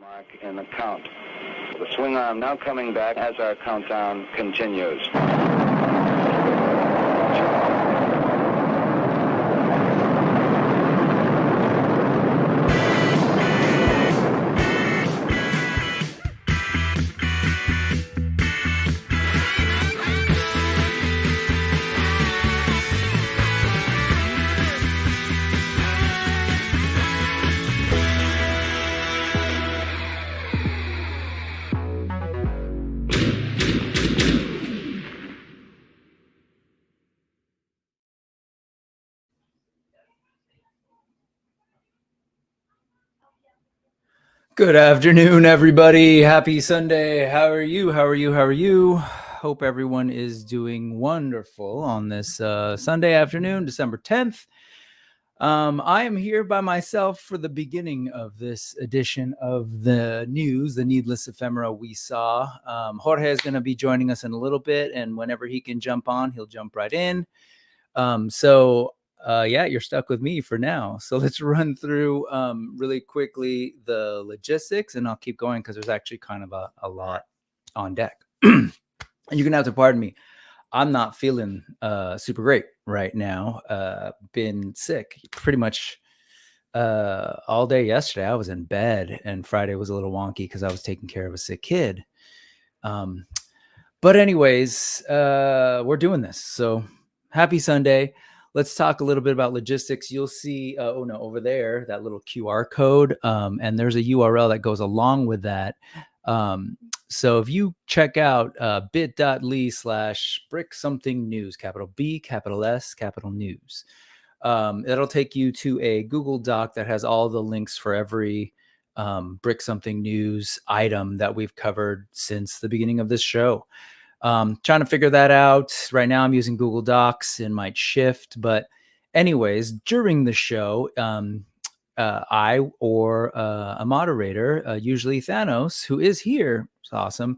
Mark in the count. The swing arm now coming back as our countdown continues. Good afternoon, everybody. Happy Sunday. How are you? How are you? How are you? Hope everyone is doing wonderful on this Sunday afternoon, December 10th. I am here by myself for the beginning of this edition of the news, the needless ephemera we saw. Jorge is going to be joining us in a little bit, and whenever he can jump on, he'll jump right in. Yeah, you're stuck with me for now. So let's run through really quickly the logistics, and I'll keep going because there's actually kind of a lot on deck. And you're going to have to pardon me. I'm not feeling super great right now. Been sick pretty much all day yesterday. I was in bed, and Friday was a little wonky because I was taking care of a sick kid. But anyways, we're doing this. So happy Sunday. Let's talk a little bit about logistics. You'll see, over there, that little QR code. And there's a URL that goes along with that. So if you check out bit.ly/Brick Something N.E.W.S, capital B, capital S, capital News. It'll take you to a Google Doc that has all the links for every Brick Something News item that we've covered since the beginning of this show. Trying to figure that out. Right now I'm using Google Docs and might shift. But anyways, during the show, I or a moderator, usually Thanos, who is here, it's awesome,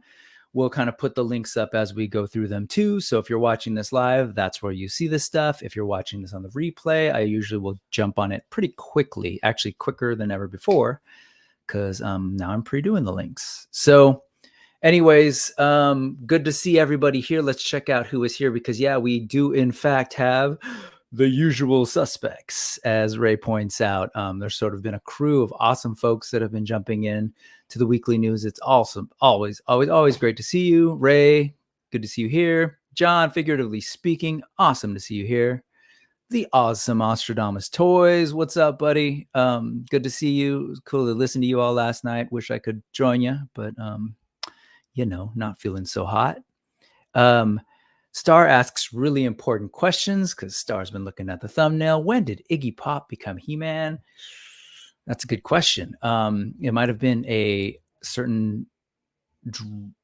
we'll kind of put the links up as we go through them too. So if you're watching this live, that's where you see this stuff. If you're watching this on the replay, I usually will jump on it pretty quickly, actually quicker than ever before, because now I'm pre-doing the links. So anyways, good to see everybody here. Let's check out who is here because, yeah, we do, in fact, have the usual suspects, as Ray points out. There's sort of been a crew of awesome folks that have been jumping in to the weekly news. It's awesome. Always great to see you. Ray, good to see you here. John, figuratively speaking, awesome to see you here. The awesome Ostradamus Toys. What's up, buddy? Good to see you. It was cool to listen to you all last night. Wish I could join you, but not feeling so hot. Star asks really important questions because Star's been looking at the thumbnail. When did Iggy Pop become He-Man? That's a good question. It might have been a certain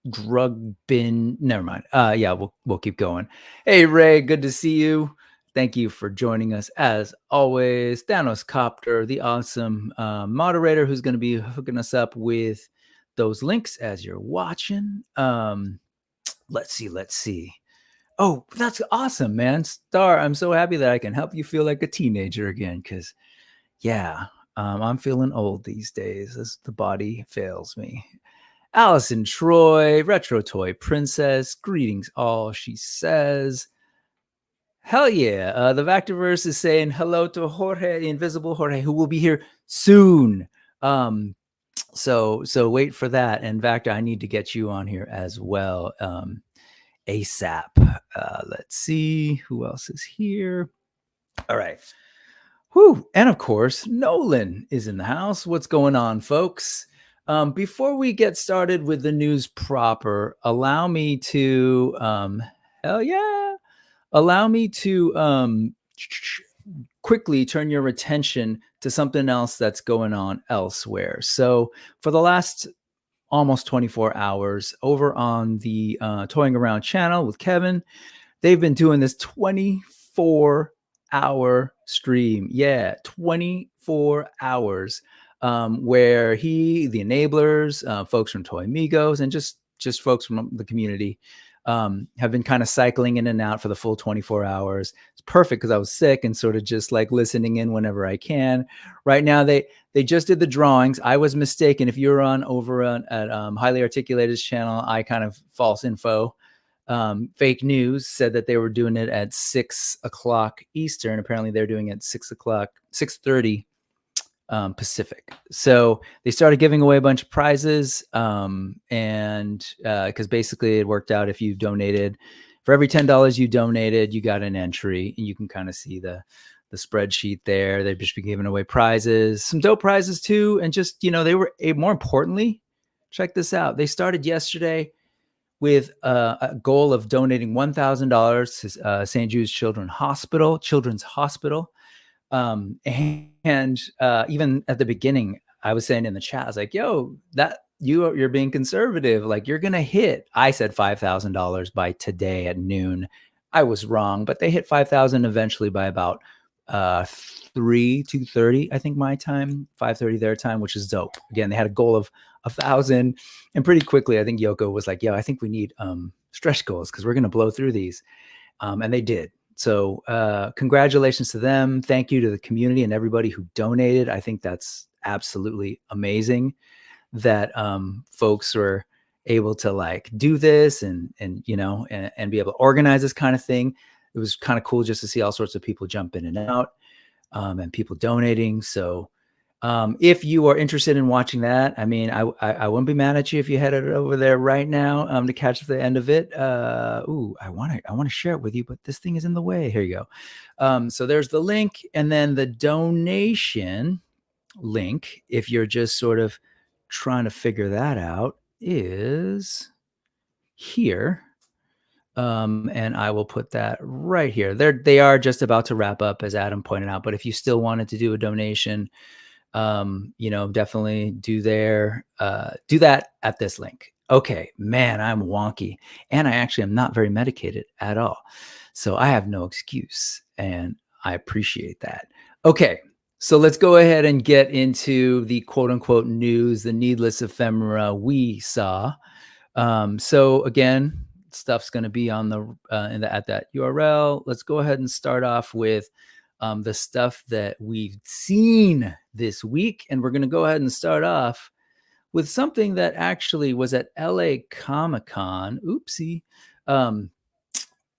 drug bin. Never mind. Yeah, we'll keep going. Hey, Ray, good to see you. Thank you for joining us as always. Thanos Copter, the awesome moderator who's going to be hooking us up with those links as you're watching. Let's see. Oh, that's awesome, man. Star, I'm so happy that I can help you feel like a teenager again, because I'm feeling old these days as the body fails me. Allison Troy, Retro Toy Princess, greetings all, she says. Hell yeah. The Vactorverse is saying hello to Jorge, the invisible Jorge, who will be here soon. So wait for that. And Vactor, I need to get you on here as well. ASAP. Let's see who else is here. All right. Whew. And of course, Nolan is in the house. What's going on, folks? Before we get started with the news proper, allow me to quickly turn your attention to something else that's going on elsewhere. So for the last almost 24 hours over on the Toying Around channel with Kevin, they've been doing this 24-hour stream. Yeah, 24 hours where the enablers, folks from Toy Amigos, and just folks from the community have been kind of cycling in and out for the full 24 hours. It's perfect because I was sick and sort of just like listening in whenever I can. Right now, they just did the drawings. I was mistaken. If you're over at Highly Articulated's channel, I kind of false info. Fake news said that they were doing it at 6 o'clock Eastern. Apparently, they're doing it at 6:30 Pacific. So they started giving away a bunch of prizes. And because basically it worked out, if you donated, for every $10 you donated, you got an entry, and you can kind of see the spreadsheet there. They've just been giving away prizes, some dope prizes too. And just, they were, more importantly, check this out. They started yesterday with a goal of donating $1,000 to St. Jude's Children's Hospital. And even at the beginning, I was saying in the chat, I was like, yo, that you're being conservative. Like, you're going to hit, I said $5,000 by today at noon. I was wrong, but they hit 5,000 eventually by about 2:30, I think my time, 5:30 their time, which is dope. Again, they had a goal of 1,000, and pretty quickly, I think Yoko was like, yo, I think we need stretch goals because we're going to blow through these. And they did. So congratulations to them. Thank you to the community and everybody who donated. I think that's absolutely amazing that folks were able to like do this and be able to organize this kind of thing. It was kind of cool just to see all sorts of people jump in and out and people donating. So if you are interested in watching that, I mean, I wouldn't be mad at you if you headed over there right now to catch the end of it. I want to share it with you, but this thing is in the way. Here you go. So there's the link, and then the donation link, if you're just sort of trying to figure that out, is here. And I will put that right here. They are just about to wrap up, as Adam pointed out. But if you still wanted to do a donation, definitely do that at this link. Okay, man, I'm wonky, and I actually am not very medicated at all. So I have no excuse, and I appreciate that. Okay, so let's go ahead and get into the quote unquote news, the needless ephemera we saw. So again, stuff's going to be on at that URL. Let's go ahead and start off with the stuff that we've seen this week. And we're going to go ahead and start off with something that actually was at LA Comic-Con. Oopsie.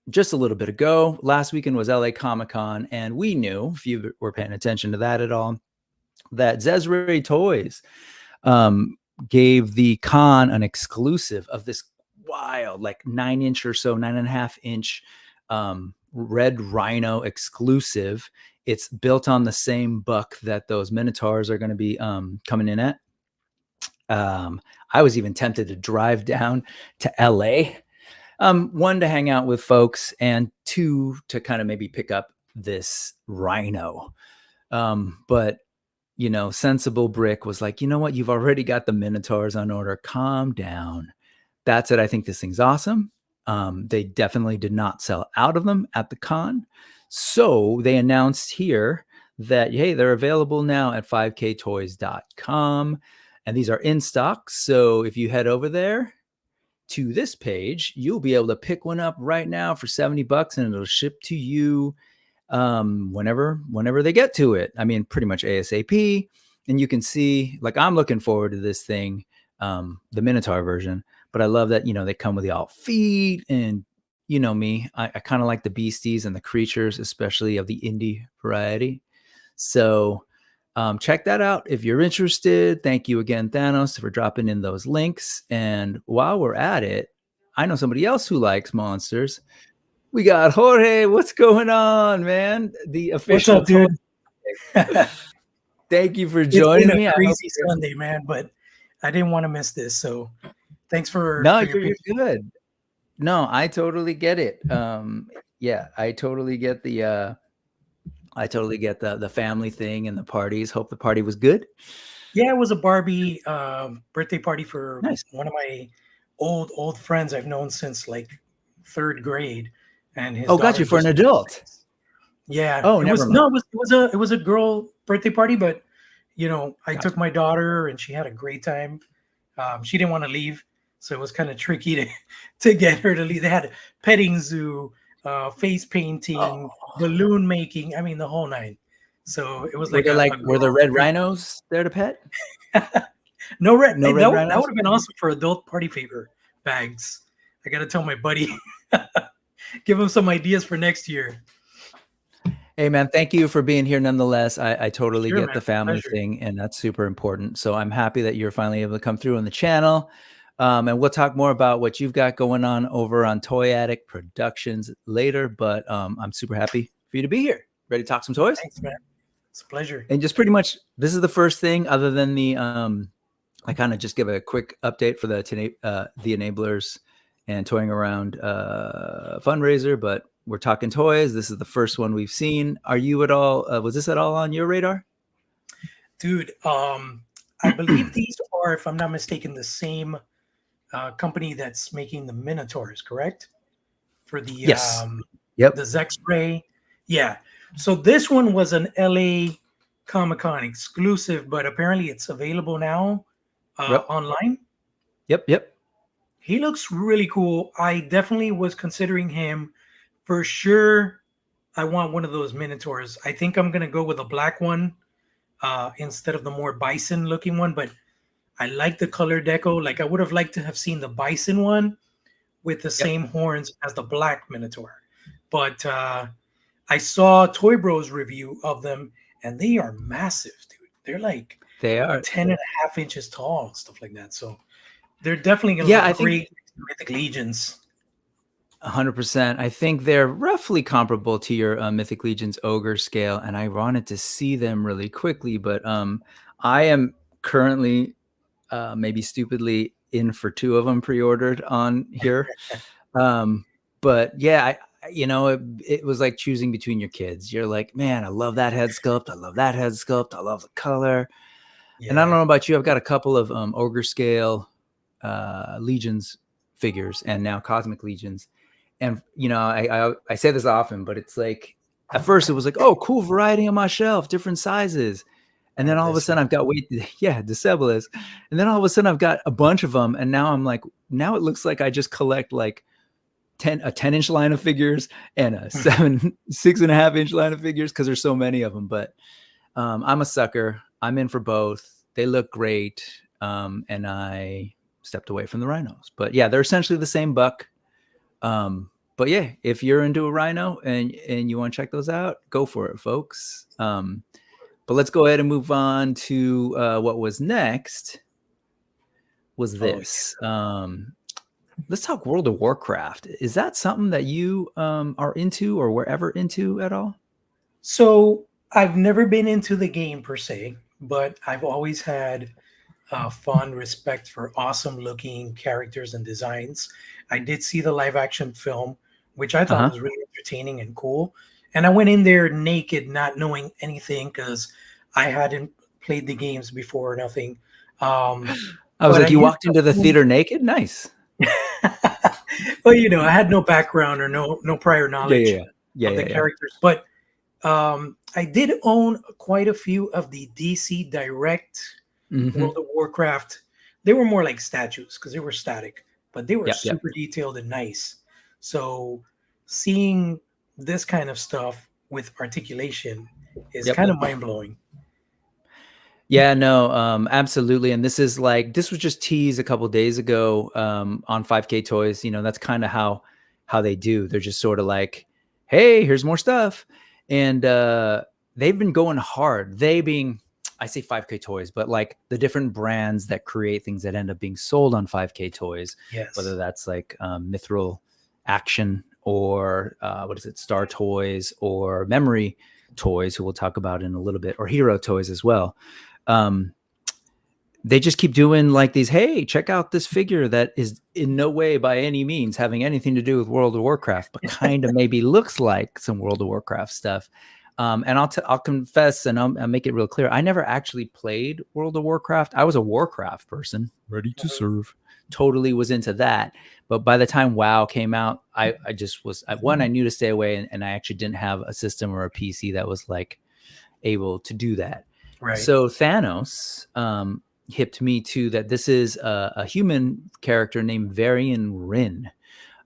Just a little bit ago. Last weekend was LA Comic-Con, and we knew, if you were paying attention to that at all, that Zesri Toys gave the con an exclusive of this wild, like 9-inch or so, 9.5-inch Red Rhino exclusive. It's built on the same buck that those Minotaurs are going to be coming in at. I was even tempted to drive down to LA. One, to hang out with folks, and two, to kind of maybe pick up this Rhino. But Sensible Brick was like, you know what? You've already got the Minotaurs on order. Calm down. That's it. I think this thing's awesome. They definitely did not sell out of them at the con. So they announced here that, hey, they're available now at 5ktoys.com. And these are in stock. So if you head over there to this page, you'll be able to pick one up right now for $70, and it'll ship to you whenever they get to it. I mean, pretty much ASAP. And you can see, like, I'm looking forward to this thing, the Minotaur version. But I love that, they come with the all feet, and me, I kind of like the beasties and the creatures, especially of the indie variety. So check that out if you're interested. Thank you again, Thanos, for dropping in those links. And while we're at it, I know somebody else who likes monsters. We got Jorge. What's going on, man? The official. What's up, dude? Thank you for joining me. It's been a crazy Sunday, man, but I didn't want to miss this. So thanks for. No, you're good. No, I totally get it. Yeah, I totally get the family thing and the parties. Hope the party was good. Yeah, it was a Barbie birthday party for nice. One of my old friends I've known since like 3rd grade, and his. Got you for an adult. Yeah. Oh, it was a girl birthday party, but I took my daughter, and she had a great time. She didn't want to leave, so it was kind of tricky to get her to leave. They had petting zoo, face painting, balloon making. I mean, the whole nine. So it was Were like there a were there girl red trip. rhinos there to pet? No red. No red That rhinos? would have been awesome for adult party favor bags. I gotta tell my buddy, give him some ideas for next year. Hey man, thank you for being here nonetheless. I totally Sure, get man. the family Pleasure. thing, and that's super important. So I'm happy that you're finally able to come through on the channel. And we'll talk more about what you've got going on over on Toy Addict Productions later. But I'm super happy for you to be here. Ready to talk some toys? Thanks, man. It's a pleasure. And just pretty much, this is the first thing other than the I kind of just give a quick update for the Enablers and Toying Around fundraiser, but we're talking toys. This is the first one we've seen. Are you at all, was this at all on your radar? Dude, I believe these are, if I'm not mistaken, the same company that's making the Minotaurs, correct? For the Yes. Yep. the Zex-Ray. Yeah. So this one was an LA Comic-Con exclusive, but apparently it's available now Yep. online. Yep. He looks really cool. I definitely was considering him for sure. I want one of those Minotaurs. I think I'm gonna go with a black one instead of the more bison looking one, but I like the color deco. Like I would have liked to have seen the bison one with the same horns as the black Minotaur. But I saw Toy Bros review of them, and they are massive, dude. They're like They are 10.5 inches tall, stuff like that. So they're definitely gonna I look think great Mythic Legions. 100%. I think they're roughly comparable to your Mythic Legions Ogre scale, and I wanted to see them really quickly, but I am currently maybe stupidly in for 2 of them pre-ordered on here. But yeah, it was like choosing between your kids. You're like, man, I love that head sculpt. I love that head sculpt. I love the color. Yeah. And I don't know about you. I've got a couple of Ogre scale Legions figures and now Cosmic Legions. And, I say this often, but it's like, at first it was like, oh, cool variety on my shelf, different sizes. And then all of a sudden I've got Disabilis. And then all of a sudden I've got a bunch of them. And now I'm like, now it looks like I just collect like a 10-inch line of figures and a 6.5-inch line of figures because there's so many of them. But I'm a sucker. I'm in for both. They look great. And I stepped away from the rhinos. But yeah, they're essentially the same buck. But yeah, if you're into a rhino and you want to check those out, go for it, folks. But let's go ahead and move on to what was next. Was this? Let's talk World of Warcraft. Is that something that you are into or were ever into at all? So I've never been into the game per se, but I've always had fond respect for awesome looking characters and designs. I did see the live action film, which I thought was really entertaining and cool. And I went in there naked, not knowing anything because I hadn't played the games before or nothing. I was like, you walked into the theater naked? Nice. Well, I had no background or no prior knowledge of the characters. But I did own quite a few of the DC Direct World of Warcraft. They were more like statues because they were static, but they were super detailed and nice. So seeing this kind of stuff with articulation is kind of mind-blowing. Yeah, no, absolutely. And this was just teased a couple days ago on 5K Toys. That's kind of how they do. They're just sort of like, hey, here's more stuff. And they've been going hard. They being, I say 5K Toys, but like the different brands that create things that end up being sold on 5K Toys, whether that's like Mithril Action or Star Toys or Memory Toys, who we'll talk about in a little bit, or Hero Toys as well. They just keep doing like these, hey, check out this figure that is in no way by any means having anything to do with World of Warcraft, but kind of maybe looks like some World of Warcraft stuff. And I'll confess, and I'll make it real clear. I never actually played World of Warcraft. I was a Warcraft person, ready to serve. Totally was into that. But by the time WoW came out, I just was, I knew to stay away, and I actually didn't have a system or a PC that was like able to do that. Right. So Thanos, hipped me to that this is a human character named Varian Rin.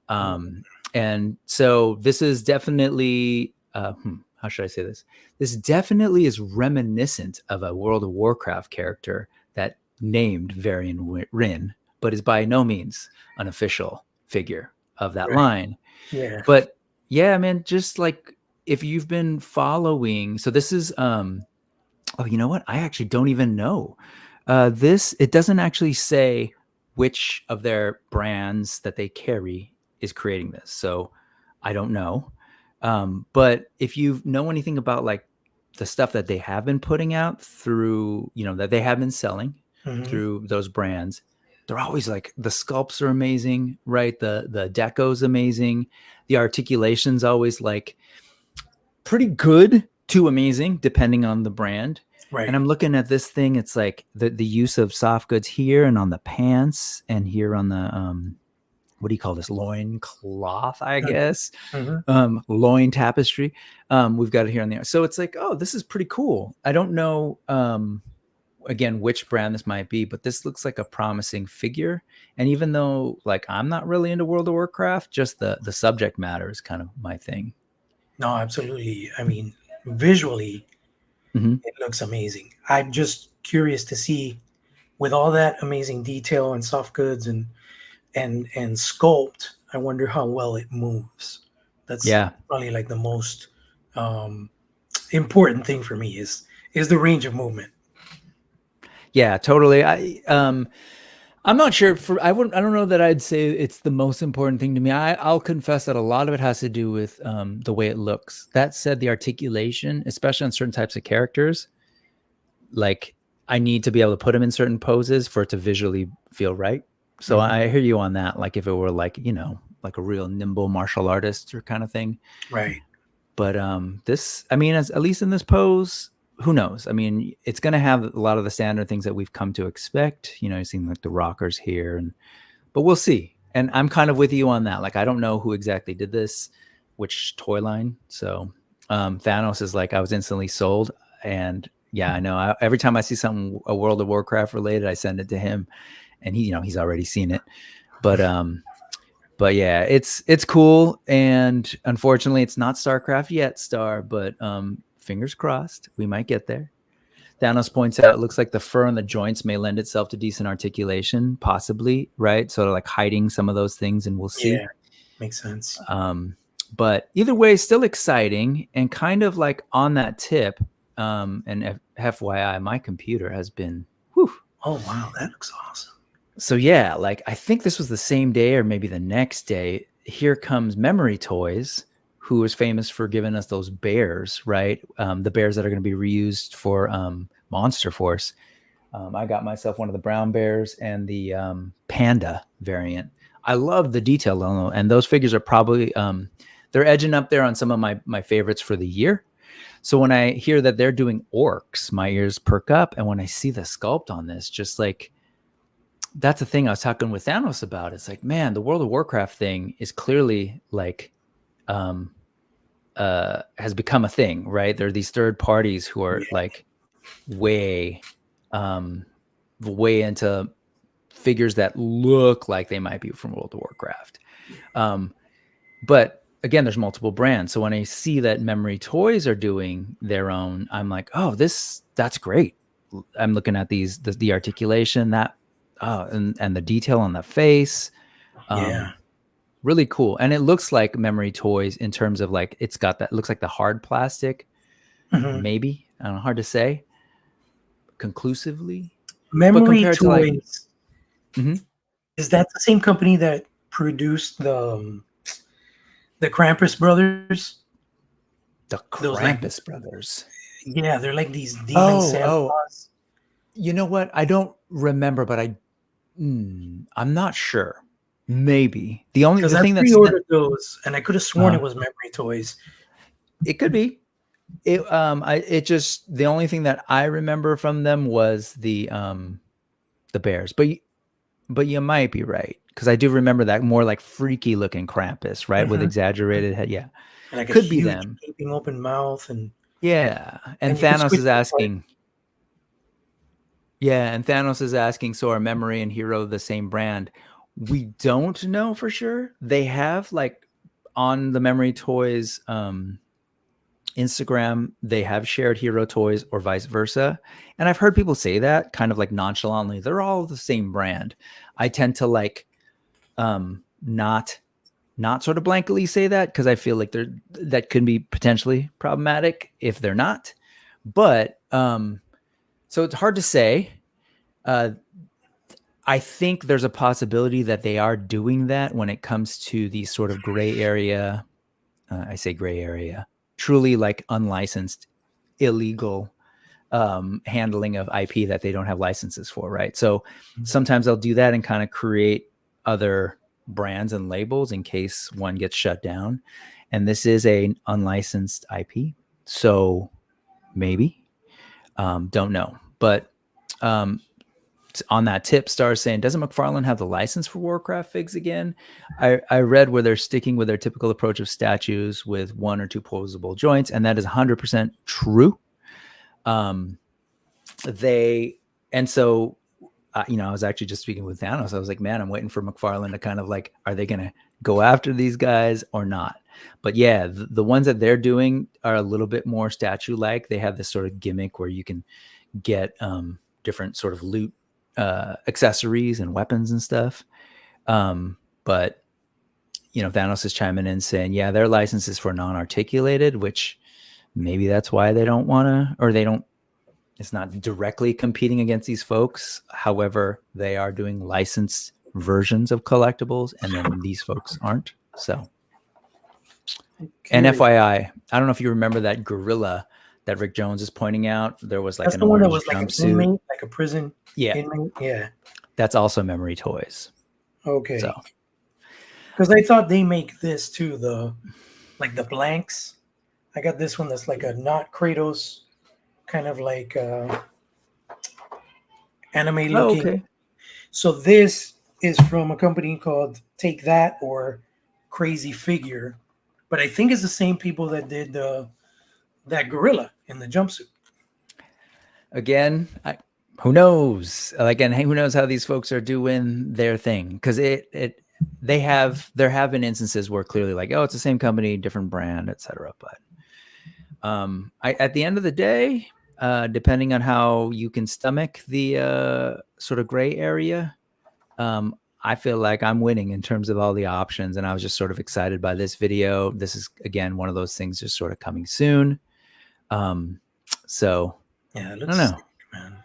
And so this is definitely, how should I say this? This definitely is reminiscent of a World of Warcraft character that named Varian Rin, but is by no means an official figure of that line. Yeah. But yeah, man, just like if you've been following, so this is, oh, you know what? I actually don't even know. It doesn't actually say which of their brands that they carry is creating this. So I don't know. But if you know anything about like the stuff that they have been putting out through, that they have been selling through those brands, they're always like, the sculpts are amazing, right? The deco's amazing. The articulation's always like pretty good to amazing, depending on the brand. Right. And I'm looking at this thing. It's like the use of soft goods here and on the pants and here on the, what do you call this? Loin cloth, I guess. Loin tapestry. We've got it here on the, so it's like, oh, this is pretty cool. I don't know, again, which brand this might be, but this looks like a promising figure. And even though like, I'm not really into World of Warcraft, just the subject matter is kind of my thing. No, absolutely. I mean, visually, it looks amazing. I'm just curious to see, with all that amazing detail and soft goods and sculpt, I wonder how well it moves. That's probably like the most important thing for me is the range of movement. Yeah, totally. I'm not sure I don't know that I'd say it's the most important thing to me. I'll confess that a lot of it has to do with the way it looks. That said, the articulation, especially on certain types of characters, like I need to be able to put them in certain poses for it to visually feel right. So I hear you on that. Like if it were like, like a real nimble martial artist or kind of thing. Right. But this, I mean, at least in this pose, who knows? I mean, it's going to have a lot of the standard things that we've come to expect. You've seen like the rockers here, but we'll see. And I'm kind of with you on that. Like, I don't know who exactly did this, which toy line. So Thanos is like, I was instantly sold. And yeah, I know. Every time I see something, a World of Warcraft related, I send it to him. And he's already seen it. But yeah, it's cool. And unfortunately, it's not StarCraft yet, but fingers crossed, we might get there. Thanos points out, it looks like the fur on the joints may lend itself to decent articulation, possibly, right? Sort of like hiding some of those things, and we'll see. Yeah, makes sense. But either way, still exciting and kind of like on that tip. And FYI, my computer has been, whew. Oh, wow, that looks awesome. So yeah, like I think this was the same day or maybe the next day. Here comes Memory Toys, who is famous for giving us those bears, right? The bears that are going to be reused for Monster Force. I got myself one of the brown bears and the panda variant. I love the detail on them, and those figures are probably they're edging up there on some of my favorites for the year. So when I hear that they're doing orcs, my ears perk up, and when I see the sculpt on this, just like, that's the thing I was talking with Thanos about. It's like, man, the World of Warcraft thing is clearly like has become a thing, right? There are these third parties who are like way into figures that look like they might be from World of Warcraft. But again, there's multiple brands. So when I see that Memory Toys are doing their own, I'm like, oh, that's great. I'm looking at the articulation, and the detail on the face. Really cool. And it looks like Memory Toys in terms of like, it's got that, looks like the hard plastic, maybe. I don't know, hard to say conclusively. Memory Toys. Is that the same company that produced the Krampus brothers? The Krampus brothers. Yeah, they're like these demon Santa Claus. You know what? I don't remember, but I'm not sure. Maybe the thing that's pre-ordered those, and I could have sworn it was Memory Toys. It could be. It just, the only thing that I remember from them was the bears, but you might be right, because I do remember that more like freaky looking Krampus, right, with exaggerated head. Yeah, and like could be them. Gaping open mouth, and Thanos is asking. Yeah, and Thanos is asking, so are Memory and Hero the same brand? We don't know for sure. They have like on the Memory Toys Instagram, they have shared Hero toys or vice versa. And I've heard people say that kind of like nonchalantly. They're all the same brand. I tend to like not sort of blankly say that because I feel like that could be potentially problematic if they're not. But so it's hard to say. I think there's a possibility that they are doing that when it comes to these sort of gray area. I say gray area, truly like unlicensed, illegal handling of IP that they don't have licenses for, right? So sometimes they'll do that and kind of create other brands and labels in case one gets shut down. And this is a unlicensed IP, so maybe don't know. But on that tip, Star saying, doesn't McFarlane have the license for Warcraft figs again? I read where they're sticking with their typical approach of statues with 1 or 2 posable joints, and that is 100% true. I was actually just speaking with Thanos. I was like, man, I'm waiting for McFarlane to kind of like, are they going to go after these guys or not? But yeah, the ones that they're doing are a little bit more statue-like. They have this sort of gimmick where you can get different sort of loot accessories and weapons and stuff. But Thanos is chiming in saying, yeah, their license is for non-articulated, which maybe that's why they don't want to, or they don't, it's not directly competing against these folks. However, they are doing licensed versions of collectibles, and then these folks aren't. So, and FYI, I don't know if you remember that gorilla that Rick Jones is pointing out. There was like that's an the one that orange was like jumpsuit, an inmate, like a prison. Yeah, inmate. Yeah, that's also Memory Toys. Okay. So, because I thought they make this too, the blanks. I got this one that's like a not Kratos, kind of like anime looking. Oh, okay. So this is from a company called Take That or Crazy Figure, but I think it's the same people that did that gorilla in the jumpsuit. Again, who knows? Again, who knows how these folks are doing their thing? Because there have been instances where clearly like, oh, it's the same company, different brand, etc. But at the end of the day, depending on how you can stomach the sort of gray area, I feel like I'm winning in terms of all the options. And I was just sort of excited by this video. This is, again, one of those things just sort of coming soon. So yeah, I don't know. Sick, man.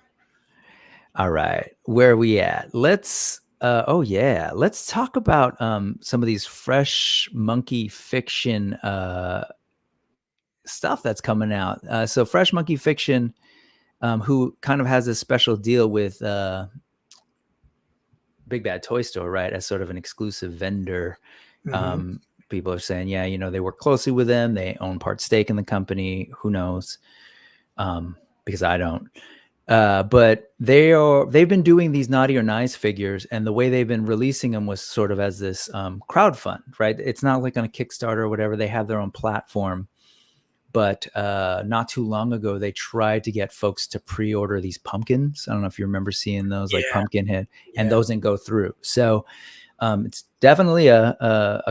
All right. Where are we at? Let's talk about some of these fresh monkey fiction stuff that's coming out. So Fresh Monkey Fiction, who kind of has a special deal with Big Bad Toy Store, right, as sort of an exclusive vendor. Mm-hmm. People are saying, yeah, they work closely with them. They own part stake in the company. Who knows? Because I don't. But they've been doing these Naughty or Nice figures, and the way they've been releasing them was sort of as this crowd fund, right? It's not like on a Kickstarter or whatever. They have their own platform. But not too long ago, they tried to get folks to pre-order these pumpkins. I don't know if you remember seeing those, like Pumpkinhead, and those didn't go through. So it's definitely a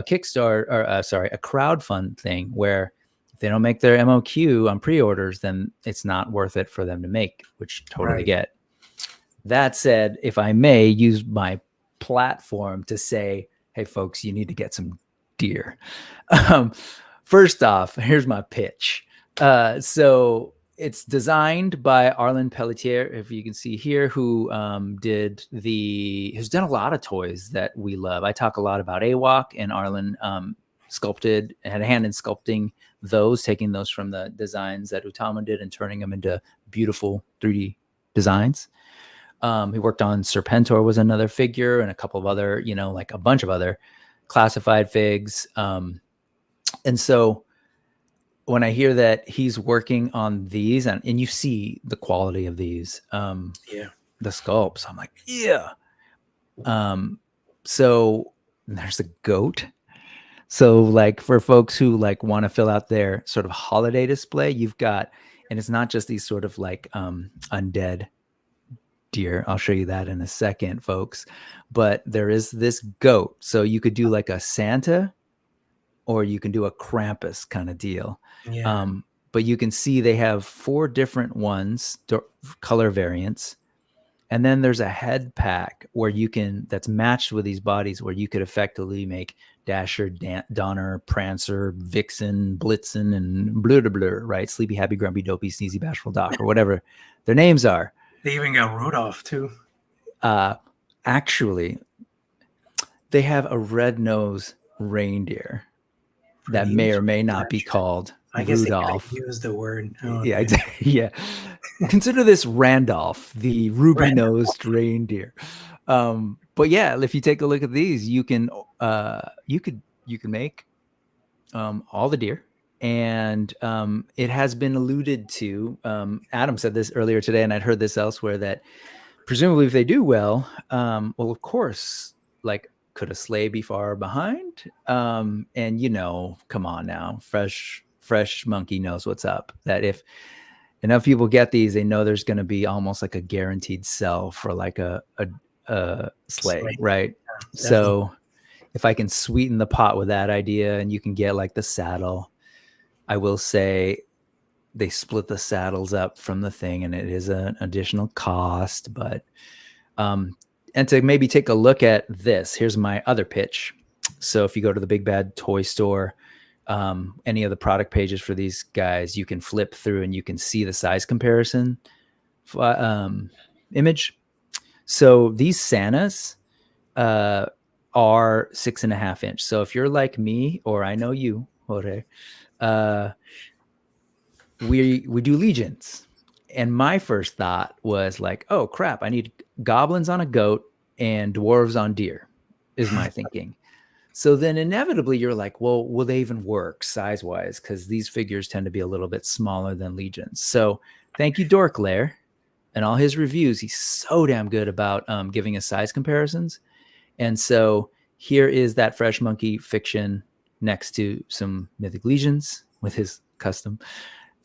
Kickstarter, or a crowdfund thing where if they don't make their MOQ on pre-orders, then it's not worth it for them to make, which totally get. That said, if I may use my platform to say, hey, folks, you need to get some deer. First off, here's my pitch. So it's designed by Arlen Pelletier, if you can see here, who who's done a lot of toys that we love. I talk a lot about AWOC, and Arlen had a hand in sculpting those, taking those from the designs that Utama did and turning them into beautiful 3D designs. He worked on Serpentor, was another figure, and a couple of other, like a bunch of other classified figs. And so when I hear that he's working on these, and you see the quality of these, the sculpts, I'm like, yeah. So there's a goat. So like for folks who like want to fill out their sort of holiday display, you've got, and it's not just these sort of like undead deer. I'll show you that in a second, folks. But there is this goat. So you could do like a Santa or you can do a Krampus kind of deal. Yeah. But you can see they have 4 different ones, color variants. And then there's a head pack where you can, that's matched with these bodies, where you could effectively make Dasher, Donner, Prancer, Vixen, Blitzen, and Blur, right? Sleepy, Happy, Grumpy, Dopey, Sneezy, Bashful, Doc, or whatever their names are. They even got Rudolph too. Actually, they have a red-nosed reindeer that may or may not be called Rudolph. They use the word. Yeah. Consider this Randolph, the ruby-nosed reindeer. But yeah, if you take a look at these, you can make all the deer, and it has been alluded to. Adam said this earlier today, and I'd heard this elsewhere, that presumably if they do well, of course, like, could a sleigh be far behind? And come on now, fresh monkey knows what's up. That if enough people get these, they know there's going to be almost like a guaranteed sell for like a sleigh, right? Yeah, so if I can sweeten the pot with that idea, and you can get like the saddle, I will say they split the saddles up from the thing, and it is an additional cost. But and to maybe take a look at this, here's my other pitch. So if you go to the Big Bad Toy Store, any of the product pages for these guys, you can flip through and you can see the size comparison image. So these Santas are 6.5 inch. So if you're like me, or I know you, Jorge, we do legions. And my first thought was like, oh crap, I need goblins on a goat and dwarves on deer, is my thinking. So then inevitably you're like, well, will they even work size-wise? Because these figures tend to be a little bit smaller than legions. So thank you, Dork Lair, and all his reviews. He's so damn good about giving us size comparisons. And so here is that Fresh Monkey fiction next to some Mythic Legions with his custom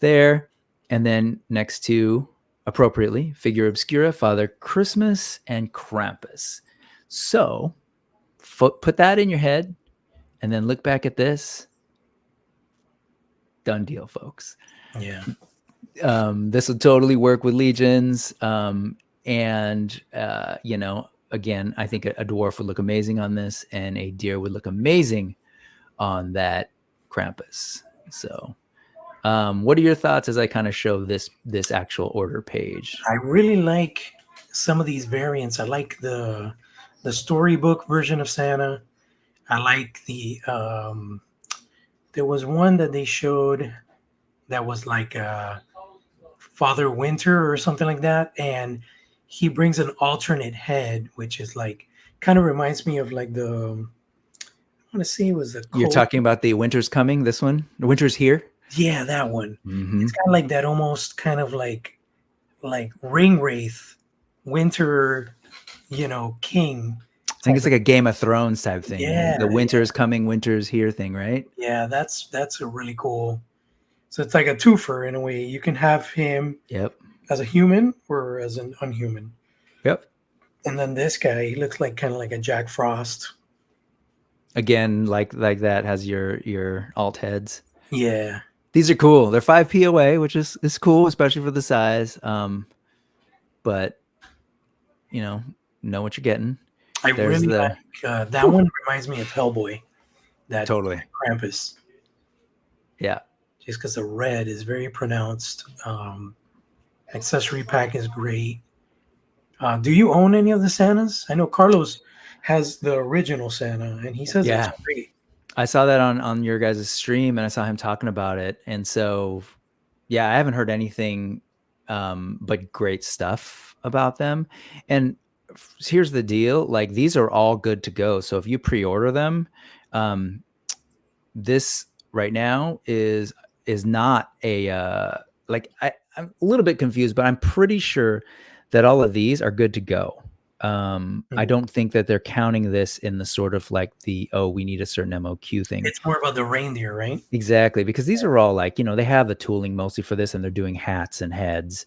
there. And then next to, appropriately, Figure Obscura, Father Christmas, and Krampus. So put that in your head and then look back at this. Done deal, folks. Yeah. This will totally work with legions. Again, I think a dwarf would look amazing on this, and a deer would look amazing on that Krampus. So what are your thoughts as I kind of show this actual order page? I really like some of these variants. I like the storybook version of Santa. I like the there was one that they showed that was like Father Winter or something like that, and he brings an alternate head, which is like kind of reminds me of like the, I want to say it was the You're talking about the Winter's Coming, this one? The Winter's Here? Yeah, that one. Mm-hmm. It's kind of like that, almost kind of like Ring Wraith, Winter, King. I think it's like a Game of Thrones type thing. Yeah, the Winter's Coming, Winter's Here thing, right? Yeah, that's a really cool. So it's like a twofer in a way. You can have him as a human or as an unhuman. Yep. And then this guy, he looks like kind of like a Jack Frost. Again, like that has your alt heads. Yeah. These are cool. They're 5 POA, which is cool, especially for the size. But know what you're getting. I really like that one. Reminds me of Hellboy. That totally Krampus. Yeah. Just because the red is very pronounced. Accessory pack is great. Do you own any of the Santas? I know Carlos has the original Santa, and he says it's great. I saw that on your guys' stream, and I saw him talking about it. And so, I haven't heard anything but great stuff about them. And here's the deal. Like, these are all good to go. So if you pre-order them, this right now is not a, I'm a little bit confused, but I'm pretty sure that all of these are good to go. I don't think that they're counting this in the sort of like we need a certain MOQ thing. It's more about the reindeer, right? Exactly, because these are all like, they have the tooling mostly for this, and they're doing hats and heads.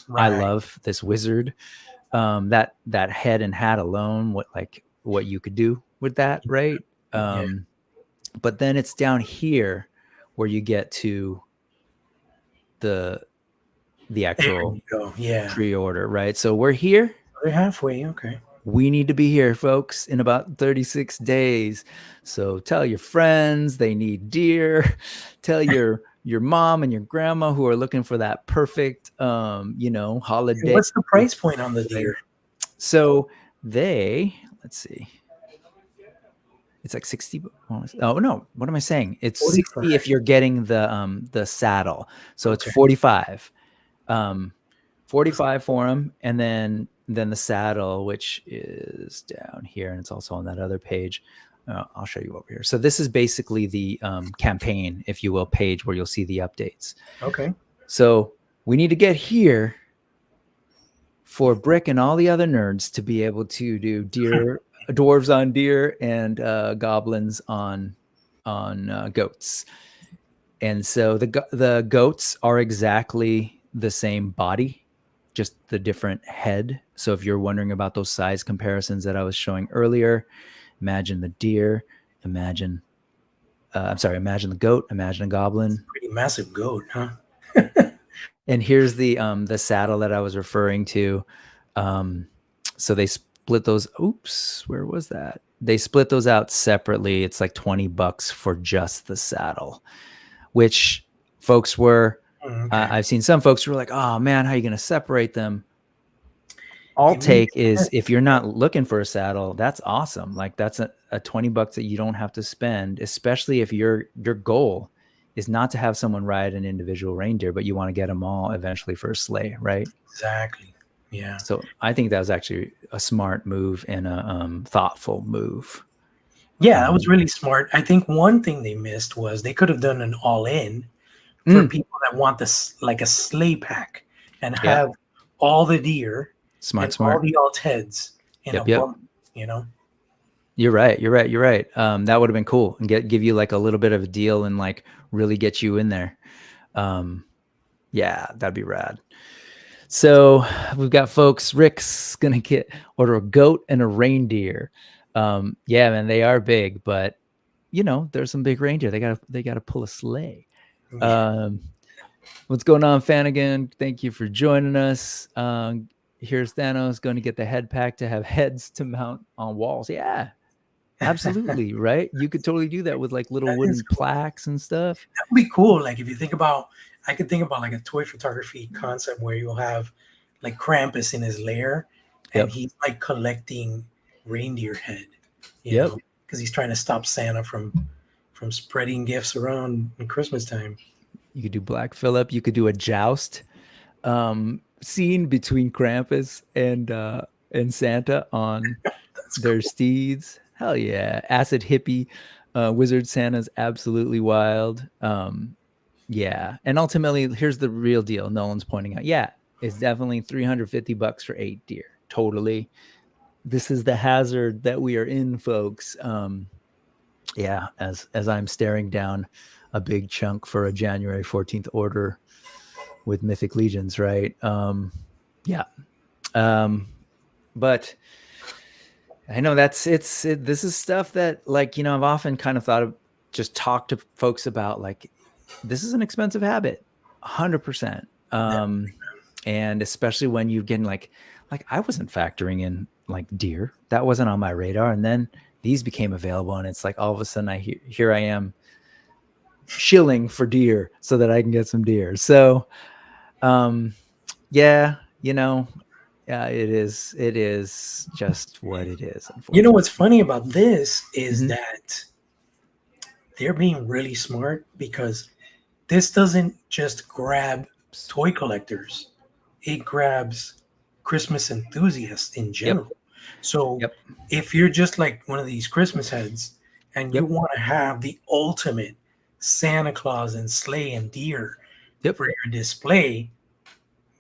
Right. I love this wizard. that head and hat alone, what you could do with that, right? But then it's down here where you get to the actual pre-order, right? So we're here. We're halfway. Okay. We need to be here, folks, in about 36 days. So tell your friends they need deer. Tell your mom and your grandma who are looking for that perfect, holiday. What's the price point on the deer? So let's see. It's like 60. Oh no, what am I saying? It's 45. 60 if you're getting the saddle. So it's 45. 45 for them, and then the saddle, which is down here, and it's also on that other page. I'll show you over here. So this is basically the campaign, if you will, page where you'll see the updates. Okay. So we need to get here for Brick and all the other nerds to be able to do deer, dwarves on deer, and goblins on goats. And so the goats are exactly the same body, just the different head. So if you're wondering about those size comparisons that I was showing earlier, imagine the deer, imagine the goat, imagine a goblin. It's a pretty massive goat, huh? And here's the saddle that I was referring to. So they split those. Oops, where was that? They split those out separately. It's like $20 for just the saddle, which folks were. I've seen some folks who are like, "Oh man, how are you going to separate them?" All take is if you're not looking for a saddle, that's awesome. Like that's a $20 that you don't have to spend, especially if your goal is not to have someone ride an individual reindeer, but you want to get them all eventually for a sleigh, right? Exactly. Yeah. So I think that was actually a smart move and a thoughtful move. Yeah, that was really smart. I think one thing they missed was they could have done an all-in for people that want this, like a sleigh pack, and have all the deer, smart, all the alt heads in a bump, you know. You're right. That would have been cool and give you like a little bit of a deal and like really get you in there. Yeah, that'd be rad. So we've got folks. Rick's gonna order a goat and a reindeer. Yeah, man, they are big, but you know, there's some big reindeer. They gotta pull a sleigh. What's going on, Fanigan? Thank you for joining us. Here's Thanos going to get the head pack to have heads to mount on walls. Yeah, absolutely. Right. You could totally do that with like little wooden plaques and stuff. That would be cool. Like if you think about, I could think about like a toy photography concept where you'll have like Krampus in his lair and he's like collecting reindeer head, you know, because he's trying to stop Santa from spreading gifts around in Christmas time. You could do Black Phillip. You could do a joust scene between Krampus and Santa on their steeds. Hell yeah. Acid hippie wizard Santa's absolutely wild. Yeah. And ultimately, here's the real deal. Nolan's pointing out. Yeah, it's definitely $350 for 8 deer. Totally. This is the hazard that we are in, folks. Yeah, as I'm staring down a big chunk for a January 14th order with Mythic Legions, right? Yeah. But I know this is stuff that, like, you know, I've often kind of thought of, just talk to folks about, like, this is an expensive habit, 100%. And especially when you're getting like I wasn't factoring in like deer, that wasn't on my radar. And then these became available, and it's like all of a sudden here I am shilling for deer so that I can get some deer. So, yeah, you know, it is just what it is. You know, what's funny about this is that they're being really smart, because this doesn't just grab toy collectors. It grabs Christmas enthusiasts in general. So if you're just like one of these Christmas heads and you want to have the ultimate Santa Claus and sleigh and deer for your display,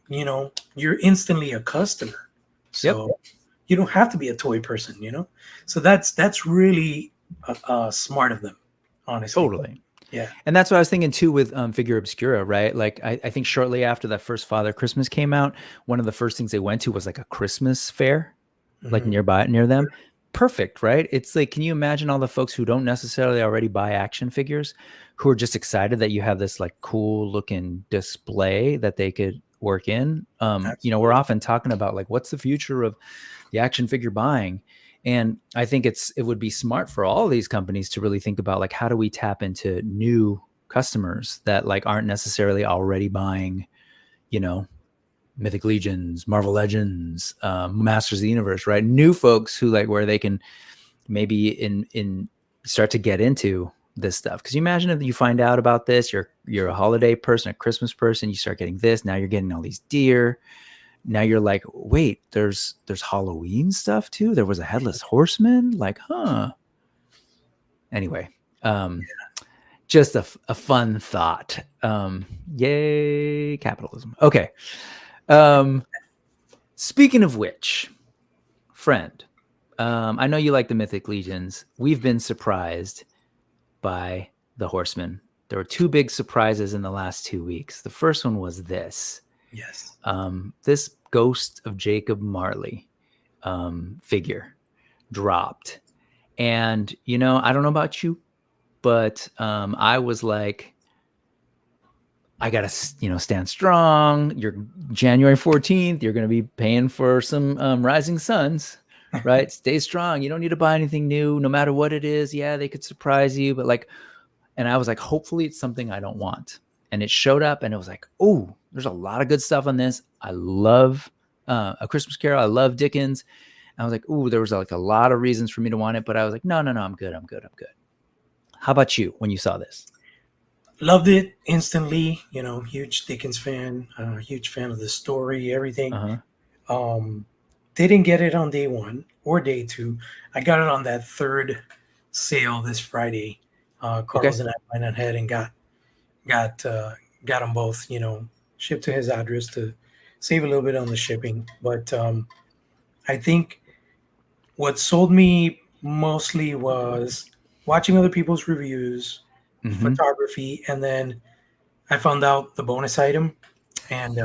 you know, you're instantly a customer. So you don't have to be a toy person, you know? So that's really smart of them, honestly. Totally. Yeah. And that's what I was thinking too with Figure Obscura, right? Like I think shortly after that first Father Christmas came out, one of the first things they went to was like a Christmas fair, like near them. Perfect, right? It's like, can you imagine all the folks who don't necessarily already buy action figures, who are just excited that you have this like cool looking display that they could work in? We're often talking about like, what's the future of the action figure buying? And I think it would be smart for all these companies to really think about like, how do we tap into new customers that like aren't necessarily already buying, Mythic Legions, Marvel Legends, Masters of the Universe, right? New folks who like where they can maybe in start to get into this stuff. Because you imagine if you find out about this, you're a holiday person, a Christmas person, you start getting this. Now you're getting all these deer. Now you're like, wait, there's Halloween stuff too. There was a headless horseman. Like, huh? Anyway, just a fun thought. Yay, capitalism. Okay. Speaking of which, friend, I know you like the Mythic Legions. We've been surprised by the Horsemen. There were 2 big surprises in the last 2 weeks. The first one was this. Yes. This Ghost of Jacob Marley figure dropped. And, I don't know about you, but I was like, I got to, stand strong. You're January 14th. You're going to be paying for some Rising Suns, right? Stay strong. You don't need to buy anything new, no matter what it is. Yeah, they could surprise you. But like, and I was like, hopefully it's something I don't want. And it showed up and it was like, oh, there's a lot of good stuff on this. I love A Christmas Carol. I love Dickens. And I was like, oh, there was like a lot of reasons for me to want it. But I was like, no, I'm good. How about you when you saw this? Loved it instantly. Huge Dickens fan, huge fan of the story, everything. Didn't get it on day 1 or day 2. I got it on that 3rd sale this Friday. Carlos and I went ahead and got them both, shipped to his address to save a little bit on the shipping. But I think what sold me mostly was watching other people's reviews, photography, and then I found out the bonus item, and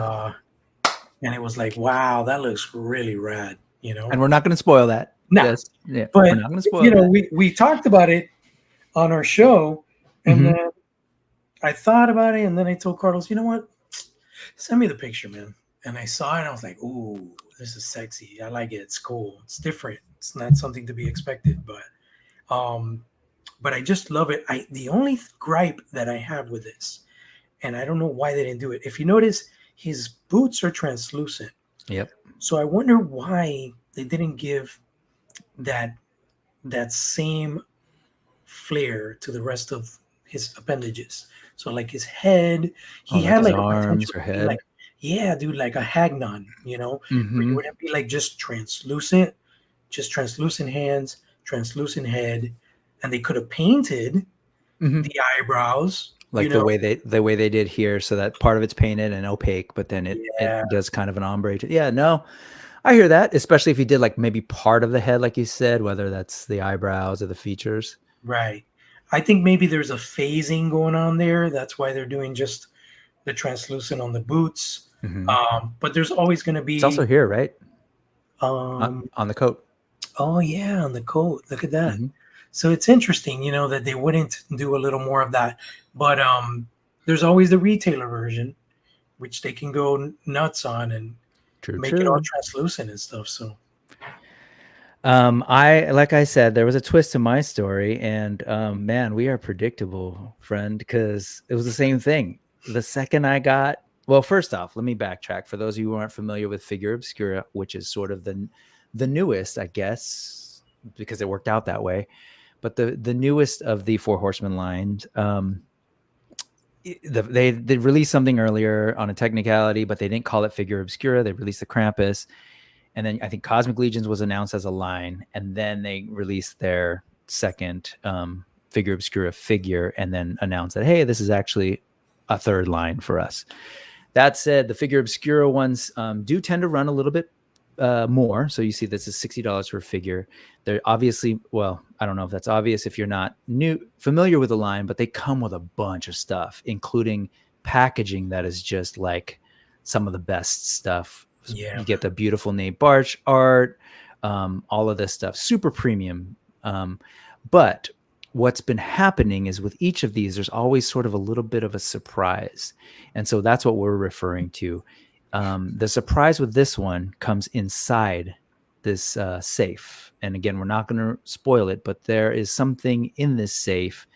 it was like, wow, that looks really rad, And we're not going to spoil that. No, yes, yeah, but we're not going to spoil that. we talked about it on our show, and then I thought about it, and then I told Carlos, you know what? Send me the picture, man. And I saw it, and I was like, ooh, this is sexy. I like it. It's cool. It's different. It's not something to be expected, but I just love it. The only gripe that I have with this, and I don't know why they didn't do it. If you notice, his boots are translucent. Yep. So I wonder why they didn't give that same flair to the rest of his appendages. So like his head, he had like arms or head. Like, yeah, dude, like a hagnon, But it wouldn't be like just translucent hands, translucent head, and they could have painted the eyebrows. Like the way they did here, so that part of it's painted and opaque, but then it does kind of an ombre. Yeah, no, I hear that, especially if you did like maybe part of the head, like you said, whether that's the eyebrows or the features. Right. I think maybe there's a phasing going on there. That's why they're doing just the translucent on the boots. But there's always going to be. It's also here, right? On the coat. Oh yeah, on the coat. Look at that. So it's interesting, that they wouldn't do a little more of that. But there's always the retailer version, which they can go nuts on and make it all translucent and stuff. So like I said, there was a twist to my story, and man, we are predictable, friend, because it was the same thing. The second I got, well, first off, let me backtrack for those of you who aren't familiar with Figure Obscura, which is sort of the newest, I guess, because it worked out that way. But the newest of the 4 Horsemen lines, they released something earlier on a technicality, but they didn't call it Figure Obscura. They released the Krampus. And then I think Cosmic Legions was announced as a line. And then they released their second Figure Obscura figure and then announced that, hey, this is actually a third line for us. That said, the Figure Obscura ones do tend to run a little bit more. So you see this is $60 for a figure. They're obviously, well, I don't know if that's obvious if you're not familiar with the line, but they come with a bunch of stuff, including packaging that is just like some of the best stuff. Yeah. You get the beautiful Nate Barch art, all of this stuff, super premium. But what's been happening is with each of these, there's always sort of a little bit of a surprise. And so that's what we're referring to. The surprise with this one comes inside this safe. And again, we're not going to spoil it, but there is something in this safe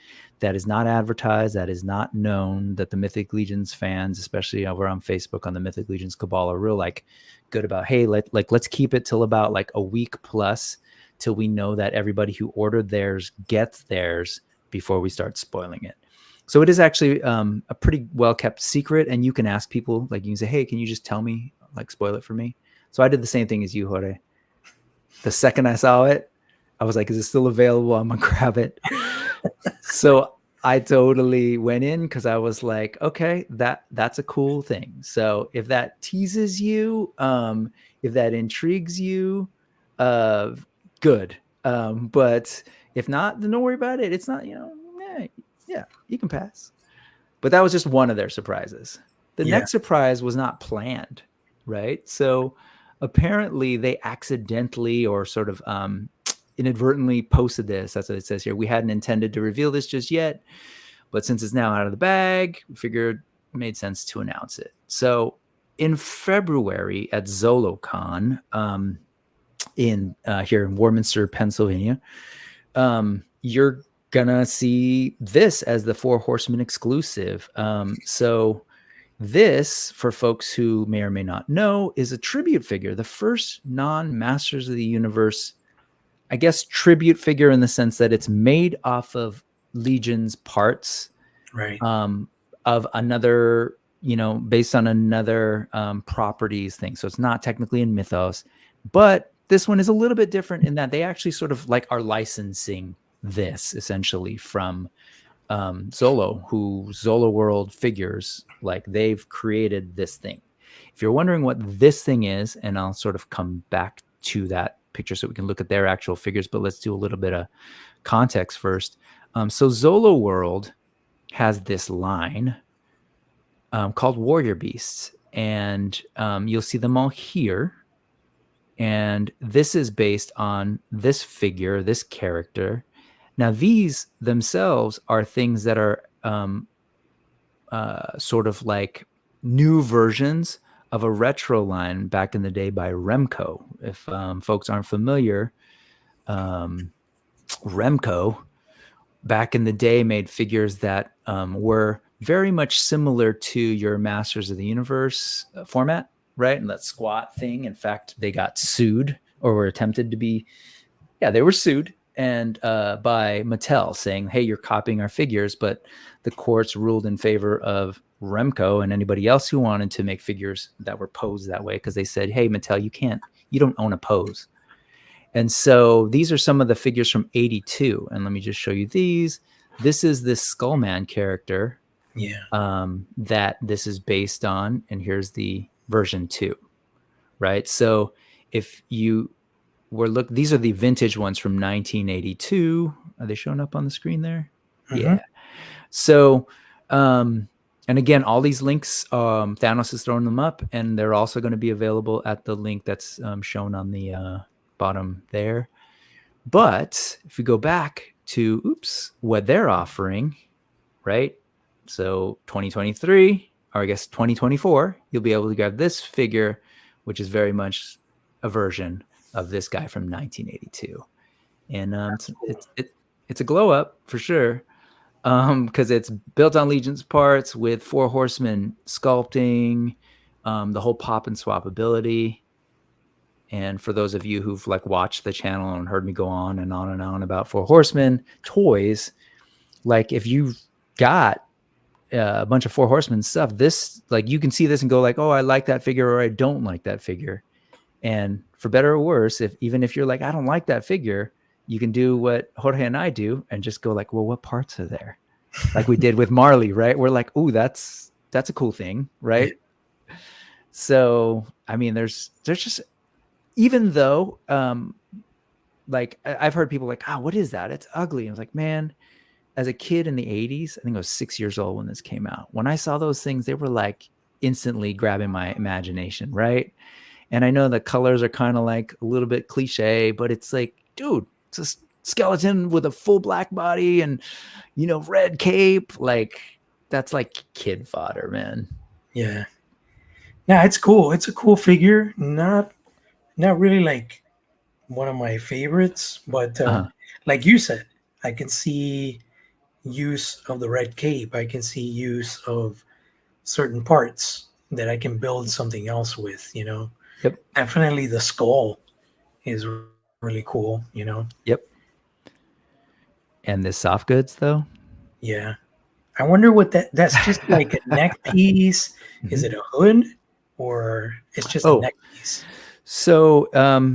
that is not advertised, that is not known, that the Mythic Legions fans, especially over on Facebook on the Mythic Legions Cabal, are real like good about, hey, let's keep it till about like a week plus till we know that everybody who ordered theirs gets theirs before we start spoiling it. So it is actually a pretty well kept secret, and you can ask people, like you can say, hey, can you just tell me, like spoil it for me? So I did the same thing as you, Jorge. The second I saw it, I was like, is it still available? I'm gonna grab it. So I totally went in because I was like, okay, that's a cool thing. So if that teases you, if that intrigues you, good. But if not, then don't worry about it. It's not, yeah, you can pass. But that was just one of their surprises. The next surprise was not planned, right? So apparently they accidentally or sort of inadvertently posted this. That's what it says here. We hadn't intended to reveal this just yet, but since it's now out of the bag, we figured it made sense to announce it. So in February at ZoloCon, here in Warminster, Pennsylvania, you're gonna see this as the Four Horsemen exclusive. So this, for folks who may or may not know, is a tribute figure, the first non-Masters of the Universe, I guess, tribute figure in the sense that it's made off of Legion's parts, right? Of another, based on another properties thing. So it's not technically in Mythos, but this one is a little bit different in that they actually sort of like are licensing this essentially from Zolo World Figures. Like they've created this thing. If you're wondering what this thing is, and I'll sort of come back to that picture so we can look at their actual figures, but let's do a little bit of context first. So Zolo World has this line called Warrior Beasts, and you'll see them all here. And this is based on this figure, this character. Now, these themselves are things that are sort of like new versions of a retro line back in the day by Remco. If folks aren't familiar, Remco back in the day made figures that were very much similar to your Masters of the Universe format, right? And that squat thing. In fact, they got sued or were attempted to be, they were sued and by Mattel saying, hey, you're copying our figures, but the courts ruled in favor of Remco and anybody else who wanted to make figures that were posed that way, because they said, hey, Mattel, you don't own a pose. And so these are some of the figures from 82. And let me just show you these. This is this Skullman character that this is based on. And here's the version 2, right? So if you these are the vintage ones from 1982. Are they showing up on the screen there? Mm-hmm. Yeah. So, and again, all these links, Thanos is throwing them up, and they're also going to be available at the link that's shown on the bottom there. But if we go back to, what they're offering, right? So 2023, or I guess 2024, you'll be able to grab this figure, which is very much a version of this guy from 1982. And it's a glow up for sure. Because it's built on Legion's parts with Four Horsemen sculpting, the whole pop and swap ability. And for those of you who've like watched the channel and heard me go on and on and on about Four Horsemen toys, like if you've got a bunch of Four Horsemen stuff, this, like, you can see this and go like, oh, I like that figure or I don't like that figure. And for better or worse, even if you're like, I don't like that figure, you can do what Jorge and I do and just go like, well, what parts are there? Like we did with Marley, right? We're like, oh, that's a cool thing, right? So, I mean, there's just even though, like I've heard people like, what is that? It's ugly. I was like, man, as a kid in the 80s, I think I was 6 years old when this came out. When I saw those things, they were like instantly grabbing my imagination, right? And I know the colors are kind of like a little bit cliche, but it's like, dude, it's a skeleton with a full black body and, red cape. Like, that's like kid fodder, man. Yeah. Yeah, it's cool. It's a cool figure. Not really like one of my favorites, but like you said, I can see use of the red cape. I can see use of certain parts that I can build something else with, Yep. Definitely the skull is really cool, Yep. And the soft goods, though? Yeah. I wonder what that's just like a neck piece. Is it a hood or it's just a neck piece? So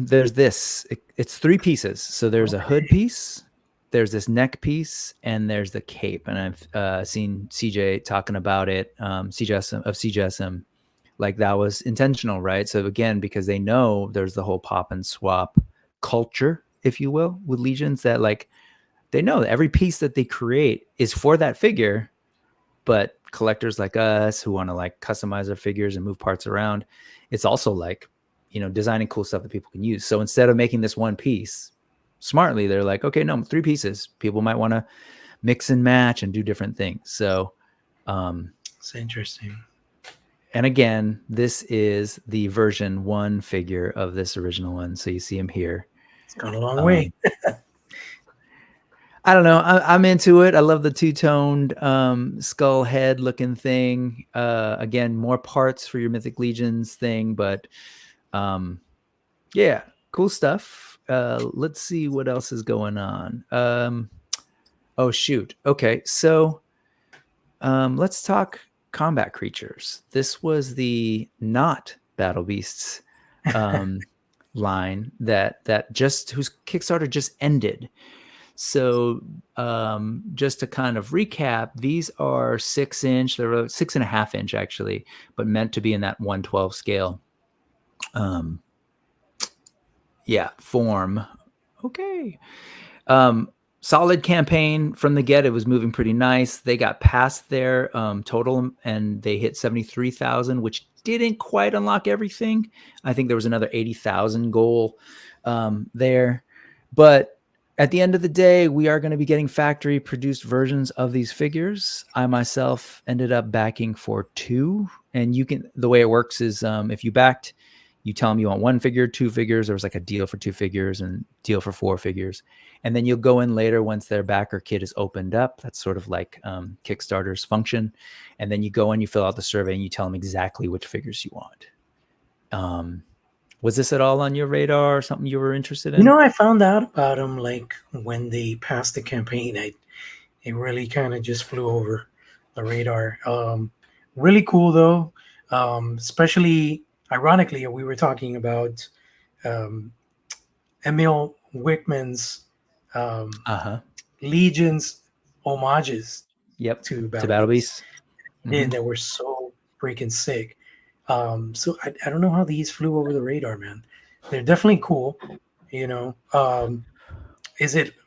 there's this. It's 3 pieces. So there's a hood piece, there's this neck piece, and there's the cape. And I've seen CJ talking about it, CJSM, like that was intentional, right? So again, because they know there's the whole pop and swap culture, if you will, with Legions, that like they know that every piece that they create is for that figure, but collectors like us who want to like customize their figures and move parts around, it's also like, designing cool stuff that people can use. So instead of making this one piece, smartly, they're like, okay, no, 3 pieces. People might want to mix and match and do different things. So it's interesting. And again, this is the version 1 figure of this original one. So you see him here. It's gone a long way. I don't know. I'm into it. I love the 2-toned skull head looking thing. Again, more parts for your Mythic Legions thing, but yeah, cool stuff. Let's see what else is going on. Oh shoot. Okay, so let's talk combat creatures. This was the not Battle Beasts line that just whose Kickstarter just ended. So just to kind of recap, these are 6-inch. They're 6.5 inch actually, but meant to be in that 1/12 scale. Form. Okay. Solid campaign from the get. It was moving pretty nice. They got past their total and they hit 73,000, which didn't quite unlock everything. I think there was another 80,000 goal there. But at the end of the day, we are going to be getting factory produced versions of these figures. I myself ended up backing for 2. And the way it works is if you backed, you tell them you want 1 figure, 2 figures. There was like a deal for 2 figures and deal for 4 figures. And then you'll go in later once their backer kit is opened up. That's sort of like Kickstarter's function. And then you go in, you fill out the survey, and you tell them exactly which figures you want. Was this at all on your radar or something you were interested in? I found out about them like when they passed the campaign. It really kind of just flew over the radar. Really cool though. Especially ironically, we were talking about Emil Wickman's Legion's homages to Battle Beasts. That were so freaking sick. So I don't know how these flew over the radar, man. They're definitely cool.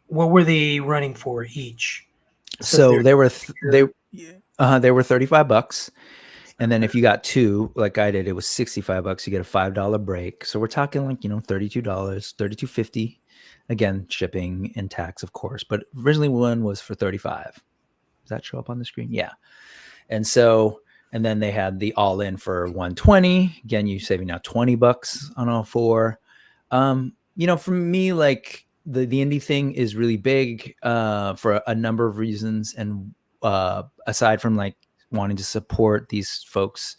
What were they running for each? So they were they were $35. And then if you got 2, like I did, it was $65. You get a $5 break. So we're talking like, $32, $32.50. Again, shipping and tax, of course. But originally one was for $35. Does that show up on the screen? Yeah. And then they had the all-in for $120. Again, you're saving now $20 on all 4. For me, like the indie thing is really big for a number of reasons. And aside from like wanting to support these folks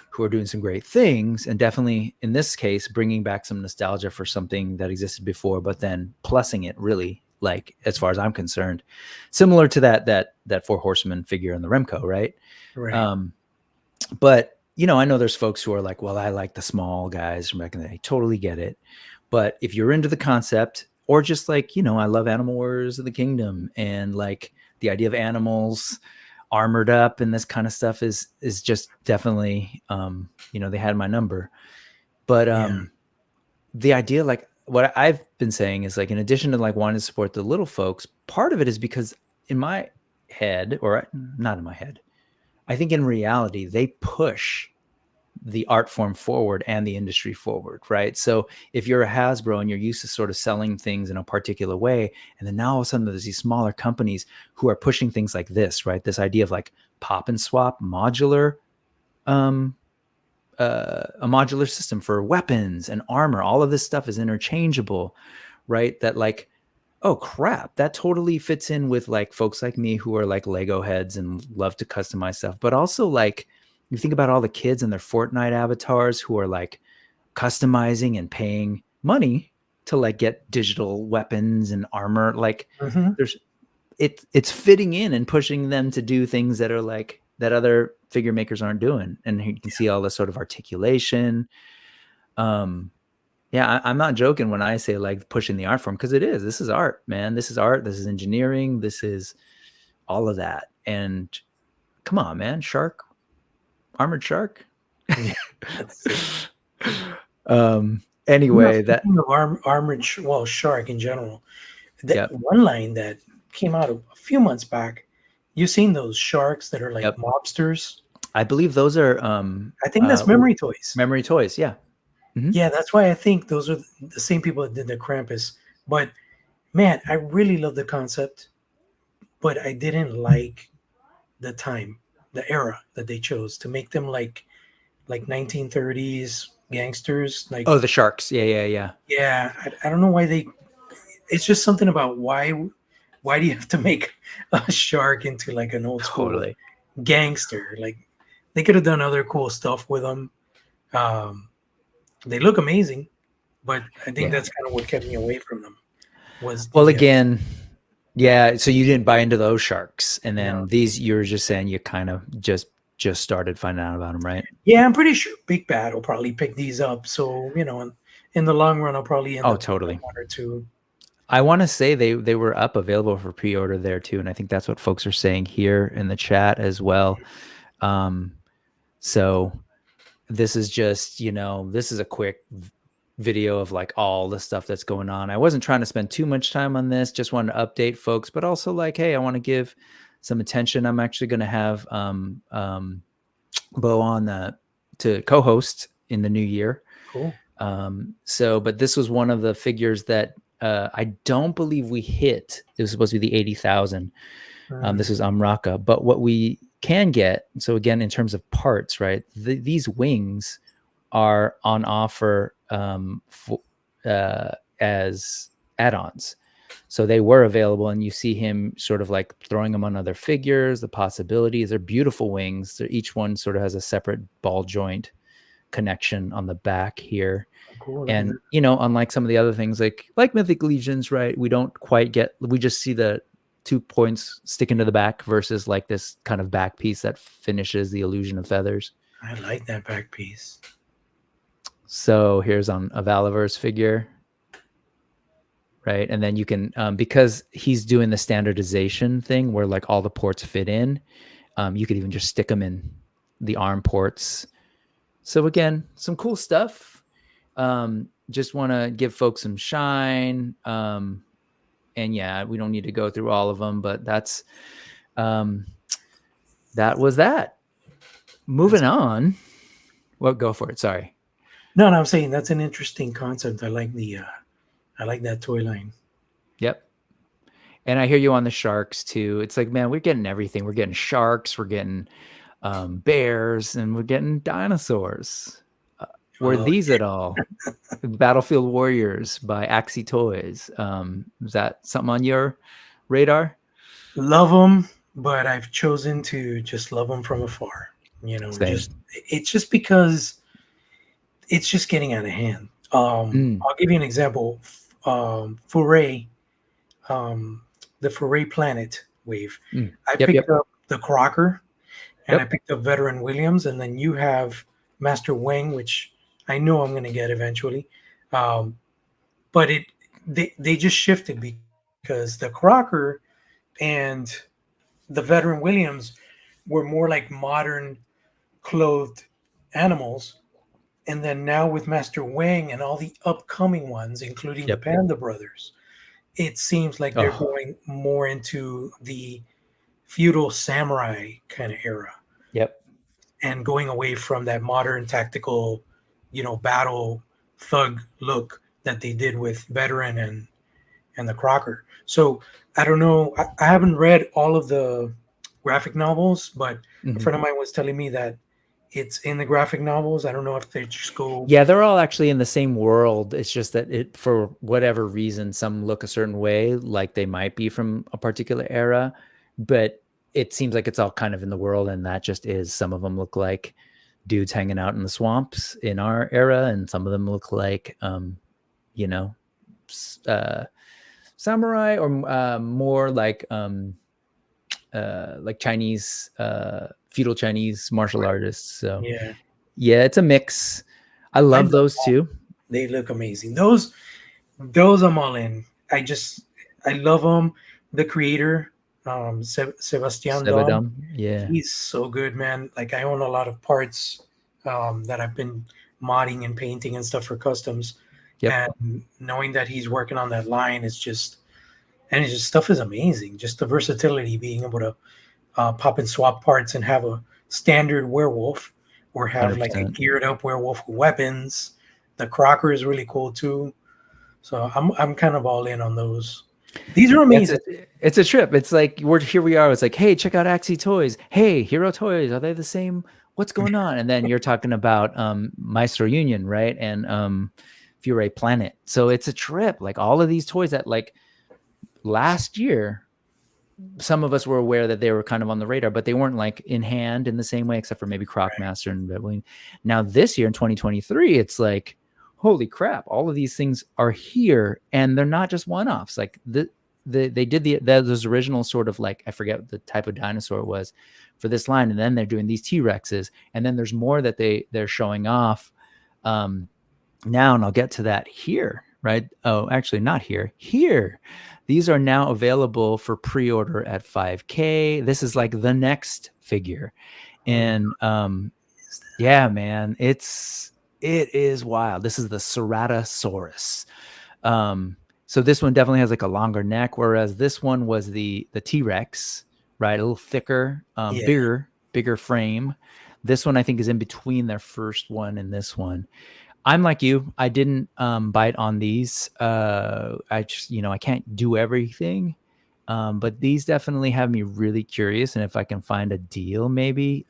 who are doing some great things, and definitely in this case bringing back some nostalgia for something that existed before, but then plussing it really, like as far as I'm concerned, similar to that 4 Horsemen figure in the Remco, right? But I know there's folks who are like, well, I like the small guys from back in the day. Totally get it. But if you're into the concept, or just like, I love Animal Wars of the Kingdom, and like the idea of animals armored up and this kind of stuff is just definitely they had my number. But the idea, like what I've been saying is like, in addition to like wanting to support the little folks, part of it is because in my head, or not in my head, I think in reality, they push the art form forward and the industry forward, right? So if you're a Hasbro and you're used to sort of selling things in a particular way, and then now all of a sudden there's these smaller companies who are pushing things like this, right? This idea of like pop and swap modular, a modular system for weapons and armor. All of this stuff is interchangeable, right? That like, oh crap, that totally fits in with like folks like me who are like Lego heads and love to customize stuff. But also like, you think about all the kids and their Fortnite avatars who are like customizing and paying money to like get digital weapons and armor. Like there's it's fitting in and pushing them to do things that are like that other figure makers aren't doing. And you can see all the sort of articulation. Yeah, I'm not joking when I say like pushing the art form, because it is. This is art, man. This is art. This is engineering. This is all of that. And come on, man, shark, armored shark. Anyway, that of armored shark in general. That one line that came out a few months back. You've seen those sharks that are like mobsters? I believe those are. I think that's Memory Toys. Memory Toys, yeah. Mm-hmm. Yeah, that's why I think those are the same people that did the Krampus. But man, I really love the concept, but I didn't like the time, the era that they chose to make them like 1930s gangsters. Like, oh, the sharks. Yeah. Yeah, I don't know why they. It's just something about why do you have to make a shark into like an old school gangster? Like, they could have done other cool stuff with them. They look amazing, but I think that's kind of what kept me away from them. Again, yeah. So you didn't buy into those sharks, and then these, you were just saying you kind of just started finding out about them, right? Yeah, I'm pretty sure Big Bad will probably pick these up. So in the long run, I'll probably end up totally one or two. I want to say they were up available for pre-order there too, and I think that's what folks are saying here in the chat as well. So this is just, this is a quick video of like all the stuff that's going on. I wasn't trying to spend too much time on this, just wanted to update folks, but also like, hey, I want to give some attention. I'm actually going to have Bo on to co-host in the new year. Cool. But this was one of the figures that I don't believe we hit. It was supposed to be the 80,000. This was Amraka, but what we can get, so again, in terms of parts, right? These wings are on offer as add-ons. So they were available, and you see him sort of like throwing them on other figures, the possibilities. They're beautiful wings. Each one sort of has a separate ball joint connection on the back here. Cool. And, unlike some of the other things like Mythic Legions, right? We don't quite we just see the 2 points sticking to the back versus like this kind of back piece that finishes the illusion of feathers. I like that back piece. So here's on a Valaverse figure, right? And then you can, because he's doing the standardization thing where like all the ports fit in, you could even just stick them in the arm ports. So again, some cool stuff. Just want to give folks some shine. And yeah, we don't need to go through all of them, but that was that. Moving on. Well, go for it. Sorry. No, I'm saying that's an interesting concept. I like that toy line. Yep. And I hear you on the sharks too. It's like, man, we're getting everything. We're getting sharks, we're getting bears, and we're getting dinosaurs. Were these at all? Battlefield Warriors by Axie Toys. Is that something on your radar? Love them, but I've chosen to just love them from afar. It's just because it's just getting out of hand. I'll give you an example. Foray, the Foray Planet wave. I picked up the Crocker, and I picked up Veteran Williams, and then you have Master Wang, which I know I'm going to get eventually. But they just shifted because the Crocker and the Veteran Williams were more like modern clothed animals, And then now with Master Wang and all the upcoming ones, including the Yep. Panda Brothers, it seems like they're Oh, going more into the feudal samurai kind of era yep. and going away from that modern tactical, battle thug look that they did with Veteran and the Crocker. So I don't know. I haven't read all of the graphic novels, but a Mhm. friend of mine was telling me that it's in the graphic novels. I don't know if they just go. Yeah, they're all actually in the same world. It's just that it, for whatever reason, some look a certain way, like they might be from a particular era, but it seems like it's all kind of in the world, and that just is. Some of them look like dudes hanging out in the swamps in our era, and some of them look like, you know, samurai or more like Chinese, feudal Chinese martial artists. So Yeah, yeah, it's a mix. I I love love those that. too. They look amazing. Those I'm all in. I love them. The creator, Sebastian Dom, Sebadom. Yeah. he's so good, man. Like I own a lot of parts that I've been modding and painting and stuff for customs, Yep. and knowing that he's working on that line is just, and it's just stuff is amazing. Just the versatility, being able to pop and swap parts and have a standard werewolf or have like a 100%. geared up werewolf with weapons. The Crocker is really cool too. So I'm kind of all in on those. These are Yeah, amazing. it's a trip. It's like here we are. It's like, hey, check out Axie Toys. Hey, Hero Toys. Are they the same? What's going on? And then you're talking about Maestro Union, right? And Fury Planet. So it's a trip. Like all of these toys that like last year, some of us were aware that they were kind of on the radar, but they weren't like in hand in the same way, except for maybe Crocmaster and Red Wing. Now this year in 2023, it's like, holy crap, all of these things are here, and they're not just one-offs. Like they did those original sort of like, I forget the type of dinosaur it was for this line, and then they're doing these T-Rexes, and then there's more that they're showing off now, and I'll get to that here, right? Oh, actually not here. Here. These are now available for pre-order at 5K. This is like the next figure. And yeah, man, it is wild. This is the Ceratosaurus. So this one definitely has like a longer neck, whereas this one was the T-Rex, right? A little thicker, bigger frame. This one I think is in between their first one and this one. I'm like you. I didn't bite on these. I just, I can't do everything. But these definitely have me really curious. And if I can find a deal, maybe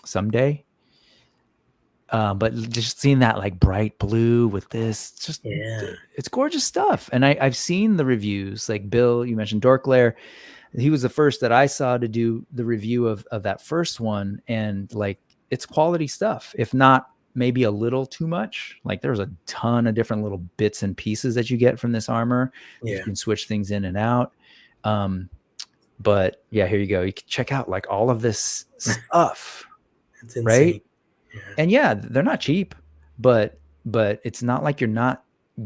someday. But just seeing that like bright blue with this, it's gorgeous stuff. And I've seen the reviews. Like Bill, you mentioned Dorklair. He was the first that I saw to do the review of that first one. And like, it's quality stuff. If not, maybe a little too much. Like there's a ton of different little bits and pieces that you get from this armor. You can switch things in and out. But yeah, here you go. You can check out like all of this stuff. It's insane. Right? And yeah, they're not cheap, but it's not like you're not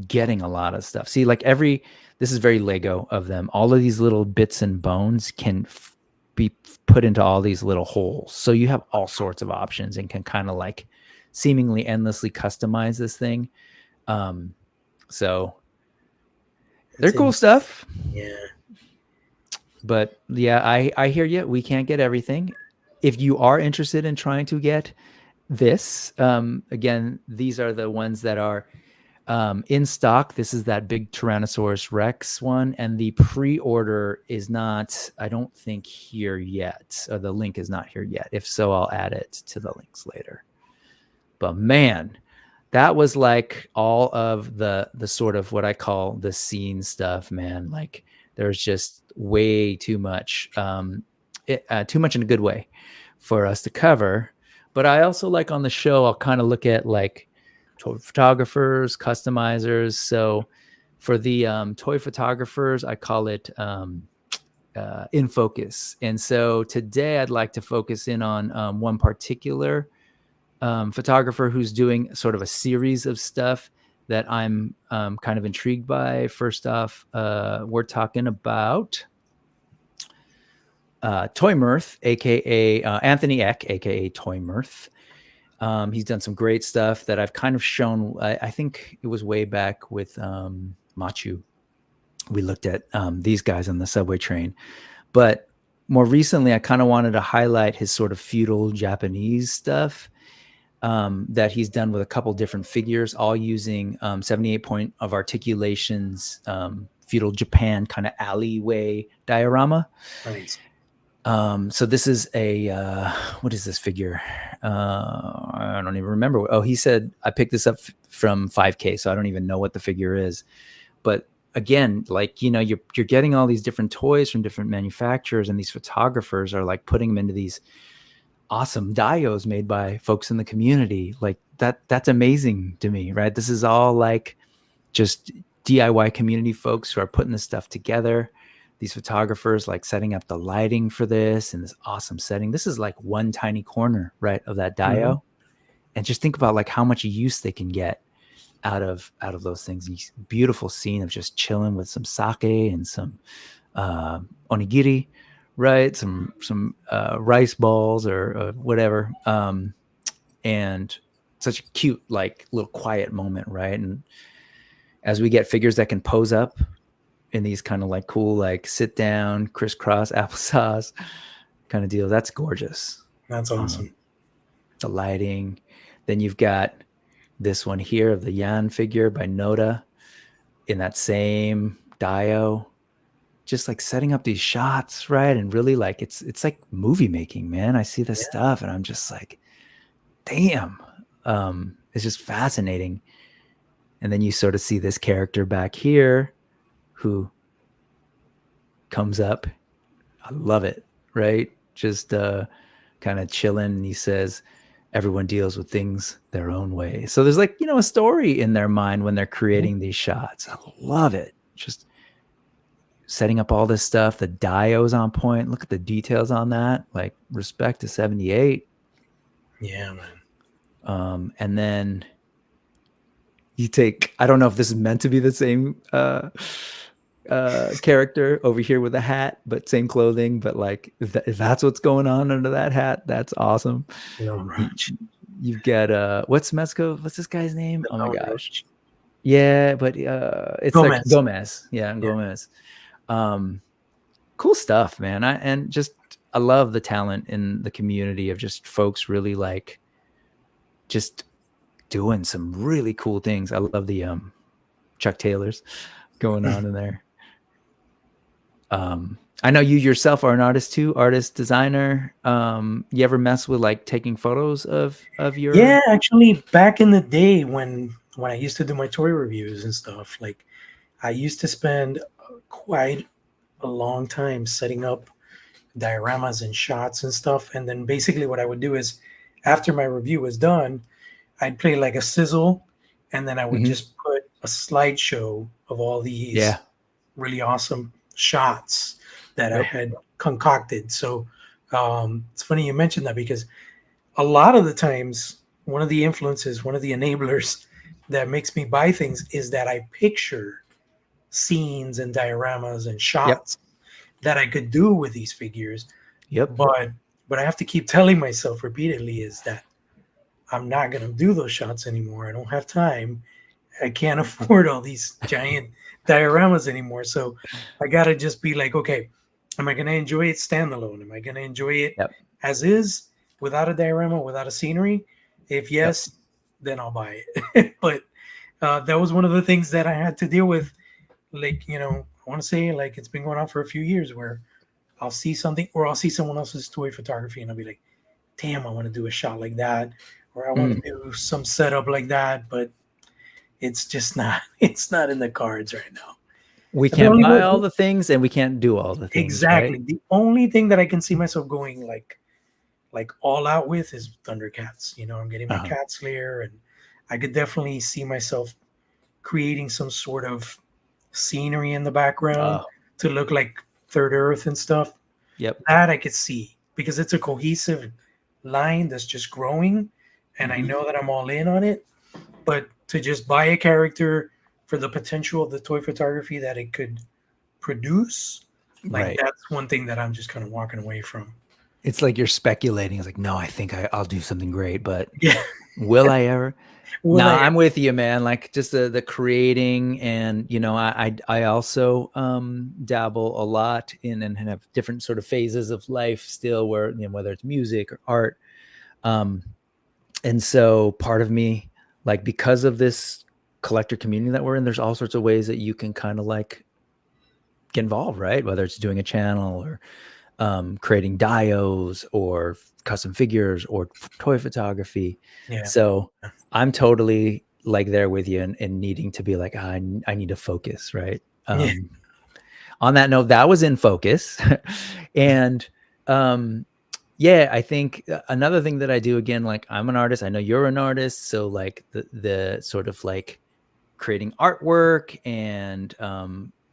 getting a lot of stuff. See, like this is very Lego of them. All of these little bits and bones can be put into all these little holes. So you have all sorts of options and can kind of like seemingly endlessly customize this thing. So they're cool stuff. Yeah. But yeah, I hear you. We can't get everything. If you are interested in trying to get this, again, these are the ones that are in stock. This is that big Tyrannosaurus Rex one, and the pre-order is not, I don't think, here yet. The link is not here yet. If so, I'll add it to the links later. But man, that was like all of the sort of what I call the scene stuff, man. Like there's just way too much, too much in a good way for us to cover. But I also like on the show, I'll kind of look at like toy photographers, customizers. So for the toy photographers, I call it in focus. And so today I'd like to focus in on one particular photographer who's doing sort of a series of stuff that I'm kind of intrigued by. First off, we're talking about Toy Mirth, aka Anthony Eck, aka Toy Mirth. He's done some great stuff that I've kind of shown. I think it was way back with Machu. We looked at these guys on the subway train. But more recently, I kind of wanted to highlight his sort of feudal Japanese stuff that he's done with a couple different figures, all using 78 point of articulations, feudal Japan kind of alleyway diorama. Nice. So this is a what is this figure? I don't even remember. Oh, he said I picked this up from 5K, so I don't even know what the figure is. But again, like, you know, you're getting all these different toys from different manufacturers, and these photographers are like putting them into these awesome dios made by folks in the community. Like that's amazing to me, right? This is all like just DIY community folks who are putting this stuff together. These photographers like setting up the lighting for this in this awesome setting. This is like one tiny corner, right, of that dio. Mm-hmm. And just think about like how much use they can get out of those things. These beautiful scene of just chilling with some sake and some onigiri, right? Some rice balls or whatever. And such a cute, like little quiet moment, right? And as we get figures that can pose up in these kind of like cool, like sit down, crisscross applesauce kind of deal, that's gorgeous. That's awesome. The lighting. Then you've got this one here of the Yan figure by Noda in that same dio, just like setting up these shots, right? And really like it's like movie making, man. I see this stuff and I'm just like, damn. It's just fascinating. And then you sort of see this character back here who comes up. I love it, right? Just kind of chilling, and he says, everyone deals with things their own way. So there's like, you know, a story in their mind when they're creating these shots. I love it. Just setting up all this stuff. The dio's on point. Look at the details on that. Like respect to 78. Yeah, man. And then you take, I don't know if this is meant to be the same character over here with a hat, but same clothing, but like if that's what's going on under that hat, that's awesome. No, right. You've got what's this guy's name? Oh my gosh. Yeah, but it's Gomez. Like Gomez. Yeah, Gomez. Cool stuff, man. I love the talent in the community of just folks really like just doing some really cool things. I love the Chuck Taylors going on in there. I know you yourself are an artist too, artist, designer. You ever mess with like taking photos of your? Yeah, actually back in the day when I used to do my toy reviews and stuff, like I used to spend quite a long time setting up dioramas and shots and stuff. And then basically what I would do is after my review was done, I'd play like a sizzle, and then I would just put a slideshow of all these really awesome shots that I had concocted. So it's funny you mentioned that, because a lot of the times one of the influences, one of the enablers that makes me buy things is that I picture scenes and dioramas and shots that I could do with these figures. But I have to keep telling myself repeatedly is that I'm not going to do those shots anymore. I don't have time. I can't afford all these giant dioramas anymore. So I got to just be like, okay, am I going to enjoy it standalone? Am I going to enjoy it as is, without a diorama, without a scenery? If yes, then I'll buy it. But that was one of the things that I had to deal with. Like, you know, I want to say like it's been going on for a few years where I'll see something, or I'll see someone else's toy photography and I'll be like, damn, I want to do a shot like that. Or I want to do some setup like that, but it's just not, it's not in the cards right now. We can't buy all the things and we can't do all the things. Exactly. Right? The only thing that I can see myself going like all out with is Thundercats. You know, I'm getting my Cat Slayer, and I could definitely see myself creating some sort of scenery in the background to look like Third Earth and stuff. That I could see, because it's a cohesive line that's just growing. And I know that I'm all in on it, but to just buy a character for the potential of the toy photography that it could produce, like that's one thing that I'm just kind of walking away from. It's like you're speculating. It's like, no, I think I'll do something great, but Yeah. will I ever? Will No, I? I'm with you, man. Like just the creating, and I also dabble a lot in and have different sort of phases of life still, where whether it's music or art, and so part of me, like because of this collector community that we're in, there's all sorts of ways that you can kind of like get involved, right? Whether it's doing a channel or creating dios or custom figures or toy photography. Yeah. So I'm totally like there with you and needing to be like, I need to focus, right? Yeah. On that note, that was in focus. And yeah, I think another thing that I do, again, like I'm an artist, I know you're an artist, so like the sort of like creating artwork and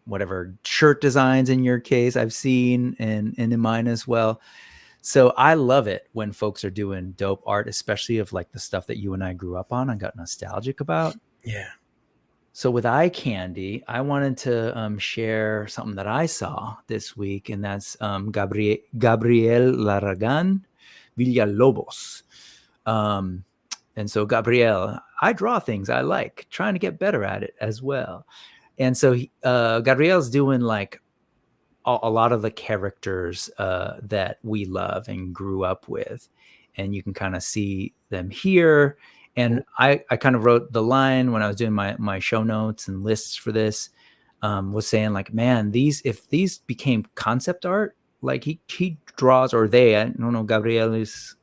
whatever shirt designs in your case I've seen and in mine as well. So I love it when folks are doing dope art, especially of like the stuff that you and I grew up on and got nostalgic about. Yeah. So with eye candy, I wanted to share something that I saw this week, and that's Gabriel Larragan Villalobos. And so Gabriel, I draw things I like, trying to get better at it as well. And so Gabriel's doing like a lot of the characters that we love and grew up with, and you can kind of see them here. And I kind of wrote the line when I was doing my show notes and lists for this, was saying like, man, if these became concept art, like he draws, or I don't know, Gabriel is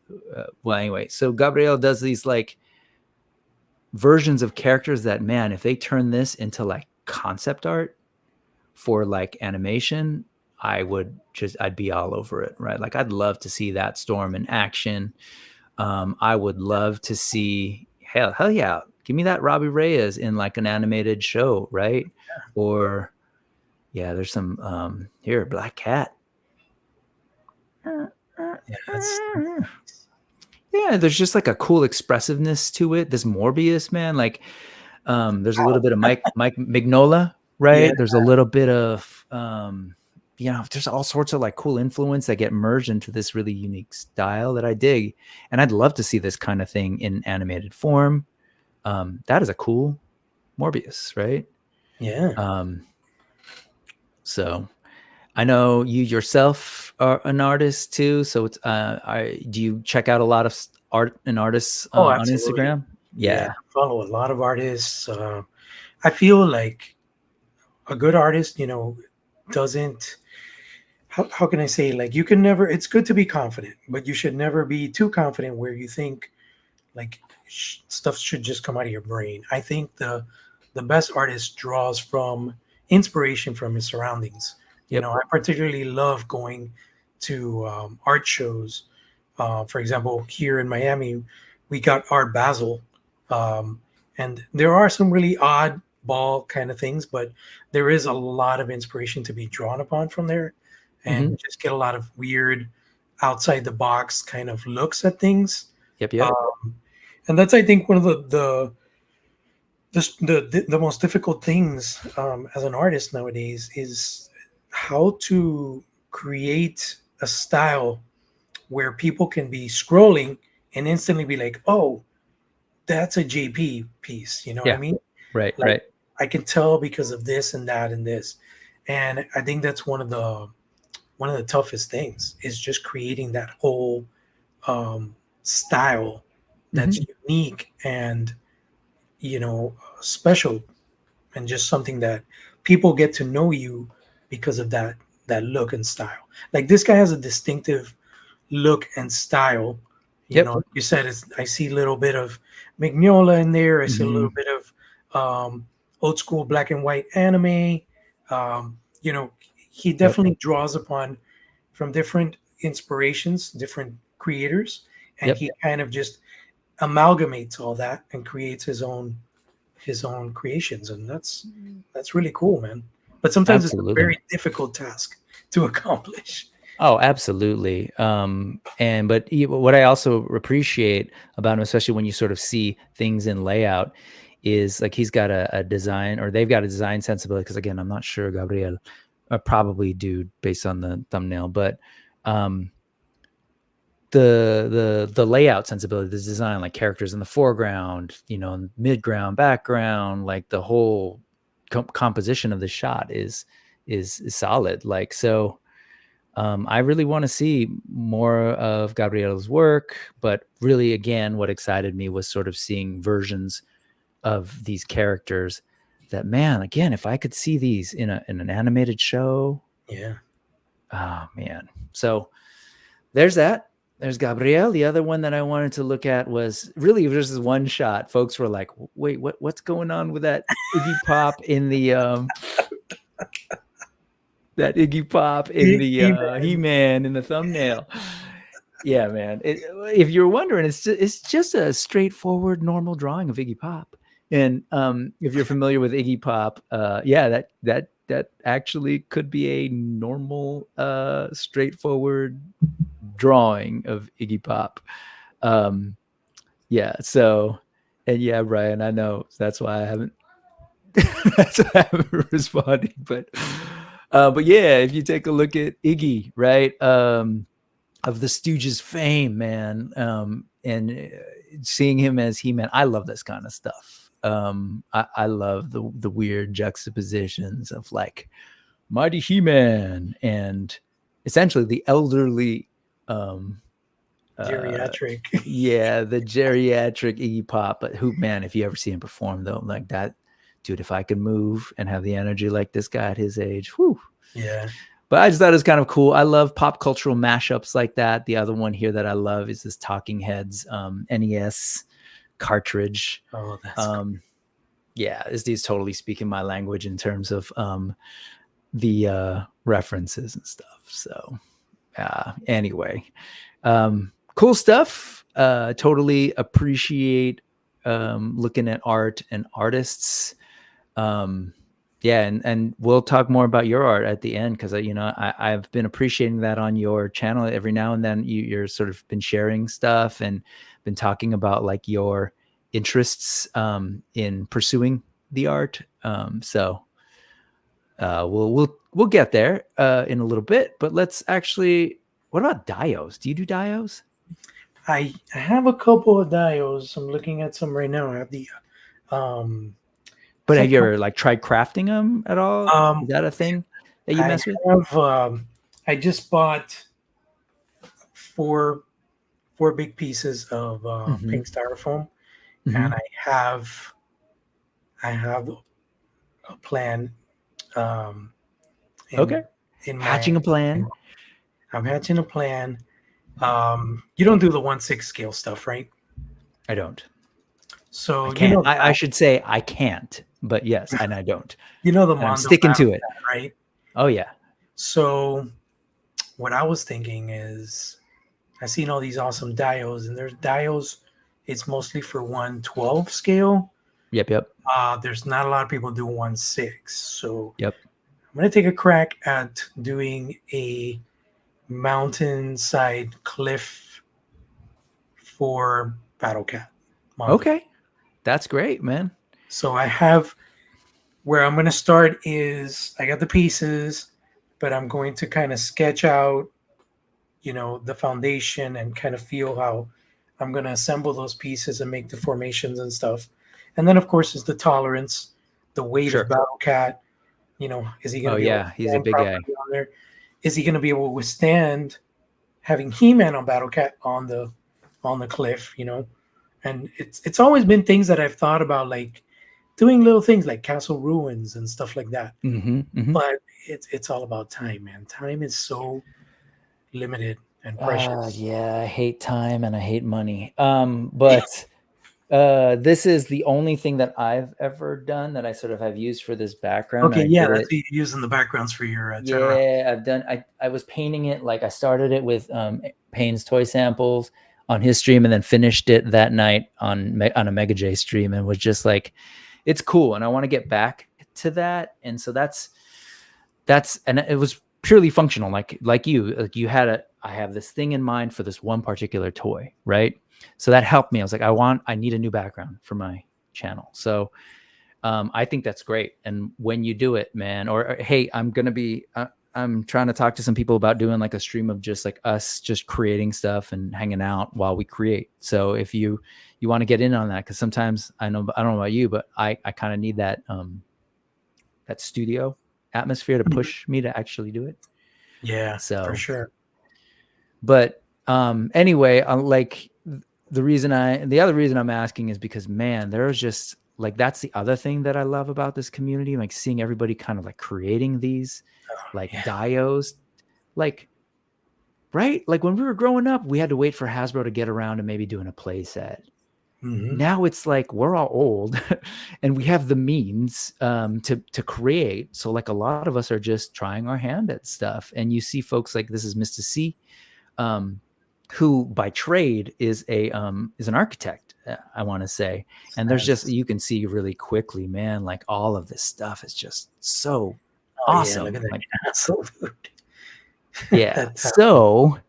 well, anyway, so Gabriel does these like versions of characters that, man, if they turn this into like concept art for like animation, I'd be all over it, right? Like I'd love to see that Storm in action. I would love to see, hell yeah, give me that Robbie Reyes in like an animated show, right? Yeah. Or yeah, there's some here, Black Cat. Yeah, there's just like a cool expressiveness to it. This Morbius, man, like there's a little bit of Mike Mignola, right? Yeah. There's a little bit of there's all sorts of like cool influence that get merged into this really unique style that I dig. And I'd love to see this kind of thing in animated form. That is a cool Morbius, right? Yeah. So I know you yourself are an artist too. So it's do you check out a lot of art and artists on Absolutely. Instagram? Yeah. I follow a lot of artists. I feel like a good artist, doesn't, how can I say, like you can never, it's good to be confident, but you should never be too confident where you think like stuff should just come out of your brain. I think the best artist draws from inspiration from his surroundings. Yep. I particularly love going to art shows. For example, here in Miami, we got Art Basel, and there are some really oddball kind of things, but there is a lot of inspiration to be drawn upon from there, and just get a lot of weird, outside the box kind of looks at things. Yep. And that's, I think, one of the most difficult things as an artist nowadays is how to create a style where people can be scrolling and instantly be like, oh, that's a JP piece. You know what I mean? Right. Like, Right. I can tell because of this and that and this. And I think that's one of the toughest things is just creating that whole style that's unique and special, and just something that people get to know you because of that look and style. Like this guy has a distinctive look and style. Like you said, I see a little bit of Mignola in there. I see a little bit of old school black and white anime. He definitely draws upon from different inspirations, different creators, and he kind of just amalgamates all that and creates his own creations, and that's really cool, man. But sometimes it's a very difficult task to accomplish. Oh, absolutely. But what I also appreciate about him, especially when you sort of see things in layout, is like he's got a design, or they've got a design sensibility. Because again, I'm not sure Gabriel, probably do based on the thumbnail, but the layout sensibility, the design, like characters in the foreground, you know, midground, background, like the whole composition of the shot is solid. Like, so I really want to see more of Gabriel's work, but really, again, what excited me was sort of seeing versions of these characters that, man, again, if I could see these in an animated show. Yeah. Oh man. So there's that. There's Gabriel. The other one that I wanted to look at was really, there's this one shot. Folks were like, wait, what's going on with that Iggy Pop in the that Iggy Pop in the He-Man in the thumbnail? Yeah, man. If you're wondering, it's just a straightforward, normal drawing of Iggy Pop. And if you're familiar with Iggy Pop, yeah, that actually could be a normal, straightforward drawing of Iggy Pop. Yeah. So, and yeah, Brian, I know that's why I haven't responded. But yeah, if you take a look at Iggy, right, of the Stooges fame, man, and seeing him as He-Man, I love this kind of stuff. I love the weird juxtapositions of like Mighty He-Man and essentially the elderly geriatric. Yeah, the geriatric Iggy Pop. But who, man, if you ever see him perform though, like that, dude, if I could move and have the energy like this guy at his age, whew. Yeah. But I just thought it was kind of cool. I love pop cultural mashups like that. The other one here that I love is this Talking Heads NES cartridge. Oh, that's cool. Yeah, this dude's totally speaking my language in terms of the references and stuff. So anyway, cool stuff. Totally appreciate looking at art and artists. Yeah, and we'll talk more about your art at the end, because I've been appreciating that on your channel. Every now and then you're sort of been sharing stuff and been talking about like your interests in pursuing the art. So we'll get there in a little bit. But let's actually, what about dios? Do you do dios? I have a couple of dios. I'm looking at some right now. I have the but have you ever like tried crafting them at all? Is that a thing that you mess with? I just bought four big pieces of pink styrofoam, and I have a plan. Hatching a plan. I'm hatching a plan. You don't do the 1/6 scale stuff, right? I don't. So I can't. I should say I can't, but yes, and I don't. You know the I'm sticking to it, right? Oh yeah. So what I was thinking is, I've seen all these awesome dios, and there's dios. It's mostly for 1/12 scale. Yep. There's not a lot of people do 1/6. So yep. I'm gonna take a crack at doing a mountainside cliff for Battle Cat. Okay, that's great, man. So I have, where I'm going to start is, I got the pieces, but I'm going to kind of sketch out, the foundation and kind of feel how I'm going to assemble those pieces and make the formations and stuff. And then of course is the tolerance, the weight of Battle Cat. Is he going to be able to he's a big guy on there? Is he going to be able to withstand having He-Man on Battle Cat on the cliff? And it's always been things that I've thought about, like doing little things like castle ruins and stuff like that. But it's all about time, man. Time is so limited and precious. Yeah, I hate time and I hate money. But this is the only thing that I've ever done that I sort of have used for this background. Okay, that's what you're using the backgrounds for your channel. Yeah, I've done. I was painting it, like I started it with Payne's toy samples on his stream, and then finished it that night on a Mega J stream, and was just like, it's cool, and I want to get back to that. And so that's and it was purely functional, like you had I have this thing in mind for this one particular toy, right? So that helped me. I was like, I need a new background for my channel. So I think that's great. And when you do it, man, or hey, I'm gonna be I'm trying to talk to some people about doing like a stream of just like us just creating stuff and hanging out while we create. So if you want to get in on that, because sometimes I don't know about you, but I kind of need that that studio atmosphere to push me to actually do it. Yeah, So for sure. But anyway, like the other reason I'm asking is because, man, there's just like, that's the other thing that I love about this community, like seeing everybody kind of like creating these like dios, like, right? Like when we were growing up, we had to wait for Hasbro to get around to maybe doing a play set. Now it's like we're all old and we have the means to create. So like a lot of us are just trying our hand at stuff. And you see folks like, this is Mr. C, who by trade is an architect, I want to say. And there's just, you can see really quickly, man, like all of this stuff is just so awesome. Yeah, look at that like, castle, dude. Yeah. So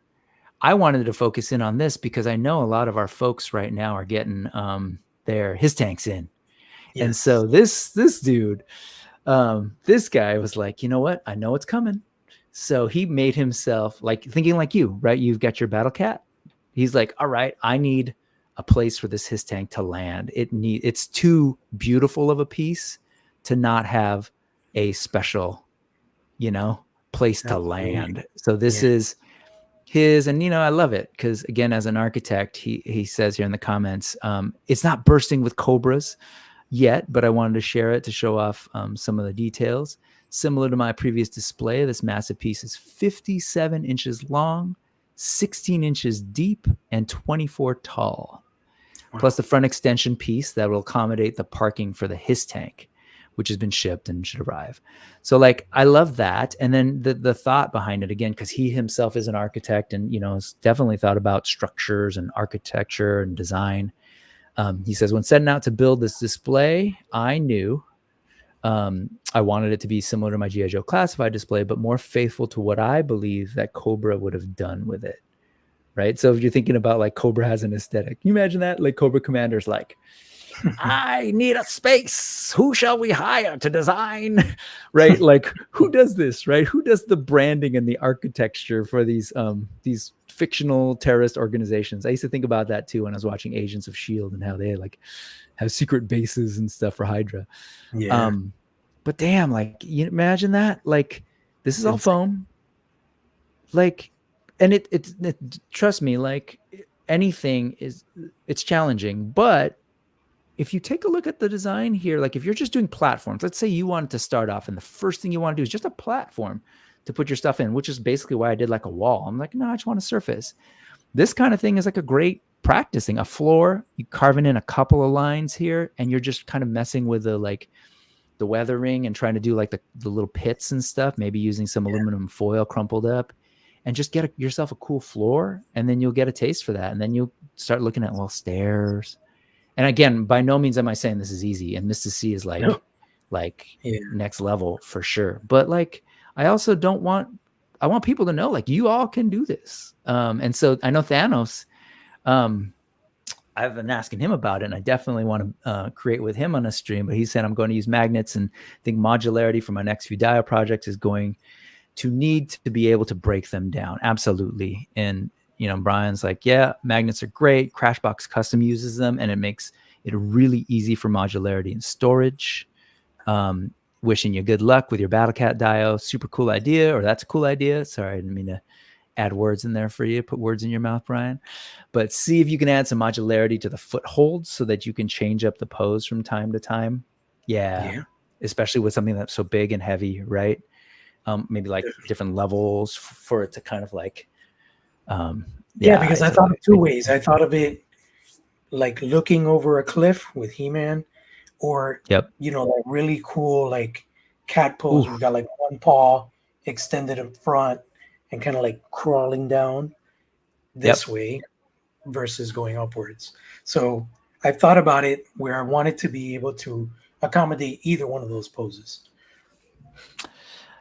I wanted to focus in on this because I know a lot of our folks right now are getting their his tanks in. Yes. And so this dude, this guy was like, you know what? I know it's coming. So he made himself, like, thinking like you, right? You've got your battle cat. He's like, all right, I need a place for this his tank to land. It's too beautiful of a piece to not have a special, place to land. So this is his, and I love it because, again, as an architect, he says here in the comments, it's not bursting with cobras yet, but I wanted to share it to show off some of the details. Similar to my previous display, this massive piece is 57 inches long, 16 inches deep, and 24 tall. Wow. Plus the front extension piece that will accommodate the parking for the his tank, which has been shipped and should arrive. So like, I love that. And then the thought behind it, again, because he himself is an architect and, has definitely thought about structures and architecture and design. He says, when setting out to build this display, I knew I wanted it to be similar to my G.I. Joe classified display, but more faithful to what I believe that Cobra would have done with it. Right. So if you're thinking about like Cobra has an aesthetic, can you imagine that? Like Cobra Commander's like, I need a space. Who shall we hire to design? Right. Like who does this? Right. Who does the branding and the architecture for these fictional terrorist organizations? I used to think about that too when I was watching Agents of S.H.I.E.L.D. and how they like have secret bases and stuff for Hydra. Yeah. But damn, like, you imagine that? Like, this is all foam. Like, and it trust me, like anything it's challenging. But if you take a look at the design here, like if you're just doing platforms, let's say you wanted to start off and the first thing you want to do is just a platform to put your stuff in, which is basically why I did like a wall. I'm like, no, I just want a surface. This kind of thing is like a great practicing. A floor, you carving in a couple of lines here, and you're just kind of messing with the weathering and trying to do like the little pits and stuff, maybe using some aluminum foil crumpled up, and just get yourself a cool floor, and then you'll get a taste for that. And then you'll start looking at, well, stairs. And again, by no means am I saying this is easy, and Mr. C is like next level for sure. But like, I also I want people to know, like, you all can do this. And so I know Thanos, I've been asking him about it, and I definitely want to create with him on a stream, but he said I'm going to use magnets, and I think modularity for my next few dio projects is going to need to be able to break them down. Absolutely. And, Brian's like, yeah, magnets are great. Crashbox Custom uses them, and it makes it really easy for modularity and storage. Wishing you good luck with your BattleCat dio. Super cool idea, or that's a cool idea. Sorry, I didn't mean to add words in there for you, put words in your mouth, Brian. But see if you can add some modularity to the footholds so that you can change up the pose from time to time. Yeah. Especially with something that's so big and heavy, right? Maybe like different levels for it to kind of like, because I thought of two ways. I thought of it like looking over a cliff with He-Man, or, like really cool, like cat pose. We got like one paw extended in front and kind of like crawling down this way versus going upwards. So I thought about it where I wanted to be able to accommodate either one of those poses.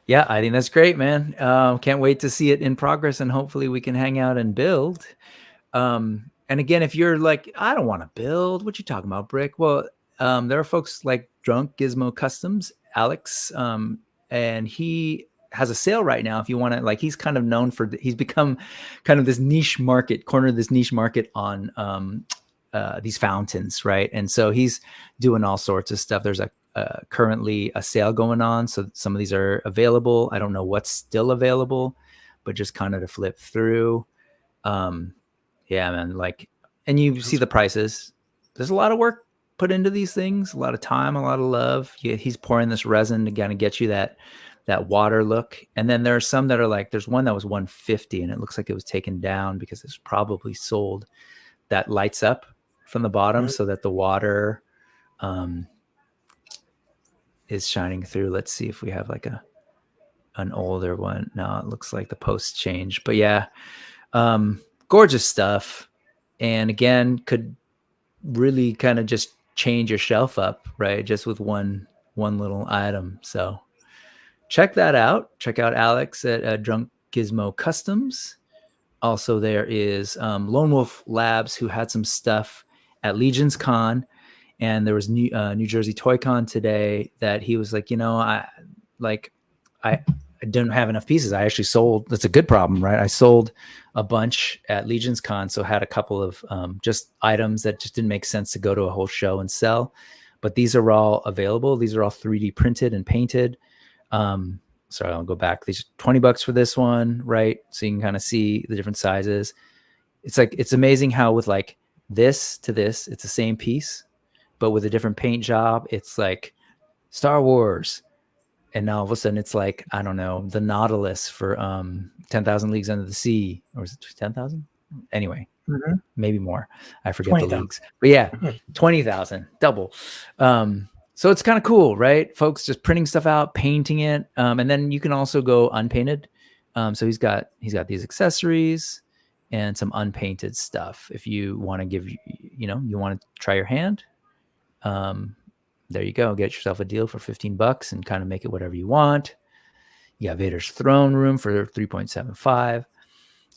Yeah, I think that's great, man. Can't wait to see it in progress, and hopefully we can hang out and build. And again, if you're like, I don't want to build, what you talking about, Brick? Well, there are folks like Drunk Gizmo Customs, Alex, and he has a sale right now if you want to. Like, he's kind of known for, he's become kind of this niche market, cornered this niche market on these fountains, right? And so he's doing all sorts of stuff. There's currently a sale going on, so some of these are available. I don't know what's still available, but just kind of to flip through. Yeah, man, like, and you see the prices. There's a lot of work put into these things, a lot of time, a lot of love. He's pouring this resin to kind of get you that water look. And then there are some that are like, there's one that was $150 and it looks like it was taken down because it's probably sold, that lights up from the bottom so that the water is shining through. Let's see if we have like an older one. No, it looks like the post changed, but yeah, gorgeous stuff. And again, could really kind of just change your shelf up, right? Just with one little item. So check that out. Check out Alex at Drunk Gizmo Customs. Also, there is Lone Wolf Labs, who had some stuff at Legion's Con, and there was New Jersey Toy Con today that he was like, I didn't have enough pieces. I actually sold. That's a good problem, right? I sold a bunch at Legion's Con, so had a couple of just items that just didn't make sense to go to a whole show and sell. But these are all available. These are all 3D printed and painted. Sorry, I'll go back. These are $20 for this one, right? So you can kind of see the different sizes. It's amazing how with like this to this, it's the same piece, but with a different paint job, it's like Star Wars. And now all of a sudden it's like, I don't know, the Nautilus for 10,000 Leagues Under the Sea. Or is it 10,000? Anyway, maybe more. I forget 20, the leagues. But yeah, 20,000, double. So it's kind of cool, right? Folks just printing stuff out, painting it. And then you can also go unpainted. So he's got these accessories and some unpainted stuff. If you want to give, you want to try your hand, there you go. Get yourself a deal for $15 and kind of make it whatever you want. You got Vader's throne room for $3.75.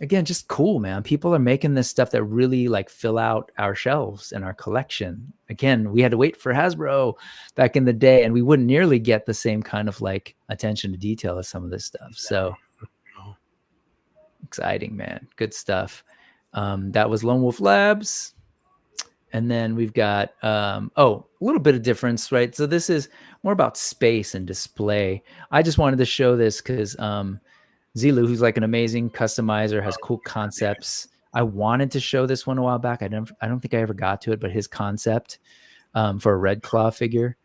Again, just cool, man. People are making this stuff that really like fill out our shelves and our collection. Again, we had to wait for Hasbro back in the day, and we wouldn't nearly get the same kind of like attention to detail as some of this stuff. So exciting, man. Good stuff. That was Lone Wolf Labs. And then we've got, a little bit of difference, right? So this is more about space and display. I just wanted to show this because Zilu, who's like an amazing customizer, has cool concepts. I wanted to show this one a while back. I don't think I ever got to it, but his concept for a Red Claw figure,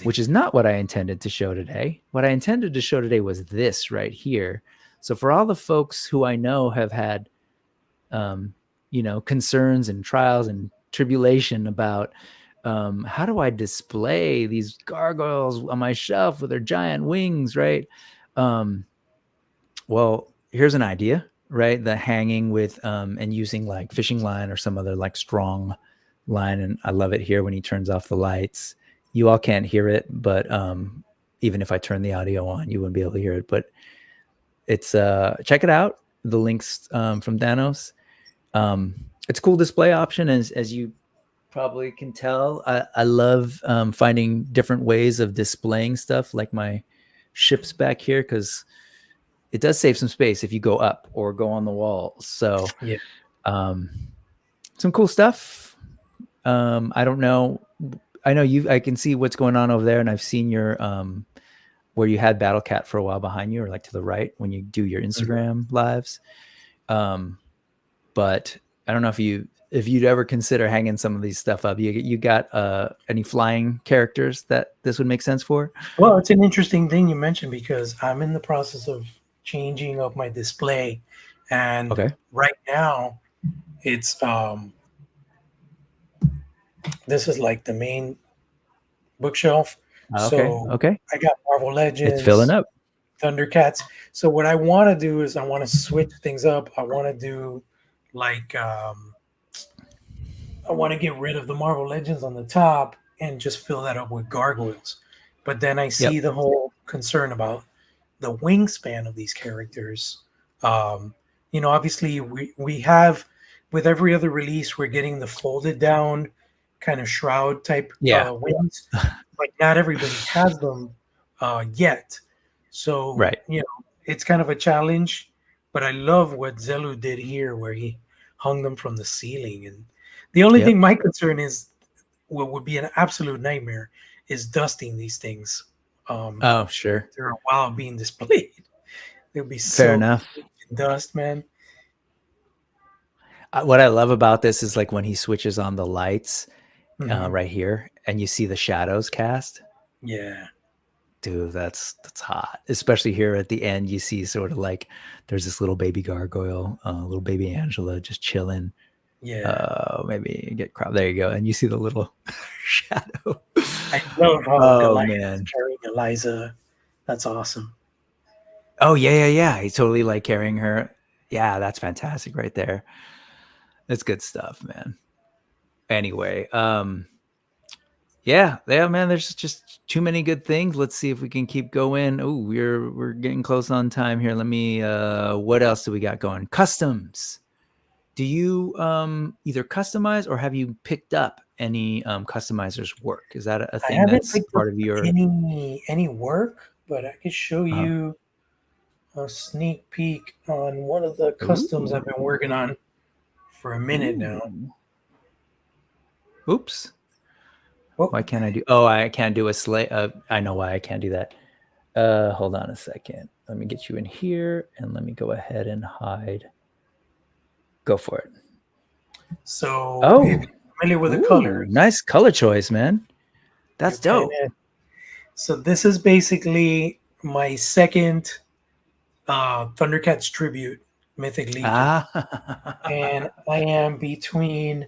which is not what I intended to show today. What I intended to show today was this right here. So for all the folks who I know have had, concerns and trials and tribulation about how do I display these gargoyles on my shelf with their giant wings, right? Well, here's an idea, right? The hanging with and using like fishing line or some other like strong line. And I love it here when he turns off the lights. You all can't hear it, but even if I turn the audio on, you wouldn't be able to hear it. But it's check it out. The links from Thanos. It's a cool display option, as you probably can tell. I love finding different ways of displaying stuff like my ships back here, because it does save some space if you go up or go on the wall. So yeah, some cool stuff. I don't know. I know I can see what's going on over there, and I've seen your where you had Battle Cat for a while behind you, or like to the right when you do your Instagram lives. But I don't know if you'd ever consider hanging some of these stuff up. You got any flying characters that this would make sense for? Well, it's an interesting thing you mentioned, because I'm in the process of changing up my display, and right now it's this is like the main bookshelf. So I got Marvel Legends. It's filling up. Thundercats. So what I want to do is I want to switch things up. I want to do like I want to get rid of the Marvel Legends on the top and just fill that up with gargoyles. But then I see the whole concern about the wingspan of these characters. Obviously we have, with every other release, we're getting the folded down kind of shroud type wings, but not everybody has them yet. So it's kind of a challenge, but I love what Zelu did here, where he hung them from the ceiling. And the only Yep. thing my concern is, what would be an absolute nightmare, is dusting these things. Oh, sure. They're while being displayed. They'll be Fair so enough. in dust, man. What I love about this is like when he switches on the lights Mhm. right here, and you see the shadows cast. Yeah, Dude, that's hot. Especially here at the end, you see sort of like there's this little baby gargoyle, little baby Angela just chilling. yeah. Maybe get crowd. There you go, and you see the little shadow. I love how Oh Goliath is man. carrying Eliza. That's awesome. Oh yeah. He's totally like carrying her. Yeah, that's fantastic right there. That's good stuff, man. Anyway, yeah, man. There's just too many good things. Let's see if we can keep going. Oh, we're getting close on time here. Let me. What else do we got going? Customs. Do you either customize or have you picked up any customizers' work? Is that a I thing haven't that's picked up part of your? any work, but I could show Uh, you a sneak peek on one of the customs I've been ooh, working on for a minute now. ooh. Oops. Oh, Why can't I do? Oh, I can't do a slate. I know why I can't do that. Hold on a second. Let me get you in here, and let me go ahead and hide. Go for it. so if Oh, you're familiar with the ooh, colors, nice color choice, man. you That's kind dope. of. So this is basically my second Thundercats tribute, Mythic Legion, and Ah, I am between.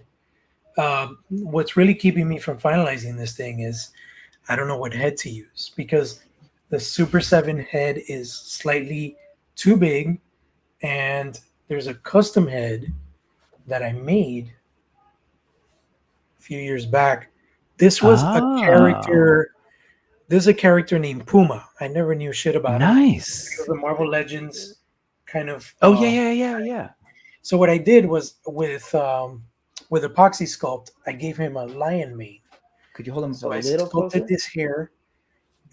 What's really keeping me from finalizing this thing is I don't know what head to use, because the Super 7 head is slightly too big, and there's a custom head that I made a few years back. This was a oh, character. This is a character named Puma. I never knew shit about him. He was nice. a Marvel Legends kind of. Oh yeah. So what I did was with epoxy sculpt, I gave him a lion mane. Could you hold them a So I little sculpted closer? this hair,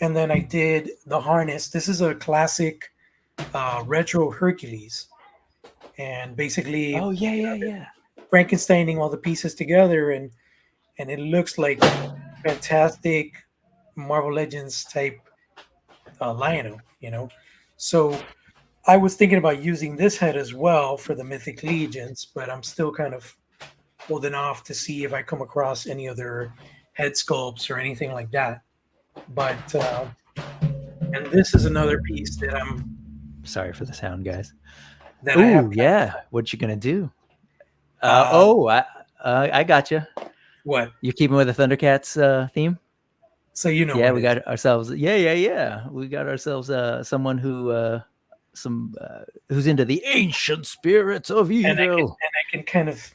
and then I did the harness. This is a classic retro Hercules, and basically, Oh yeah. Frankensteining all the pieces together, and it looks like fantastic Marvel Legends type Lion-O, you know. So I was thinking about using this head as well for the Mythic Legions, but I'm still kind of holding off to see if I come across any other head sculpts or anything like that. But and this is another piece Sorry for the sound, guys. that I have Ooh, planned. yeah. What you gonna do? Uh, I got you. what? You're keeping with the Thundercats theme? So you know Yeah, what we it is. got ourselves. Yeah. We got ourselves someone who's into the ancient spirits of evil. And I can kind of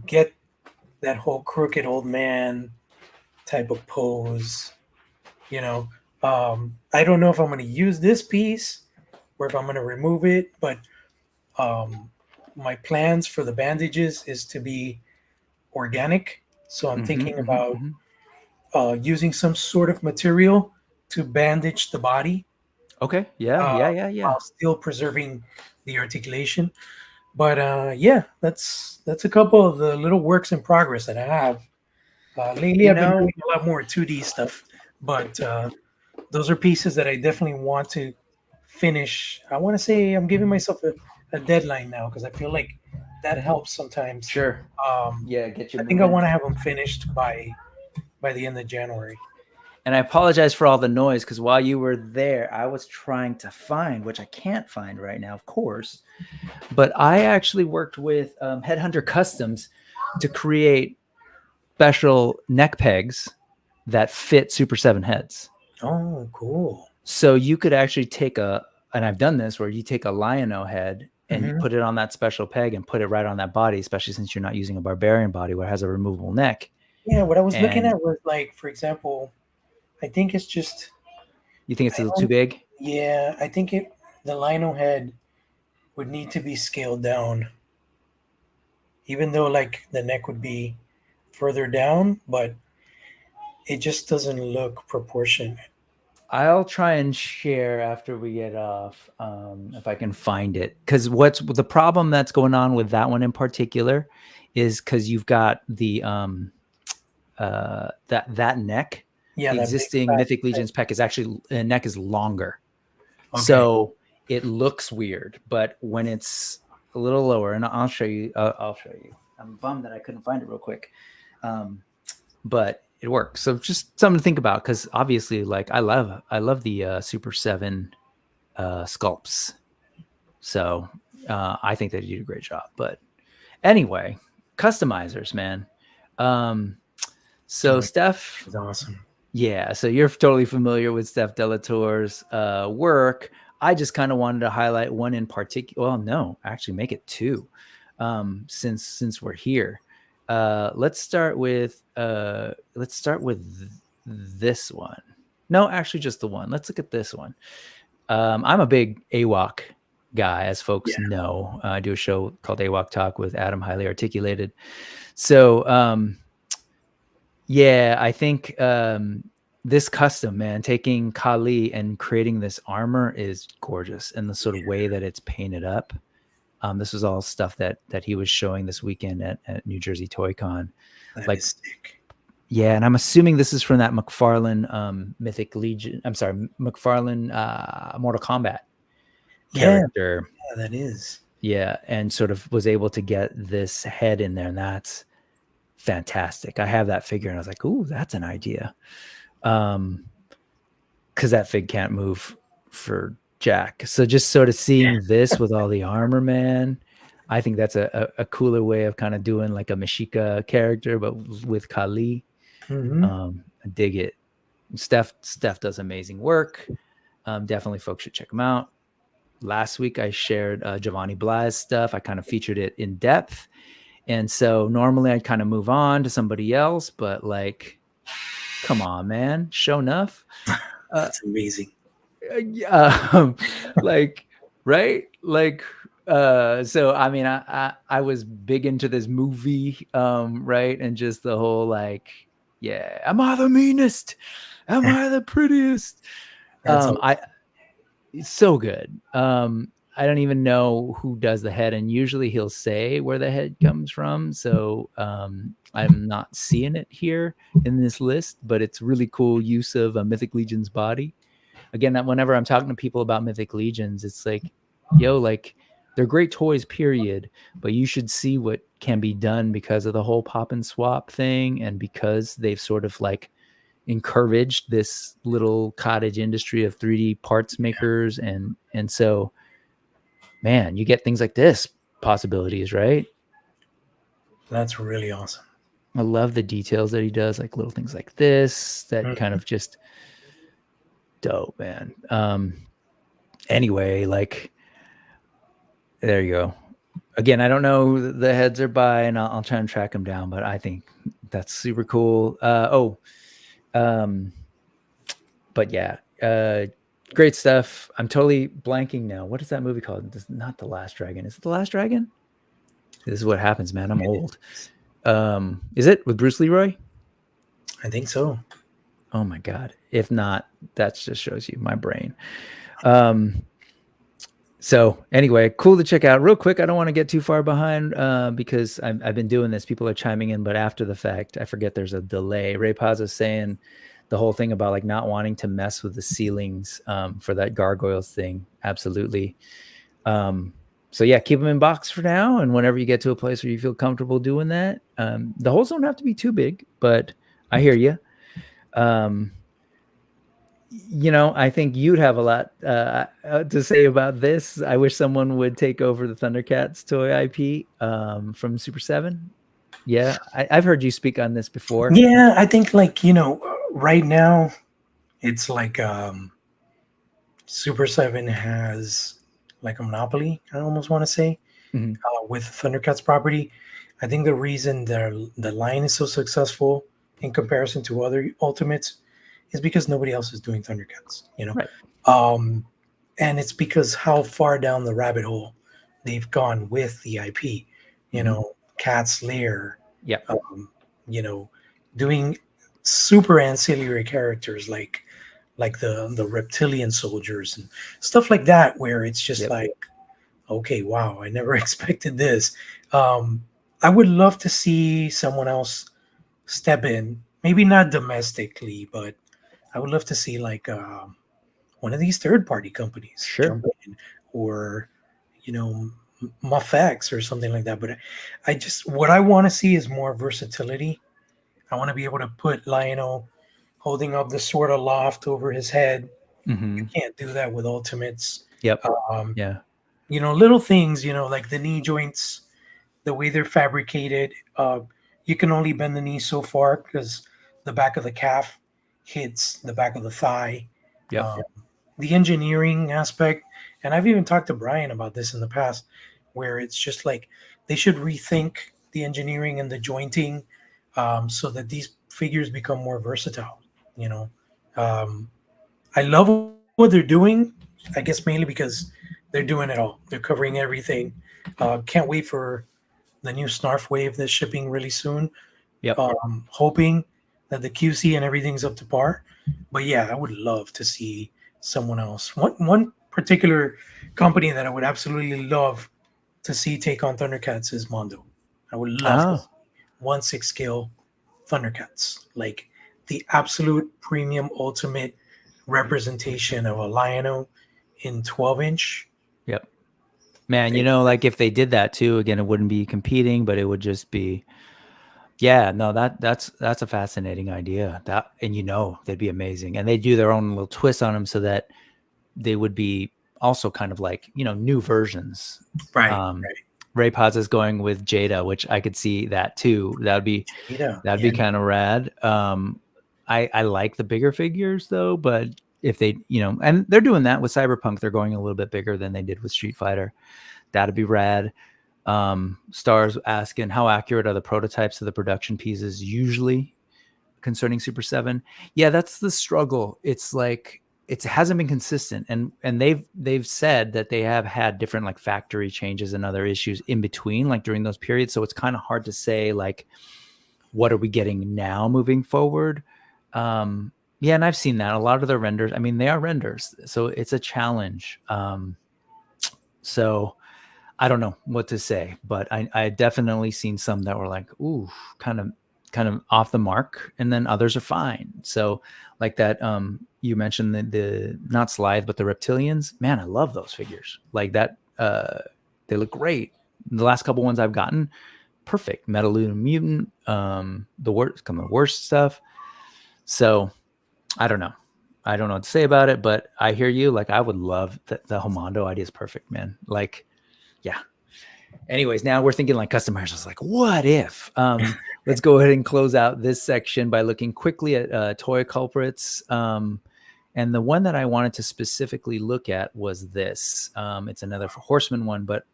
get that whole crooked old man type of pose. You know, I don't know if I'm going to use this piece or if I'm going to remove it, but um, my plans for the bandages is to be organic. So I'm thinking about Mm-hmm. using some sort of material to bandage the body Okay. uh, Yeah. while still preserving the articulation. But yeah, that's a couple of the little works in progress that I have. Lately, You I've been know, doing a lot more 2D stuff, but those are pieces that I definitely want to finish. I want to say I'm giving myself a deadline now, because I feel like that helps sometimes. sure. Um, Yeah, get you I think I moving. want to have them finished by the end of January. And I apologize for all the noise because while you were there, I was trying to find, which I can't find right now, of course. But I actually worked with Headhunter Customs to create special neck pegs that fit Super 7 heads. Oh, cool. So you could actually take and I've done this where you take a Lion-O head and you Hmm. put it on that special peg and put it right on that body, especially since you're not using a barbarian body where it has a removable neck. Yeah, what I was looking And at was, like, for example, I think it's just you think it's I a little too don't. big? Yeah, I think the lino head would need to be scaled down, even though like the neck would be further down, but it just doesn't look proportionate. I'll try and share after we get off, if I can find it. Because what's the problem that's going on with that one in particular is because you've got the that neck. Yeah, The that big existing fat Mythic neck. Legion's neck is actually neck is longer, Okay. so it looks weird. But when it's a little lower, and I'll show you. I'll show you. I'm bummed that I couldn't find it real quick. But it works. So just something to think about, because obviously, like I love the Super 7 sculpts. So I think they did a great job. But anyway, customizers, man. So Steph is awesome. Yeah, so you're totally familiar with Steph Delatour's work. I just kind of wanted to highlight one in particular. Well, no, actually make it two, since we're here. Let's start with this one. No, actually just the one. Let's look at this one. I'm a big AWOC guy, as folks know. I do a show called AWOC Talk with Adam Highly Articulated. So yeah, I think this custom, man, taking Kali and creating this armor is gorgeous, and the sort of way that it's painted up. This was all stuff that he was showing this weekend at New Jersey Toy Con. That is sick. Yeah, and I'm assuming this is from that McFarlane Mythic Legion. I'm sorry, McFarlane Mortal Kombat character. Yeah, that is. Yeah, and sort of was able to get this head in there, and that's fantastic. I have that figure, and I was like, "Ooh, that's an idea," because that fig can't move for Jack. So just sort of seeing this with all the armor, man, I think that's a cooler way of kind of doing like a Mashika character, but with Kali. I dig it. Steph does amazing work. Definitely, folks should check him out. Last week, I shared Giovanni Bla's stuff. I kind of featured it in depth. And so normally I'd kind of move on to somebody else, but like, come on, man, show enough. That's amazing. Like, right? Like, so I mean, I was big into this movie, right? And just the whole like, yeah, am I the meanest? Am I the prettiest? It's so good. I don't even know who does the head, and usually he'll say where the head comes from. So I'm not seeing it here in this list, but it's really cool use of a Mythic Legion's body. Again, whenever I'm talking to people about Mythic Legions, it's like, yo, like they're great toys, period. But you should see what can be done because of the whole pop and swap thing, and because they've sort of like encouraged this little cottage industry of 3D parts makers, and so, man, you get things like this possibilities, right? That's really awesome. I love the details that he does, like little things like this that kind of just dope, man. Anyway, like there you go. Again, I don't know who the heads are by, and I'll try and track them down, but I think that's super cool. But yeah, great stuff. I'm totally blanking now. What is that movie called? It's not The Last Dragon. Is it The Last Dragon? This is what happens, man. I'm old. Is it with Bruce Leroy? I think so. Oh my God. If not, that just shows you my brain. So anyway, cool to check out. Real quick, I don't want to get too far behind because I've been doing this. People are chiming in, but after the fact, I forget there's a delay. Ray Paz is saying the whole thing about like not wanting to mess with the ceilings for that gargoyles thing. Absolutely. So yeah, keep them in box for now. And whenever you get to a place where you feel comfortable doing that, the holes don't have to be too big, but I hear you. You know, I think you'd have a lot to say about this. I wish someone would take over the Thundercats toy IP from Super 7. Yeah, I've heard you speak on this before. Yeah, I think like, you know, right now it's like Super 7 has like a monopoly, I almost want to say, with Thundercats property. I think the reason the line is so successful in comparison to other Ultimates is because nobody else is doing Thundercats, you know? Right. And it's because how far down the rabbit hole they've gone with the IP, you know, Cat's Lair, you know, doing super ancillary characters like like the reptilian soldiers and stuff like that, where it's just Yep. like, okay, wow, I never expected this. Um, I would love to see someone else step in, maybe not domestically, but I would love to see like one of these third party companies Sure. jump in, or you know, Muffex or something like that. But I just, what I want to see is more versatility. I want to be able to put Lionel holding up the sword aloft over his head. You Mm-hmm. can't do that with Ultimates. Yep. Um, Yeah. little things, like the knee joints, the way they're fabricated. You can only bend the knee so far because the back of the calf hits the back of the thigh. Yep. Um, the engineering aspect, and I've even talked to Brian about this in the past, where it's just like they should rethink the engineering and the jointing, so that these figures become more versatile. You know, um, I love what they're doing. I guess mainly because they're doing it all. They're covering everything. Can't wait for the new Snarf wave that's shipping really soon. Yep. Hoping that the QC and everything's up to par. But yeah, I would love to see someone else. One particular company that I would absolutely love to see take on Thundercats is Mondo. I would love to Oh. see 1/6 scale Thundercats, like the absolute premium ultimate representation of a Lion-O in 12-inch. Yep. Man, like if they did that too, again, it wouldn't be competing, but it would just be, yeah, no, that's a fascinating idea. And they'd be amazing. And they do their own little twist on them so that they would be also kind of like, new versions. Right. Ray Paz is going with Jada, which I could see that too. That'd be kind of rad. I like the bigger figures though, but if they, and they're doing that with Cyberpunk, they're going a little bit bigger than they did with Street Fighter. That'd be rad. Stars asking, how accurate are the prototypes of the production pieces usually concerning Super 7? Yeah, that's the struggle. It's like it hasn't been consistent, and they've said that they have had different like factory changes and other issues in between, like during those periods. So it's kind of hard to say like what are we getting now moving forward. Yeah, and I've seen that a lot of the renders. I mean, they are renders, so it's a challenge. So I don't know what to say, but I definitely seen some that were like, ooh, kind of off the mark, and then others are fine. So like that, you mentioned the not Slithe, but the Reptilians. Man, I love those figures. Like that, they look great. The last couple ones I've gotten, perfect. Metaluna Mutant, the worst stuff. So I don't know. I don't know what to say about it, but I hear you. Like I would love the Homondo idea is perfect, man. Like, yeah. Anyways, now we're thinking like customizers. It's like, what if? Let's go ahead and close out this section by looking quickly at toy culprits. And the one that I wanted to specifically look at was this. It's another Horseman one, but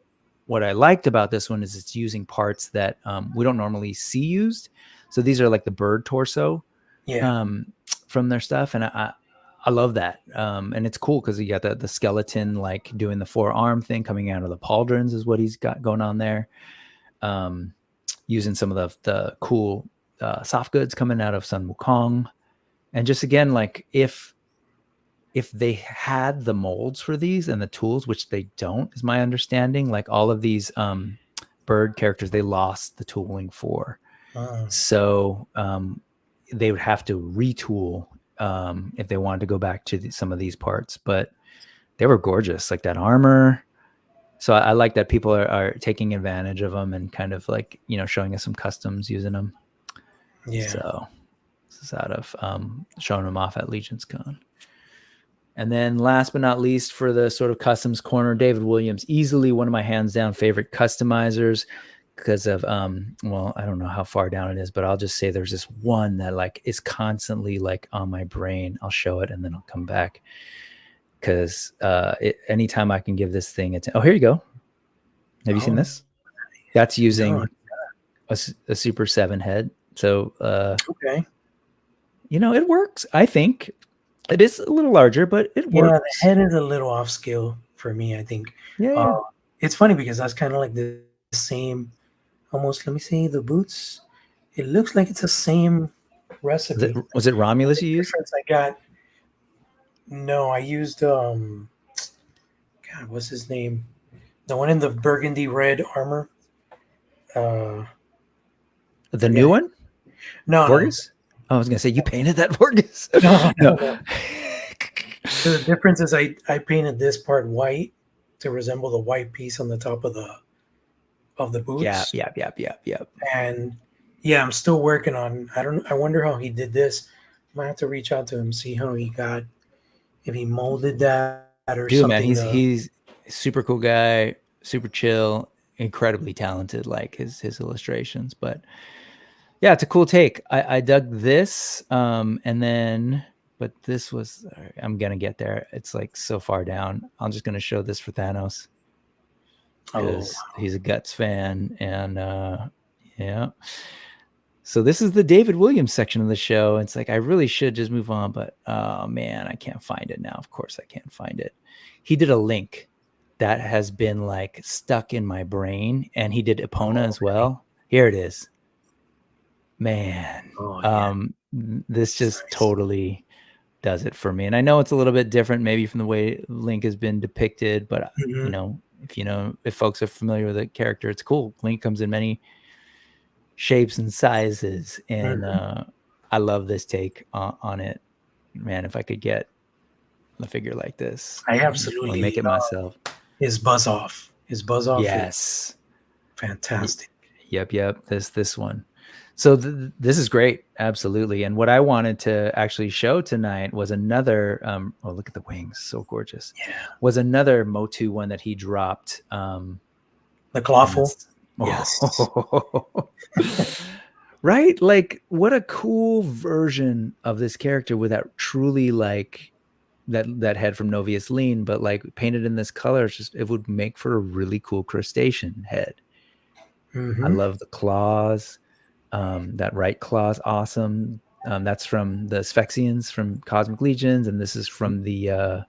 what I liked about this one is it's using parts that we don't normally see used. So these are like the bird torso from their stuff. And I love that. And it's cool because you got the skeleton like doing the forearm thing coming out of the pauldrons is what he's got going on there. Using some of the cool soft goods coming out of Sun Wukong. And just again, like if they had the molds for these and the tools, which they don't, is my understanding, like all of these bird characters, they lost the tooling for. So they would have to retool if they wanted to go back to some of these parts, but they were gorgeous, like that armor. So I like that people are taking advantage of them and kind of like, showing us some customs using them. Yeah. So this is out of showing them off at Legion's Con. And then last but not least, for the sort of customs corner, David Williams, easily one of my hands down favorite customizers because of, well, I don't know how far down it is, but I'll just say there's this one that like is constantly like on my brain. I'll show it and then I'll come back because anytime I can give this thing oh, here you go. Have you seen this? That's using a Super 7 head. So, okay. It works. I think it is a little larger, but it works. Yeah, the head is a little off scale for me, I think. Yeah. It's funny because that's kind of like the same, almost, let me see, the boots. It looks like it's the same recipe. Was it Romulus you used? I got No, I used God, what's his name? The one in the burgundy red armor. The new Forget. one, No, no, Vorgus. Oh, I was gonna say you painted that Vorgus. no, No. no, no. The difference is I painted this part white to resemble the white piece on the top of the Yeah, boots. yeah, yeah, yeah, yeah. And yeah, I'm still working on. I wonder how he did this. I might have to reach out to him, see how he got, if he molded that or Dude, something. man, he's a super cool guy, super chill, incredibly talented, like his illustrations. But yeah, it's a cool take. I dug this, and then but this was I'm gonna get there. It's like so far down. I'm just gonna show this for Thanos because he's a Guts fan, and yeah. So this is the David Williams section of the show. It's like I really should just move on, but oh man, I can't find it now. Of course, I can't find it. He did a link that has been like stuck in my brain, and he did Epona as well. Here it is. Man, this just totally does it for me. And I know it's a little bit different, maybe from the way Link has been depicted, but you know, if folks are familiar with the character, it's cool. Link comes in many shapes and sizes, and I love this take on it, man. If I could get a figure like this, I absolutely make it myself. His buzz off Yes, is fantastic. Yep, this one. So this is great, absolutely. And what I wanted to actually show tonight was another oh, look at the wings, so gorgeous. Yeah, was another Motu one that he dropped, the clawful. Yes. Right? Like, what a cool version of this character with that truly like that head from Novius Lean, but like painted in this color. It's just, it would make for a really cool crustacean head. I love the claws. That right claw is awesome. That's from the Sphexians from Cosmic Legions, and this is from Kragnar.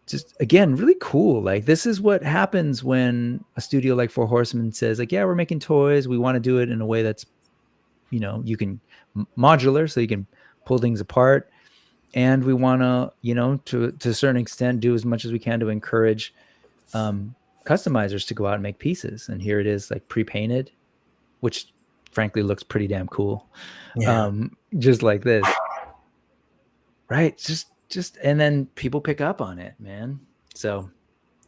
Just again, really cool. Like, this is what happens when a studio like Four Horsemen says, like, yeah, we're making toys. We want to do it in a way that's, you know, you can modular, so you can pull things apart. And we want to, you know, to a certain extent, do as much as we can to encourage customizers to go out and make pieces. And here it is, like pre-painted, which frankly looks pretty damn cool. Yeah. Just like this. Right. Just and then people pick up on it, man. So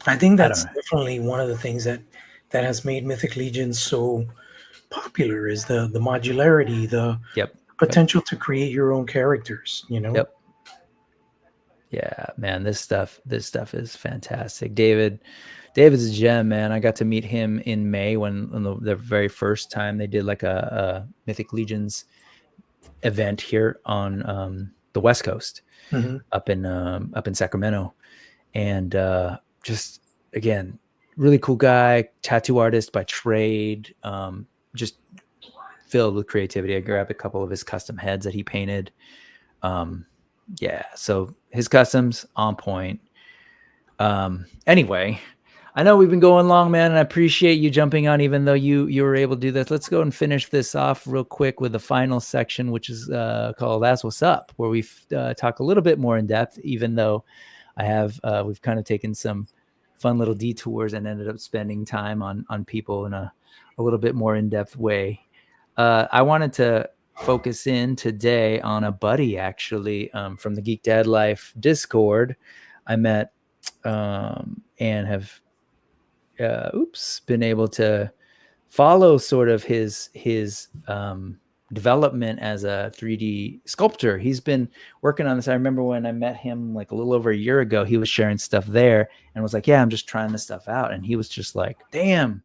I think that's definitely one of the things that has made Mythic Legion so popular, is the modularity, the potential to create your own characters, you know. Yeah, man, this stuff is fantastic. David's a gem, man. I got to meet him in May when the very first time they did like a Mythic Legions event here on the West Coast, up in Sacramento, and just again, really cool guy, tattoo artist by trade, just filled with creativity. I grabbed a couple of his custom heads that he painted. Yeah, so his customs on point. Anyway, I know we've been going long, man, and I appreciate you jumping on, even though you were able to do this. Let's go and finish this off real quick with the final section, which is called "That's What's Up," where we talk a little bit more in depth. Even though we've kind of taken some fun little detours and ended up spending time on people in a little bit more in depth way. I wanted to focus in today on a buddy, actually, from the Geek Dad Life Discord I met, and have been able to follow sort of his development as a 3D sculptor. He's been working on this. I remember when I met him like a little over a year ago, he was sharing stuff there and was like, yeah, I'm just trying this stuff out. And he was just like, damn,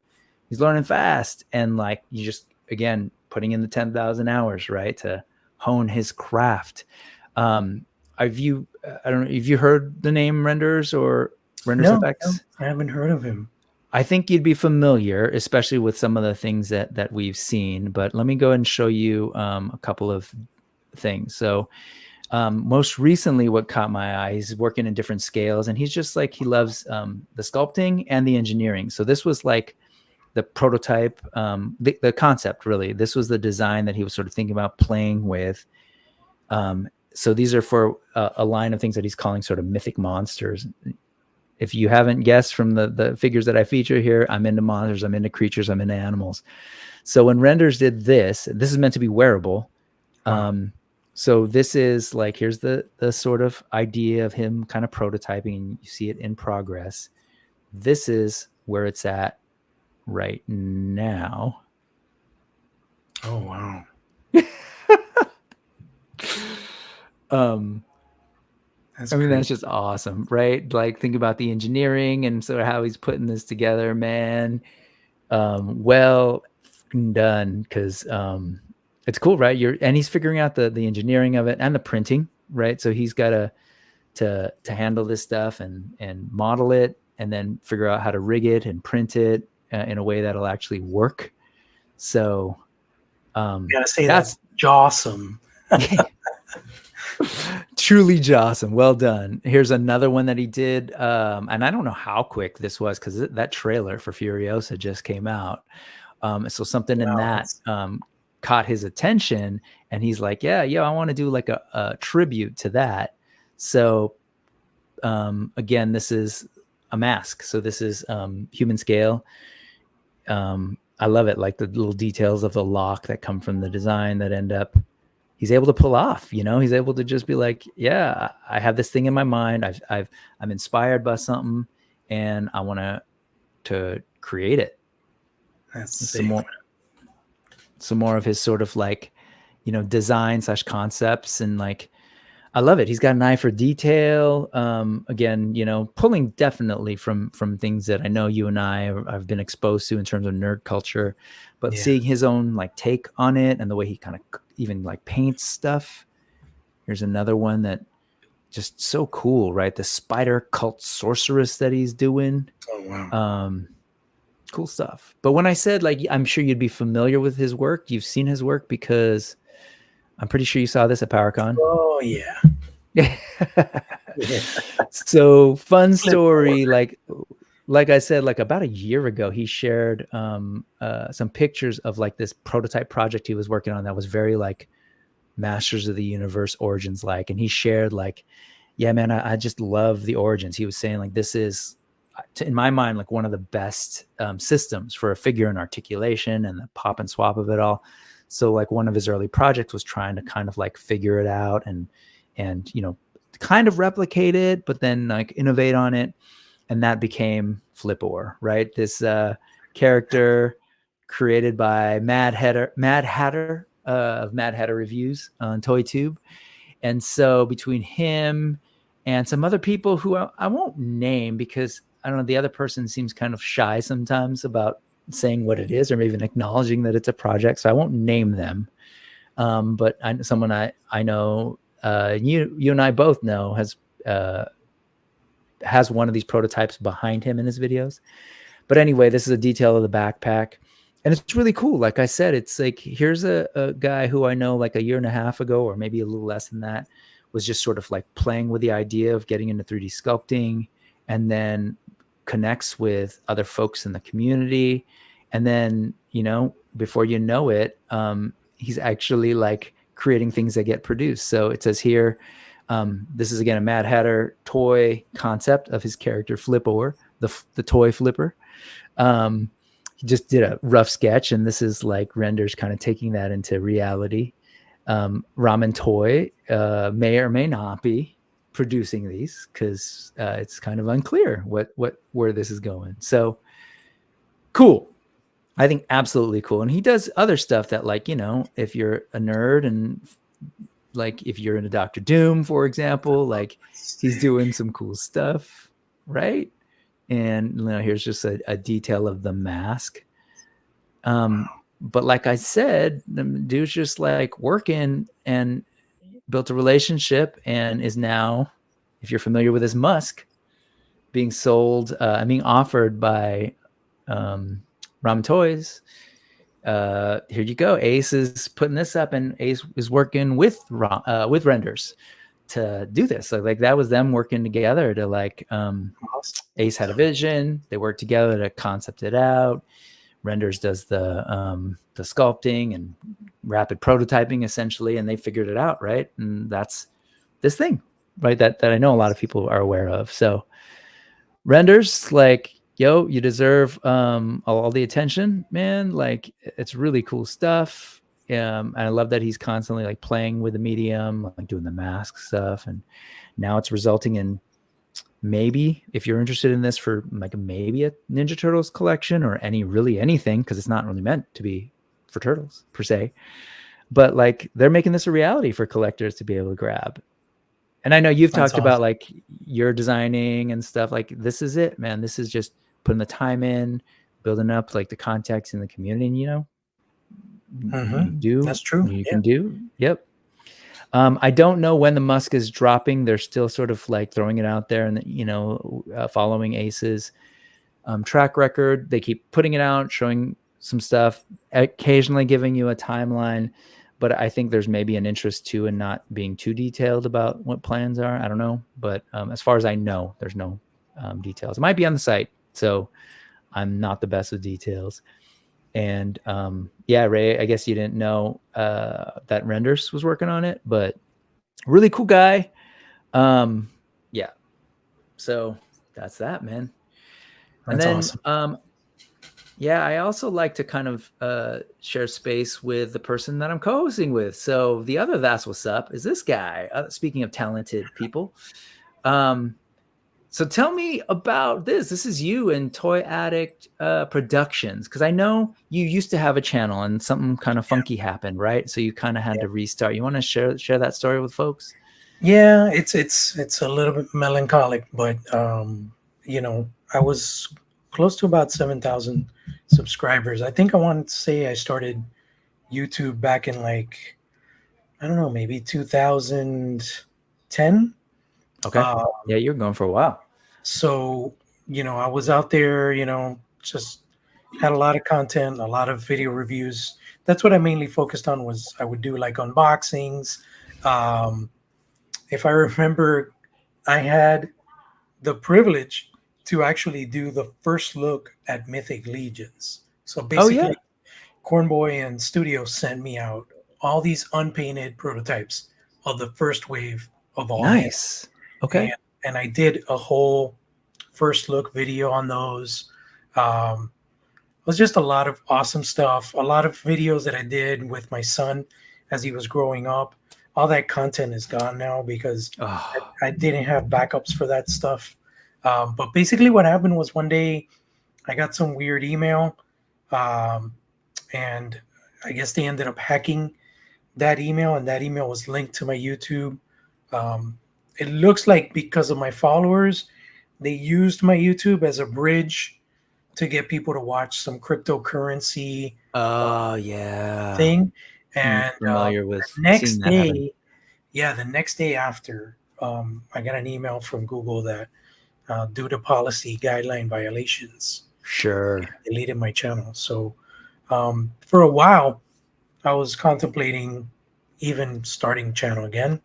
he's learning fast. And like, you just, again, putting in the 10,000 hours, right, to hone his craft. Have you heard the name Renders or Renders FX? No, I haven't heard of him. I think you'd be familiar, especially with some of the things that we've seen. But let me go ahead and show you a couple of things. So most recently, what caught my eye, he's working in different scales, and he's just like, he loves the sculpting and the engineering. So this was like the prototype, the concept, really. This was the design that he was sort of thinking about playing with. so these are for a line of things that he's calling sort of mythic monsters. If you haven't guessed from the figures that I feature here, I'm into monsters, I'm into creatures, I'm into animals. So when Renders did this is meant to be wearable. So this is like, here's the sort of idea of him kind of prototyping, and you see it in progress. This is where it's at right now. Oh, wow. That's just awesome, right? Like, think about the engineering and sort of how he's putting this together, man. Well done, because it's cool, right? And he's figuring out the engineering of it and the printing, right? So he's got to handle this stuff and model it, and then figure out how to rig it and print it in a way that'll actually work. So gotta say that's jawsome. Truly jawsome. Well done. Here's another one that he did, and I don't know how quick this was, because that trailer for Furiosa just came out. So something in that caught his attention, and he's like, yeah, I want to do like a tribute to that. So again, this is a mask. So this is human scale. I love it, like the little details of the lock that come from the design that end up he's able to pull off. He's able to just be like, yeah, I have this thing in my mind. I'm inspired by something, and I want to create it. That's some more of his sort of like, design / concepts, and like, I love it. He's got an eye for detail. Again, pulling definitely from things that I know you and I've been exposed to in terms of nerd culture, but seeing his own like take on it, and the way he kind of even like paints stuff. Here's another one that just so cool, right? The spider cult sorceress that he's doing. Oh, wow. Cool stuff. But when I said, like, I'm sure you'd be familiar with his work, you've seen his work, because I'm pretty sure you saw this at PowerCon. Oh, yeah. So fun story. Like I said, like about a year ago, he shared some pictures of like this prototype project he was working on that was very like Masters of the Universe Origins like. And he shared like, yeah, man, I just love the Origins. He was saying like, this is, in my mind, like one of the best systems for a figure and articulation and the pop and swap of it all. So like one of his early projects was trying to kind of like figure it out and kind of replicate it, but then like innovate on it. And that became Flipor, right? This character created by Mad Hatter of Mad Hatter Reviews on ToyTube. And so between him and some other people who I won't name, because I don't know, the other person seems kind of shy sometimes about saying what it is, or maybe even acknowledging that it's a project. So I won't name them. But someone I know, you and I both know, has one of these prototypes behind him in his videos. But anyway, this is a detail of the backpack, and it's really cool. Like I said, it's like, here's a guy who I know like a year and a half ago, or maybe a little less than that, was just sort of like playing with the idea of getting into 3D sculpting, and then connects with other folks in the community. And then, before you know it, he's actually like creating things that get produced. So it says here, this is again a Mad Hatter toy concept of his character Flipor, the toy flipper. He just did a rough sketch, and this is like Renders kind of taking that into reality. Ramen Toy may or may not be producing these, because it's kind of unclear where this is going. So cool. I think absolutely cool. And he does other stuff that, like, if you're a nerd, and like if you're into Dr. Doom, for example, like he's doing some cool stuff, right? And here's just a detail of the mask. But like I said, the dude's just like working and built a relationship, and is now, if you're familiar with his Musk, being sold, being offered by Ramen Toys. Here you go. Ace is putting this up, and Ace is working with Renders to do this. So like that was them working together to like, Ace had a vision. They worked together to concept it out. Renders does the sculpting and rapid prototyping essentially, and they figured it out, right? And that's this thing, right? That I know a lot of people are aware of. So Renders, like, yo, you deserve all the attention, man. Like, it's really cool stuff. And I love that he's constantly like playing with the medium, like doing the mask stuff, and now it's resulting in maybe, if you're interested in this, for like maybe a Ninja Turtles collection or anything, because it's not really meant to be for turtles per se, but like they're making this a reality for collectors to be able to grab. And I know you've That's talked about awesome. like your designing and stuff. Like, this is it, man. This is just putting the time in, building up like the contacts in the community. And, That's true. you Yeah. can do. Yep. I don't know when the Musk is dropping. They're still sort of like throwing it out there and, following Ace's track record. They keep putting it out, showing some stuff, occasionally giving you a timeline. But I think there's maybe an interest too in not being too detailed about what plans are. I don't know. But as far as I know, there's no details. It might be on the site. So I'm not the best with details. And yeah, Ray, I guess you didn't know that Renders was working on it, but really cool guy. Yeah. So that's that, man. And That's then awesome. yeah, I also like to kind of share space with the person that I'm co-hosting with. So the other That's What's Up is this guy. Speaking of talented people. So tell me about this. This is you and Toy Addict Productions, because I know you used to have a channel and something kind of funky happened, right? So you kind of had to restart. You want to share that story with folks? Yeah, it's a little bit melancholic, but I was close to about 7,000 subscribers. I think I wanted to say I started YouTube back in like, I don't know, maybe 2010. Okay. Yeah, you're going for a while. So, I was out there, just had a lot of content, a lot of video reviews. That's what I mainly focused on. Was I would do like unboxings. If I remember, I had the privilege to actually do the first look at Mythic Legions. So Oh yeah. basically, Cornboy and Studio sent me out all these unpainted prototypes of the first wave of all hands. Nice. Okay. And I did a whole first look video on those. It was just a lot of awesome stuff, a lot of videos that I did with my son as he was growing up. All that content is gone now because I didn't have backups for that stuff. But basically, what happened was one day I got some weird email, and I guess they ended up hacking that email, and that email was linked to my YouTube. It looks like because of my followers, they used my YouTube as a bridge to get people to watch some cryptocurrency yeah. thing. I'm And familiar with the next seeing that happen. day, the next day after, I got an email from Google that due to policy guideline violations, Sure. deleted my channel. So for a while, I was contemplating even starting channel again.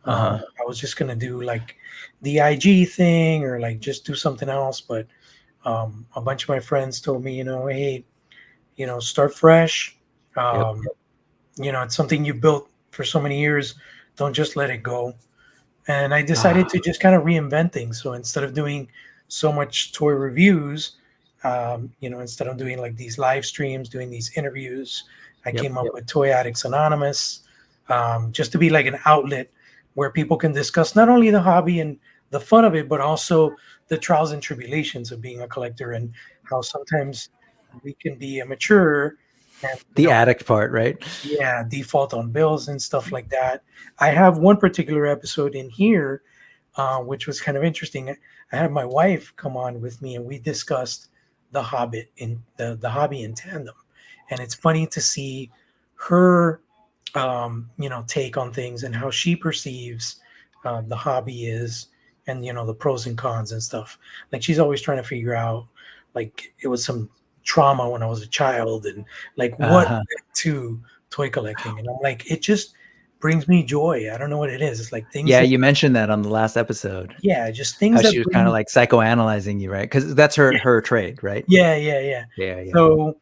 I was just gonna do like the IG thing or like just do something else, but a bunch of my friends told me, hey, start fresh. Yep. It's something you built for so many years. Don't just let it go. And I decided to just kind of reinvent things. So instead of doing so much toy reviews, instead of doing like these live streams, doing these interviews, I came up with Toy Addicts Anonymous, just to be like an outlet where people can discuss not only the hobby and the fun of it, but also the trials and tribulations of being a collector and how sometimes we can be immature and The addict part, right? default on bills and stuff like that. I have one particular episode in here, which was kind of interesting. I had my wife come on with me and we discussed the Hobbit in the hobby in tandem. And it's funny to see her take on things and how she perceives the hobby is, and the pros and cons and stuff. Like she's always trying to figure out, like it was some trauma when I was a child, and like what led to toy collecting. And I'm like, it just brings me joy. I don't know what it is. It's like things. Yeah, you mentioned that on the last episode. Yeah, just things how that she was kind of like psychoanalyzing you, right? Because that's her trade, right? Yeah. So,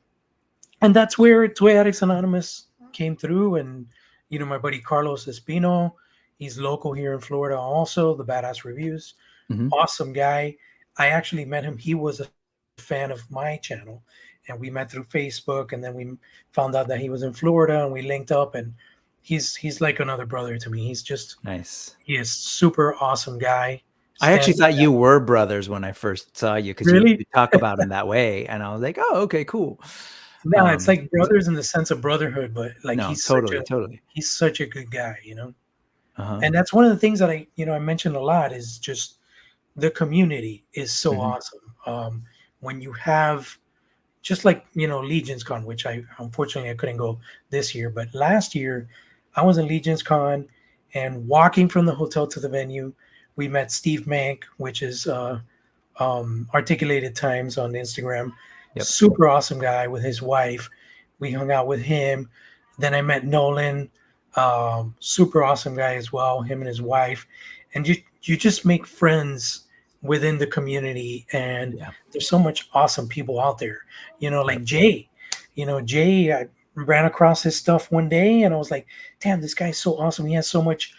and that's where Toy Addicts Anonymous came through, and my buddy Carlos Espino, He's local here in Florida. Also, the Badass Reviews. Mhm. Awesome guy. I actually met him. He was a fan of my channel, and we met through Facebook. And then we found out that he was in Florida, and we linked up. And he's like another brother to me. Nice. He is super awesome guy. I actually Stands thought you out. were brothers when I first saw you because Really? you talk about him that way, and I was like, oh, okay, cool. No, it's like So- brothers in the sense of brotherhood, but like no, totally. he's such a good guy, you know. Uh-huh. And that's one of the things that I mentioned a lot is just the community is so Mhm. awesome. When you have just like Legion's Con, which I unfortunately I couldn't go this year, but last year I was in Legion's Con, and walking from the hotel to the venue, we met Steve Mank, which is Articulated Times on Instagram. Yep. Super awesome guy with his wife. We hung out with him. Then I met Nolan, super awesome guy as well. Him and his wife, and you just make friends within the community. And Yeah. there's so much awesome people out there. Like Jay. Jay. I ran across his stuff one day, and I was like, "Damn, this guy's so awesome. He has so much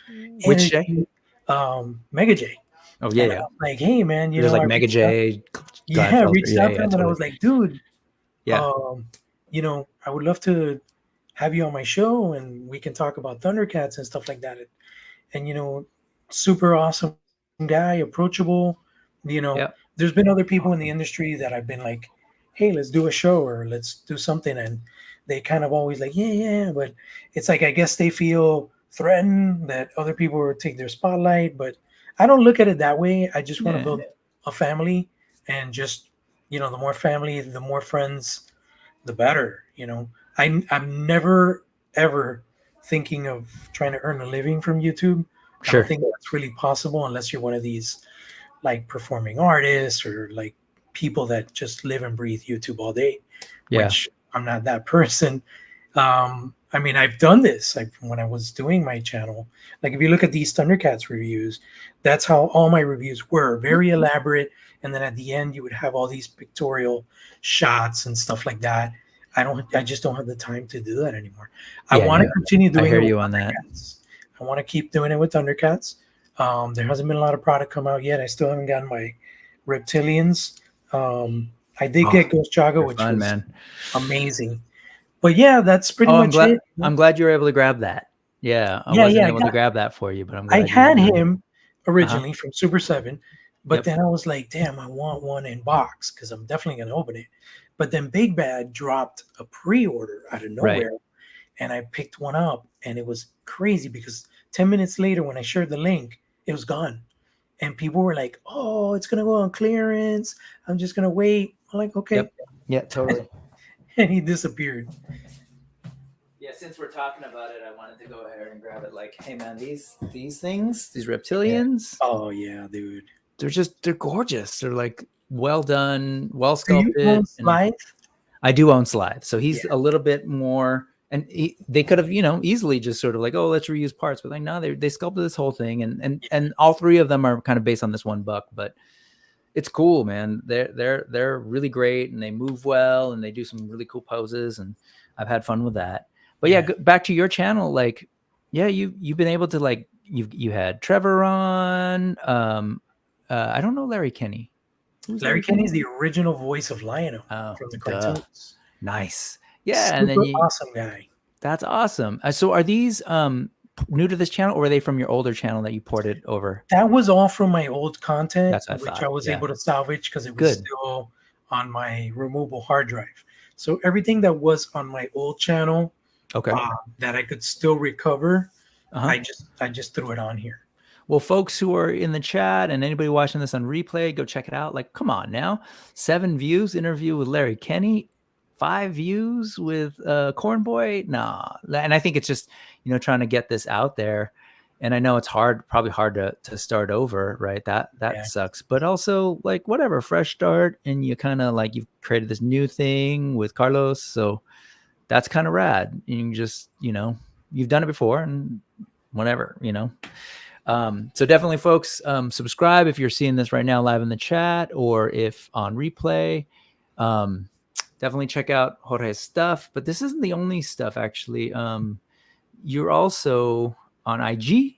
Which energy." Jay? Mega J. Oh yeah, And I yeah. was like, "Hey, man, There's like I Mega reached out." J, Yeah, I Gladfelter. reached out to Yeah, him and I totally. was like, dude, Yeah. I would love to have you on my show and we can talk about Thundercats and stuff like that. And super awesome guy, approachable. Yeah. There's been other people in the industry that I've been like, hey, let's do a show or let's do something. And they kind of always like, yeah. But it's like, I guess they feel threatened that other people will take their spotlight. But I don't look at it that way. I just want to Yeah. build a family, and just, the more family, the more friends, the better. I'm never ever thinking of trying to earn a living from YouTube. I Sure. don't think that's really possible unless you're one of these like performing artists or like people that just live and breathe YouTube all day, Yeah. which I'm not that person. I mean, I've done this when I was doing my channel. Like, if you look at these Thundercats reviews, that's how all my reviews were, very elaborate. And then at the end, you would have all these pictorial shots and stuff like that. I just don't have the time to do that anymore. I Yeah, want to yeah. continue doing I hear it with you on that. Thundercats. I want to keep doing it with Thundercats. There hasn't been a lot of product come out yet. I still haven't gotten my reptilians. I did get Ghost Chaga, They're which fun, was man. amazing. But yeah, that's pretty Oh, much it. I'm glad you were able to grab that. Yeah, I Yeah, wasn't yeah, able to grab that for you, but I'm glad I you had were able to. him originally from Super 7, but Yep. then I was like, damn, I want one in box because I'm definitely going to open it. But then Big Bad dropped a pre-order out of nowhere, and I picked one up, and it was crazy because 10 minutes later when I shared the link, it was gone. And people were like, oh, it's going to go on clearance. I'm just going to wait. I'm like, okay. Yep. Yeah, totally. And he disappeared. Yeah, since we're talking about it, I wanted to go ahead and grab it. Like, hey man, these things, these reptilians, Oh yeah, dude. they're gorgeous. They're like well done, well Do you sculpted. own Slythe? I do own Slythe, so he's a little bit more. And they could have, easily just sort of like, oh, let's reuse parts, but like, no, they sculpted this whole thing, and all three of them are kind of based on this one buck, but it's cool, man. They're really great, and they move well, and they do some really cool poses, and I've had fun with that. But yeah, back to your channel, like, yeah, you've been able to, like, you had Trevor on. I don't know Larry Kenny. Who's Larry Kenny is the original voice of Lion-O from the cartoons. Nice. Yeah, super and then awesome guy. That's awesome. So are these new to this channel, or are they from your older channel that you ported over? That was all from my old content, That's what I which thought. I was able to salvage because it was still on my removable hard drive. So everything that was on my old channel, that I could still recover, I just threw it on here. Well, folks who are in the chat and anybody watching this on replay, go check it out. Like, come on now, 7 views, interview with Larry Kenny, 5 views with Corn Boy. Nah. And I think it's just, trying to get this out there. And I know it's probably hard to start over, right? That sucks. But also, like, whatever, fresh start. And you kind of like, you've created this new thing with Carlos. So that's kind of rad. You can just, you've done it before and whatever, So definitely, folks, subscribe if you're seeing this right now live in the chat, or if on replay. Definitely check out Jorge's stuff, but this isn't the only stuff, actually. You're also on IG.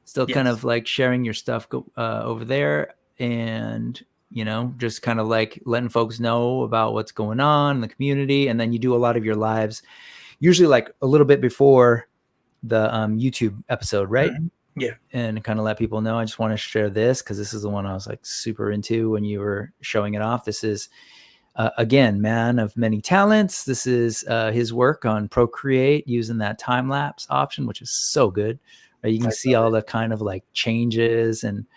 still kind Yes. of like sharing your stuff over there, and just kind of like letting folks know about what's going on in the community. And then you do a lot of your lives, usually like a little bit before the YouTube episode, right? Mhm. Yeah. And kind of let people know, I just want to share this because this is the one I was like super into when you were showing it off. This is again, man of many talents. This is his work on Procreate using that time lapse option, which is so good. You can see all the kind of like changes and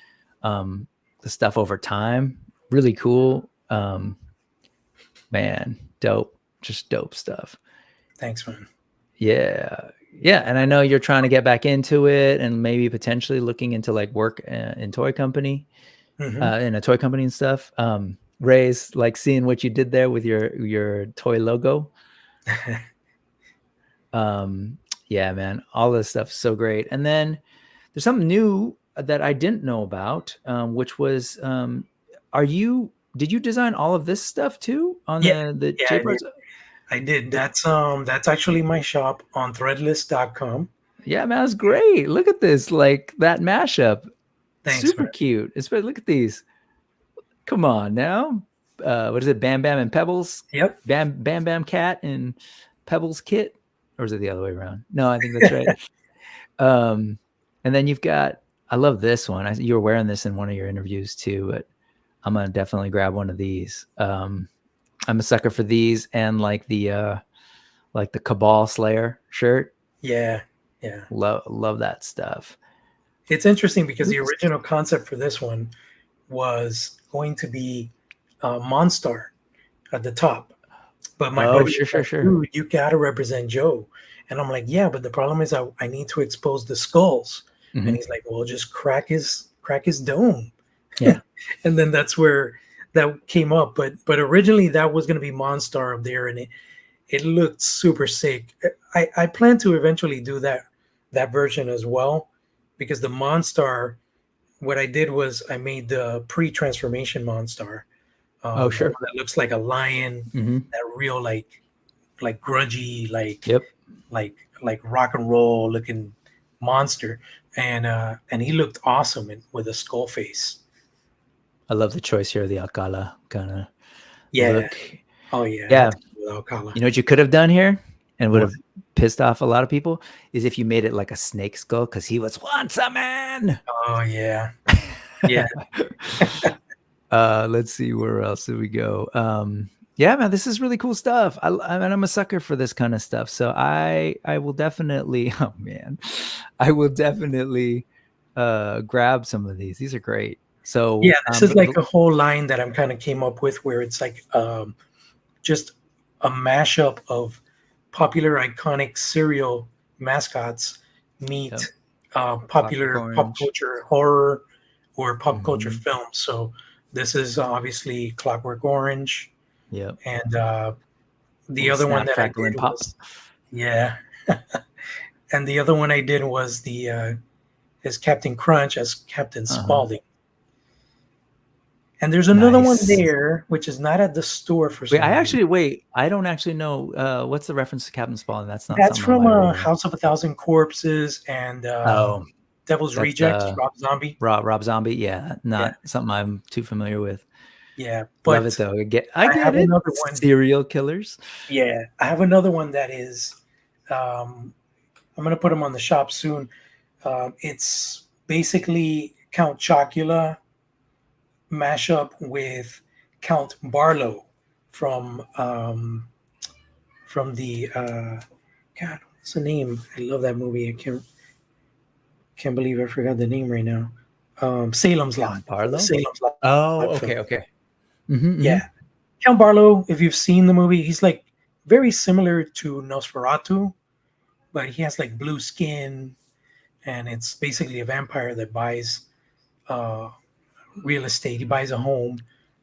the stuff over time. Really cool. Man, dope. Just dope stuff. Thanks, man. Yeah. Yeah. And I know you're trying to get back into it and maybe potentially looking into like work in toy company, in a toy company and stuff. Ray's like seeing what you did there with your toy logo. Yeah, man, all this stuff's so great. And then there's something new that I didn't know about, which was, did you design all of this stuff too on the Yeah, JBards? I did. That's actually my shop on threadless.com. Yeah, man, that's great. Look at this, like that mashup. Thanks, Super man. cute. Look at these. Come on now. What is it? Bam Bam and Pebbles? Yep. Bam Bam Cat and Pebbles Kit? Or is it the other way around? No, I think that's right. And then you've got, I love this one. You were wearing this in one of your interviews too, but I'm going to definitely grab one of these. I'm a sucker for these and like the Cabal Slayer shirt. Yeah. Love that stuff. It's interesting because the original concept for this one was going to be Monstar at the top. But my buddy was like, dude, you got to represent Joe. And I'm like, yeah, but the problem is I need to expose the skulls. And he's like, well, just crack his dome. Yeah. And then that's where that came up. But originally that was going to be Monstar up there, and it looked super sick. I plan to eventually do that version as well, because the Monstar, what I did was I made the pre-transformation Monstar. Oh, sure. That looks like a lion, that real like grudgy, like rock and roll looking monster, and he looked awesome with a skull face. I love the choice here of the Alcala kind of look. Oh yeah. Yeah. Alcala. You know what you could have done here and would have pissed off a lot of people is if you made it like a snake skull, because he was once a man. Oh yeah. Yeah. Let's see, where else did we go? Yeah, man, this is really cool stuff. I'm a sucker for this kind of stuff. So I will definitely, oh man, I will definitely grab some of these. These are great. So yeah, this is like a whole line that I'm kind of came up with, where it's like just a mashup of popular iconic cereal mascots meet popular pop culture horror or pop culture films. So this is obviously Clockwork Orange. Yeah. And the other one that I did was, and the other one I did was the is Captain Crunch as Captain Spaulding. And there's another one there, which is not at the store for some reason. I don't actually know. What's the reference to Captain Spaulding? That's from House of a Thousand Corpses and Devil's Rejects, Rob Zombie. Rob Zombie, yeah. Not something I'm too familiar with. Yeah, but love it though. I get it. Another one. Serial killers. Yeah, I have another one that is. I'm gonna put them on the shop soon. It's basically Count Chocula mashup with Count Barlow from the God, what's the name? I love that movie. I can't believe I forgot the name right now. Salem's Lot. Barlow? Salem's Lot. Oh, okay. Yeah. Count Barlow, if you've seen the movie, he's like very similar to Nosferatu, but he has like blue skin, and it's basically a vampire that buys real estate. He buys a home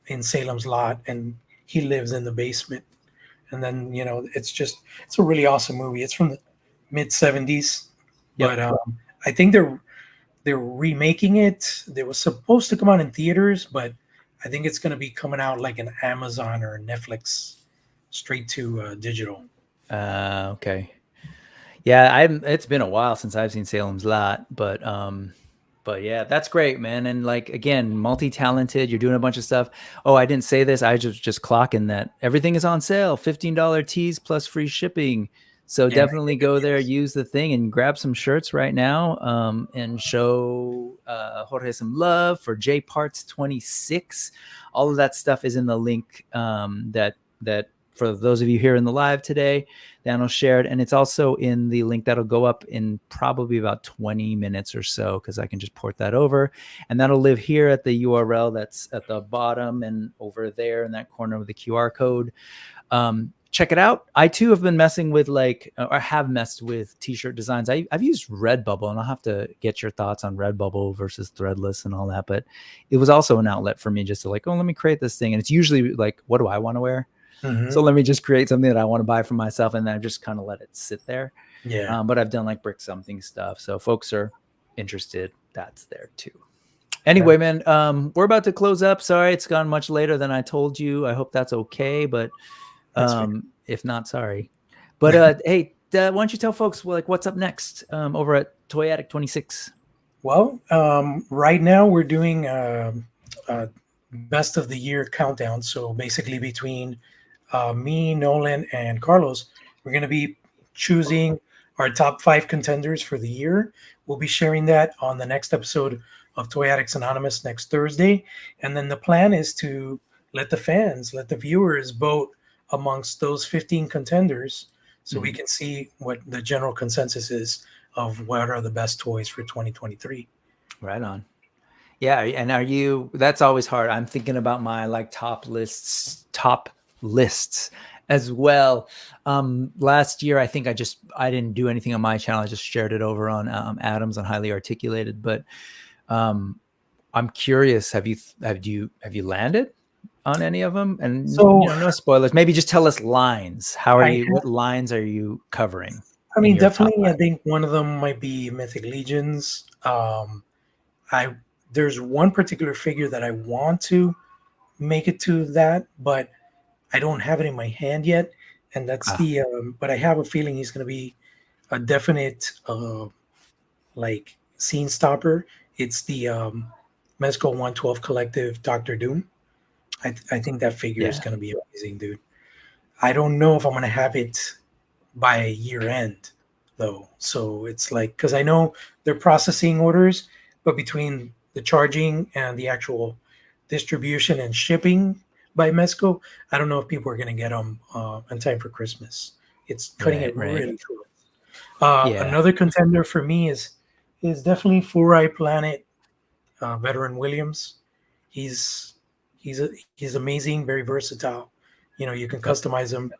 in Salem's Lot, and he lives in the basement. And then, it's a really awesome movie. It's from the mid 70s, but I think they're remaking it. They were supposed to come out in theaters, but I think it's going to be coming out like an Amazon or Netflix, straight to digital. Okay. Yeah, it's been a while since I've seen Salem's Lot, but But yeah, that's great, man. And like, again, multi-talented, you're doing a bunch of stuff. Oh, I didn't say this. I just clocking that everything is on sale, $15 tees plus free shipping. So Yeah, definitely go there, use the thing, and grab some shirts right now, and show Jorge some love for J Parts 26. All of that stuff is in the link that for those of you here in the live today, Daniel shared, and it's also in the link that'll go up in probably about 20 minutes or so, because I can just port that over, and that'll live here at the URL that's at the bottom and over there in that corner with the QR code. Check it out. I too have been messing with or have messed with t-shirt designs. I've used Redbubble, and I'll have to get your thoughts on Redbubble versus Threadless and all that, but it was also an outlet for me just to let me create this thing. And it's usually like, what do I want to wear? So let me just create something that I want to buy for myself, and then I just kind of let it sit there. Yeah. But I've done like Brick Something stuff. So folks are interested, that's there too. Anyway, man, we're about to close up. Sorry, it's gone much later than I told you. I hope that's okay, but if not, sorry. But hey, why don't you tell folks what's up next over at Toy Addict 26? Well, right now we're doing best of the year countdown. So basically, between me, Nolan, and Carlos, we're going to be choosing our top 5 contenders for the year. We'll be sharing that on the next episode of Toy Addicts Anonymous next Thursday. And then the plan is to let the fans, let the viewers vote amongst those 15 contenders, so we can see what the general consensus is of what are the best toys for 2023. Right on. Yeah, and that's always hard. I'm thinking about my top lists as well. Last year, I think I didn't do anything on my channel. I just shared it over on Adams on Highly Articulated. But I'm curious, have you landed on any of them? And so, no spoilers. Maybe just tell us lines. What lines are you covering? I mean, definitely, I think one of them might be Mythic Legions. There's one particular figure that I want to make it to that, but I don't have it in my hand yet. And that's but I have a feeling he's going to be a definite scene stopper. It's the Mezco 112 Collective Doctor Doom. I think that figure is going to be amazing, dude. I don't know if I'm going to have it by year end though. So it's because I know they're processing orders, but between the charging and the actual distribution and shipping by Mezco, I don't know if people are going to get them in time for Christmas. It's cutting it really short. Another contender for me is definitely Full Eye Planet veteran Williams. He's amazing, very versatile. You can customize him,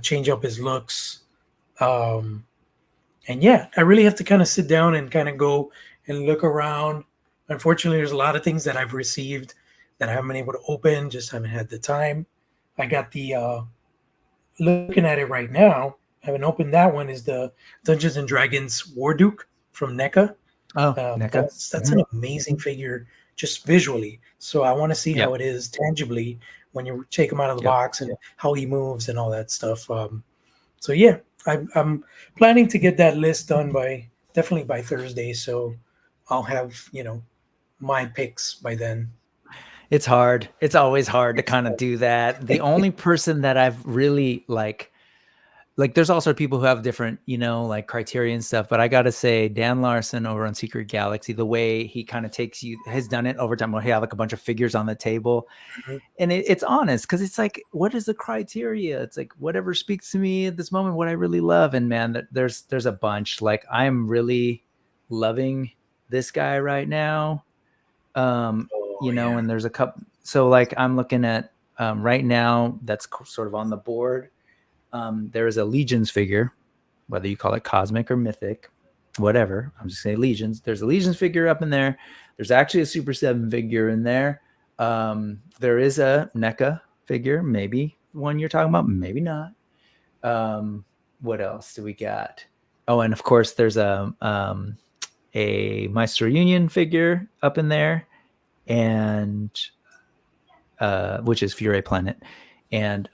change up his looks. And I really have to kind of sit down and kind of go and look around. Unfortunately, there's a lot of things that I've received that I haven't been able to open, just haven't had the time. I got the looking at it right now. I haven't opened that one. Is the Dungeons and Dragons War Duke from NECA. NECA. That's an amazing figure, just visually. So I want to see how it is tangibly when you take him out of the box and how he moves and all that stuff. So yeah, I'm planning to get that list done definitely by Thursday. So I'll have my picks by then. It's hard. It's always hard to kind of do that. The only person that I've really like there's also people who have different, criteria and stuff, but I got to say Dan Larson over on Secret Galaxy, the way he kind of has done it over time, where he have a bunch of figures on the table, and it's honest, because it's what is the criteria? It's whatever speaks to me at this moment, what I really love. And man, there's a bunch. I'm really loving this guy right now. And there's a couple. So I'm looking at right now, that's sort of on the board. There is a Legions figure, whether you call it cosmic or mythic, whatever. I'm just saying Legions. There's a Legions figure up in there. There's actually a Super 7 figure in there. There is a NECA figure, maybe one you're talking about, maybe not. What else do we got? Oh, and of course there's a Maestro Union figure up in there, and which is Fury Planet, and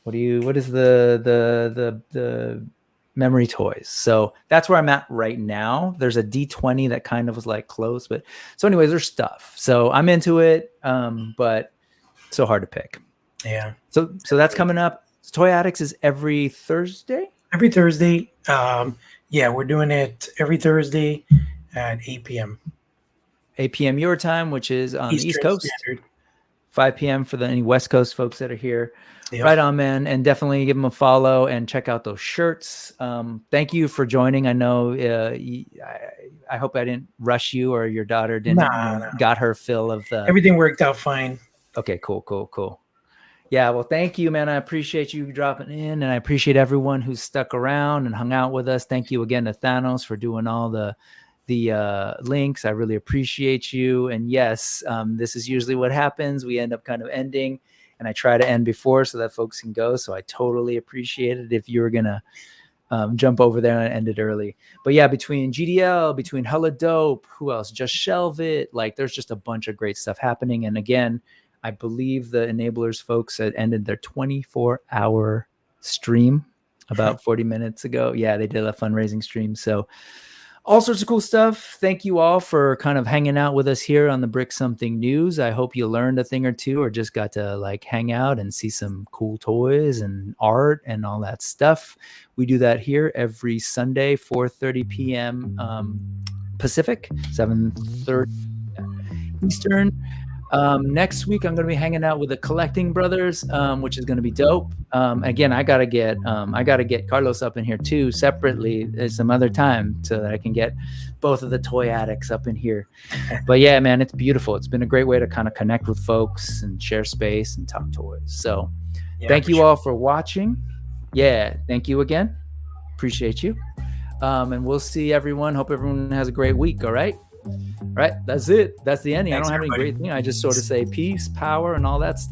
what is the memory toys. So that's where I'm at right now. There's a D20 that kind of was like close, but so anyways, there's stuff. So I'm into it, but so hard to pick. Yeah. So that's coming up. Toy Addicts is every Thursday? Every Thursday. Yeah, we're doing it every Thursday at 8 p.m. 8 p.m. your time, which is on the East Coast. Standard. 5 p.m. for any West Coast folks that are here. Yep. Right on, man. And definitely give them a follow and check out those shirts. Thank you for joining. I know I hope I didn't rush you or your daughter didn't got her fill of the... Everything worked out fine. Okay, cool. Yeah, well, thank you, man. I appreciate you dropping in, and I appreciate everyone who's stuck around and hung out with us. Thank you again to Thanos for doing all the links. I really appreciate you. And yes, this is usually what happens. We end up kind of ending, and I try to end before so that folks can go. So I totally appreciate it if you were gonna jump over there and end it early. But yeah, between GDL, between Hella Dope, who else? Just Shelve It. Like, there's just a bunch of great stuff happening. And again, I believe the Enablers folks had ended their 24-hour stream about 40 minutes ago. Yeah, they did a fundraising stream. So all sorts of cool stuff. Thank you all for kind of hanging out with us here on the Brick Something News. I hope you learned a thing or two or just got to like hang out and see some cool toys and art and all that stuff. We do that here every Sunday, 4:30 p.m. Pacific, 7:30 Eastern. Next week, I'm going to be hanging out with the Collecting Brothers, which is going to be dope. Again, I gotta get Carlos up in here too, separately at some other time, so that I can get both of the Toy Addicts up in here. But yeah, man, it's beautiful. It's been a great way to kind of connect with folks and share space and talk toys. So thank you all for watching. Yeah, thank you again. Appreciate you. And we'll see everyone. Hope everyone has a great week. All right. Right, that's it. That's the ending. I don't have any great thing. I just sort of say peace, power, and all that stuff.